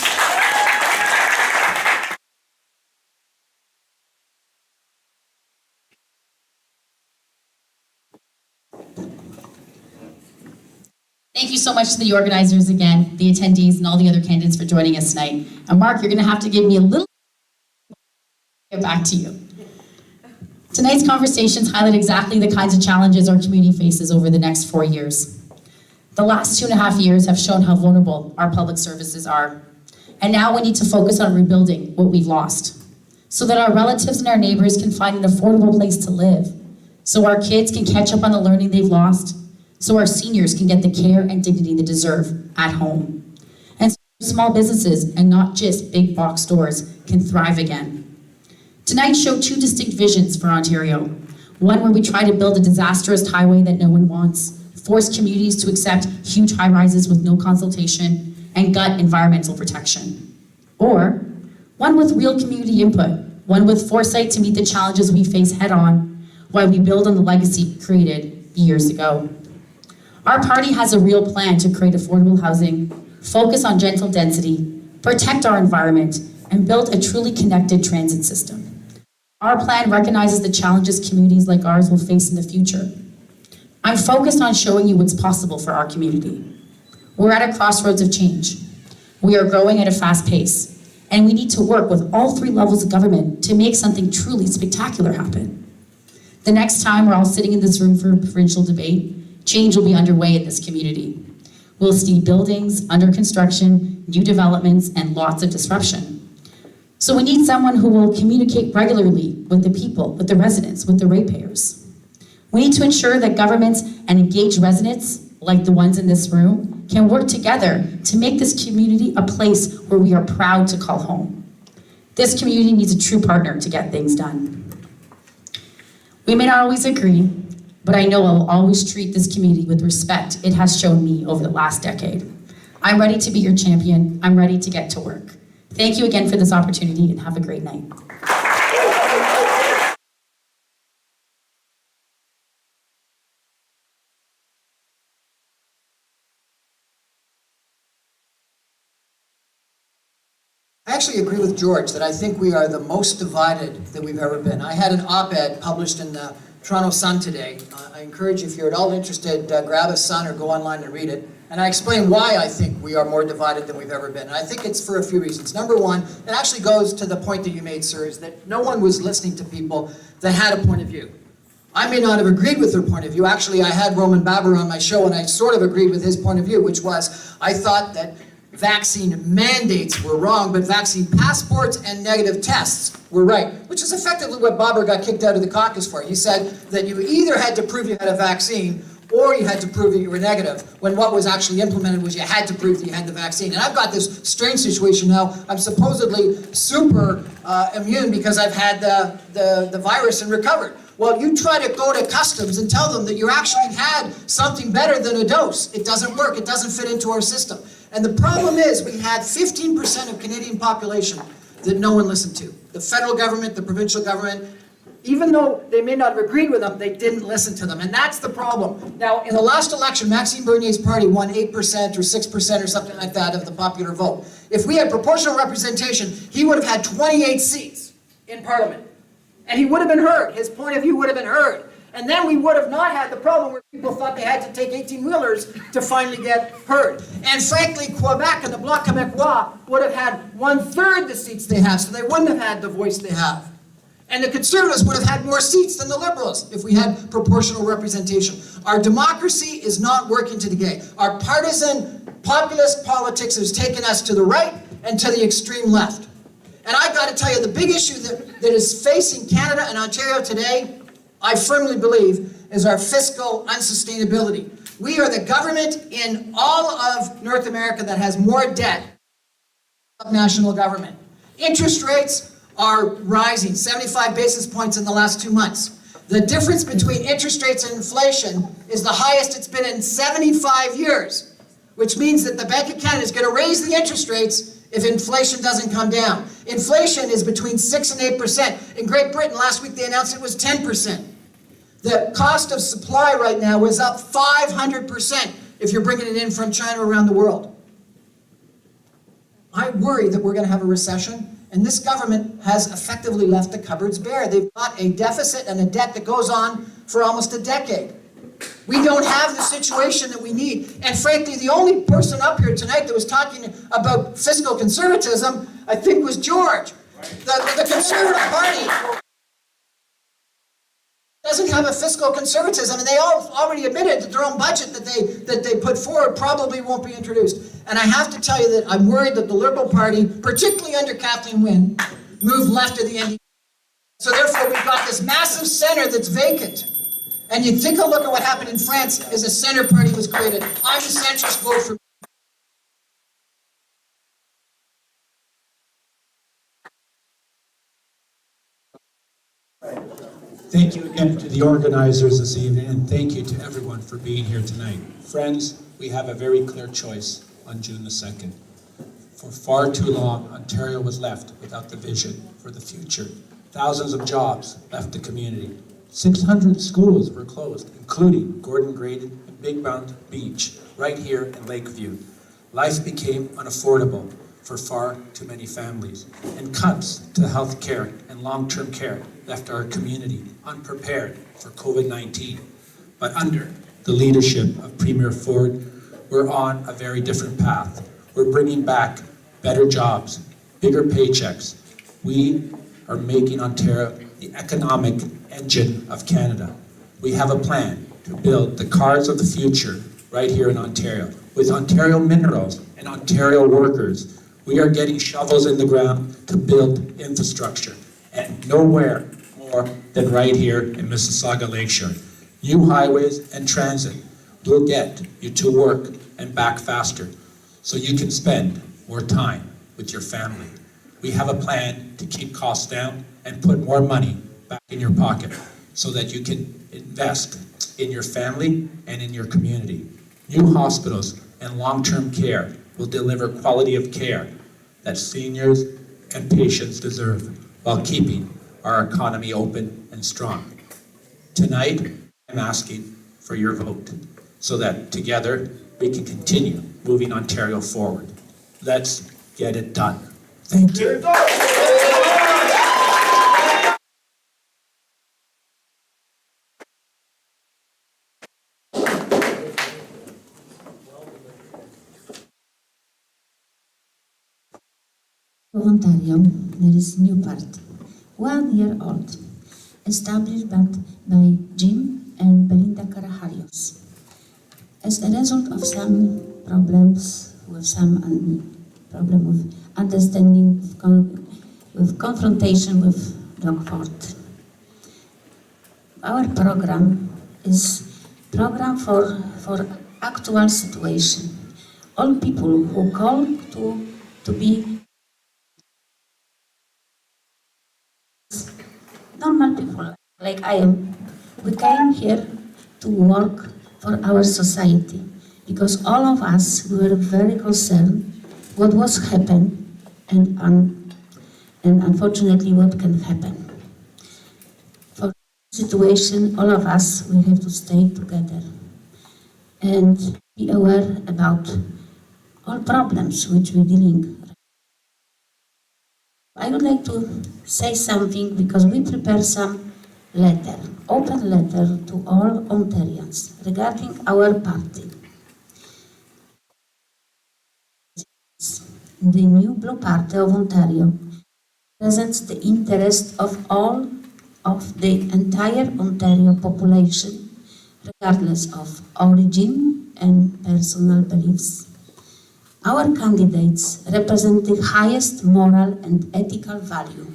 Thank you so much to the organizers again, the attendees, and all the other candidates for joining us tonight. And Mark, you're going to have to give me a little get back to you. Tonight's conversations highlight exactly the kinds of challenges our community faces over the next 4 years. The last 2.5 years have shown how vulnerable our public services are. And now we need to focus on rebuilding what we've lost, so that our relatives and our neighbors can find an affordable place to live, so our kids can catch up on the learning they've lost, so our seniors can get the care and dignity they deserve at home. And so small businesses, and not just big box stores, can thrive again. Tonight showed 2 distinct visions for Ontario. One where we try to build a disastrous highway that no one wants, force communities to accept huge high-rises with no consultation, and gut environmental protection. Or one with real community input, one with foresight to meet the challenges we face head-on, while we build on the legacy created years ago. Our party has a real plan to create affordable housing, focus on gentle density, protect our environment, and build a truly connected transit system. Our plan recognizes the challenges communities like ours will face in the future. I'm focused on showing you what's possible for our community. We're at a crossroads of change. We are growing at a fast pace, and we need to work with all 3 levels of government to make something truly spectacular happen. The next time we're all sitting in this room for a provincial debate, change will be underway in this community. We'll see buildings under construction, new developments, and lots of disruption. So we need someone who will communicate regularly with the people, with the residents, with the ratepayers. We need to ensure that governments and engaged residents, like the ones in this room, can work together to make this community a place where we are proud to call home. This community needs a true partner to get things done. We may not always agree, but I know I'll always treat this community with respect it has shown me over the last decade. I'm ready to be your champion. I'm ready to get to work. Thank you again for this opportunity, and have a great night.
I actually agree with George that I think we are the most divided that we've ever been. I had an op-ed published in the Toronto Sun today. I encourage you, if you're at all interested, grab a Sun or go online and read it. And I explain why I think we are more divided than we've ever been. And I think it's for a few reasons. Number one, it actually goes to the point that you made, sir, is that no one was listening to people that had a point of view. I may not have agreed with their point of view. Actually, I had Roman Baber on my show, and I sort of agreed with his point of view, which was, I thought that vaccine mandates were wrong, but vaccine passports and negative tests were right, which is effectively what Baber got kicked out of the caucus for. He said that you either had to prove you had a vaccine or you had to prove that you were negative, when what was actually implemented was you had to prove that you had the vaccine. And I've got this strange situation now. I'm supposedly super immune because I've had the virus and recovered. Well, you try to go to customs and tell them that you actually had something better than a dose. It doesn't work. It doesn't fit into our system. And the problem is we had 15% of Canadian population that no one listened to. The federal government, the provincial government, even though they may not have agreed with them, they didn't listen to them. And that's the problem. Now, in the last election, Maxime Bernier's party won 8% or 6% or something like that of the popular vote. If we had proportional representation, he would have had 28 seats in Parliament. And he would have been heard. His point of view would have been heard. And then we would have not had the problem where people thought they had to take 18-wheelers to finally get heard. And frankly, Quebec and the Bloc Québécois would have had 1/3 the seats they have, so they wouldn't have had the voice they have. And the Conservatives would have had more seats than the Liberals if we had proportional representation. Our democracy is not working today. Our partisan populist politics has taken us to the right and to the extreme left. And I've got to tell you, the big issue that is facing Canada and Ontario today, I firmly believe, is our fiscal unsustainability. We are the government in all of North America that has more debt than national government. Interest rates are rising, 75 basis points in the last 2 months. The difference between interest rates and inflation is the highest it's been in 75 years, which means that the Bank of Canada is going to raise the interest rates if inflation doesn't come down. Inflation is between 6 and 8%. In Great Britain, last week they announced it was 10%. The cost of supply right now is up 500% if you're bringing it in from China around the world. I worry that we're going to have a recession, and this government has effectively left the cupboards bare. They've got a deficit and a debt that goes on for almost a decade. We don't have the situation that we need. And frankly, the only person up here tonight that was talking about fiscal conservatism, I think, was George. The Conservative Party doesn't have a fiscal conservatism, and they all already admitted that their own budget that they put forward probably won't be introduced. And I have to tell you that I'm worried that the Liberal Party, particularly under Kathleen Wynne, moved left of the NDP. So therefore, we've got this massive center that's vacant. And you take a look at what happened in France as a center party was created. I'm a centrist, vote for.
Thank you again to the organizers this evening, and thank you to everyone for being here tonight. Friends, we have a very clear choice on June the 2nd. For far too long, Ontario was left without the vision for the future. Thousands of jobs left the community. 600 schools were closed, including Gordon Graded and Big Mount Beach, right here in Lakeview. Life became unaffordable for far too many families, and cuts to health care and long-term care left our community unprepared for COVID-19. But under the leadership of Premier Ford, we're on a very different path. We're bringing back better jobs, bigger paychecks. We are making Ontario the economic engine of Canada. We have a plan to build the cars of the future right here in Ontario. With Ontario minerals and Ontario workers, we are getting shovels in the ground to build infrastructure, and nowhere more than right here in Mississauga-Lakeshore. New highways and transit will get you to work and back faster, so you can spend more time with your family. We have a plan to keep costs down and put more money back in your pocket so that you can invest in your family and in your community. New hospitals and long-term care will deliver quality of care that seniors and patients deserve while keeping our economy open and strong. Tonight, I'm asking for your vote so that together we can continue moving Ontario forward. Let's get it done. Thank you.
Ontario, there is new party, 1 year old, established by Jim and Belinda Carajalios. As a result of some problems with problem with understanding, with confrontation with Rockford. Our program is program for actual situation. All people who call to be normal people, like I am, we came here to work for our society because all of us were very concerned what was happened and unfortunately what can happen. For this situation, all of us, we have to stay together and be aware about all problems which we're dealing with. I would like to say something because we prepared some letter, open letter to all Ontarians regarding our party. The new Blue Party of Ontario represents the interest of all of the entire Ontario population regardless of origin and personal beliefs. Our candidates represent the highest moral and ethical value.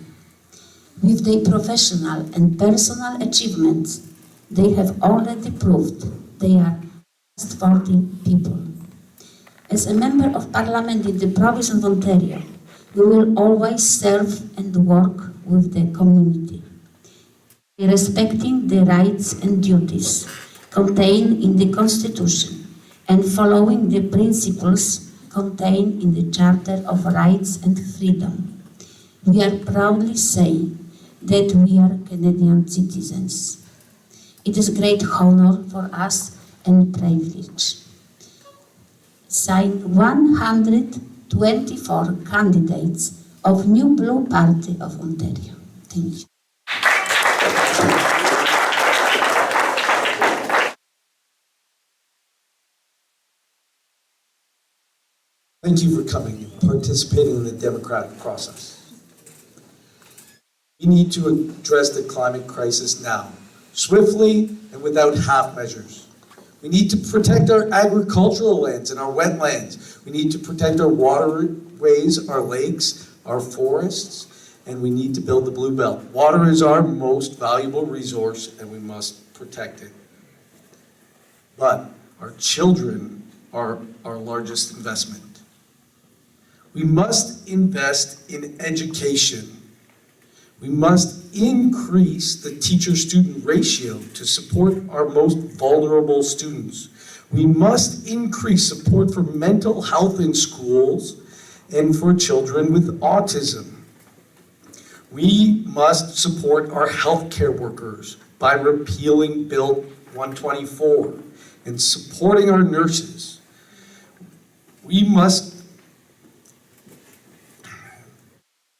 With their professional and personal achievements, they have already proved they are trustworthy people. As a member of Parliament in the province of Ontario, we will always serve and work with the community, respecting the rights and duties contained in the Constitution and following the principles contained in the Charter of Rights and Freedom. We are proudly saying that we are Canadian citizens. It is a great honor for us and privilege. Signed 124 candidates of New Blue Party of Ontario. Thank you.
Thank you for coming and participating in the democratic process. We need to address the climate crisis now, swiftly and without half measures. We need to protect our agricultural lands and our wetlands. We need to protect our waterways, our lakes, our forests, and we need to build the Blue Belt. Water is our most valuable resource and we must protect it. But our children are our largest investment. We must invest in education. We must increase the teacher-student ratio to support our most vulnerable students. We must increase support for mental health in schools and for children with autism. We must support our healthcare workers by repealing Bill 124 and supporting our nurses.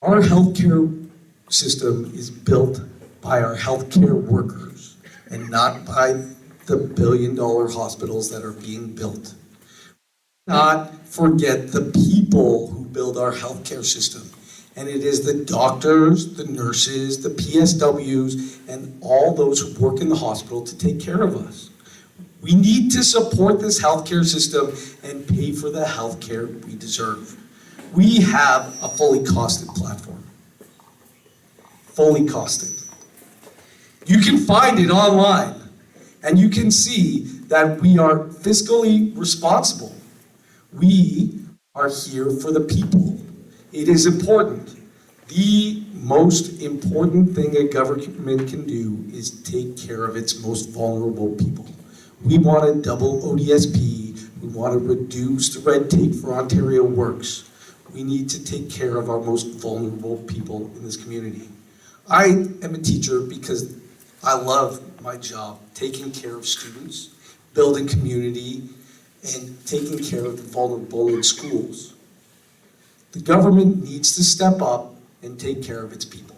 Our healthcare system is built by our healthcare workers and not by the billion-dollar hospitals that are being built. Not forget the people who build our healthcare system. And it is the doctors, the nurses, the PSWs, and all those who work in the hospital to take care of us. We need to support this healthcare system and pay for the healthcare we deserve. We have a fully costed platform. Fully costed. You can find it online, and you can see that we are fiscally responsible. We are here for the people. It is important. The most important thing a government can do is take care of its most vulnerable people. We want to double ODSP. We want to reduce the red tape for Ontario Works. We need to take care of our most vulnerable people in this community. I am a teacher because I love my job, taking care of students, building community, and taking care of the vulnerable in schools. The government needs to step up and take care of its people.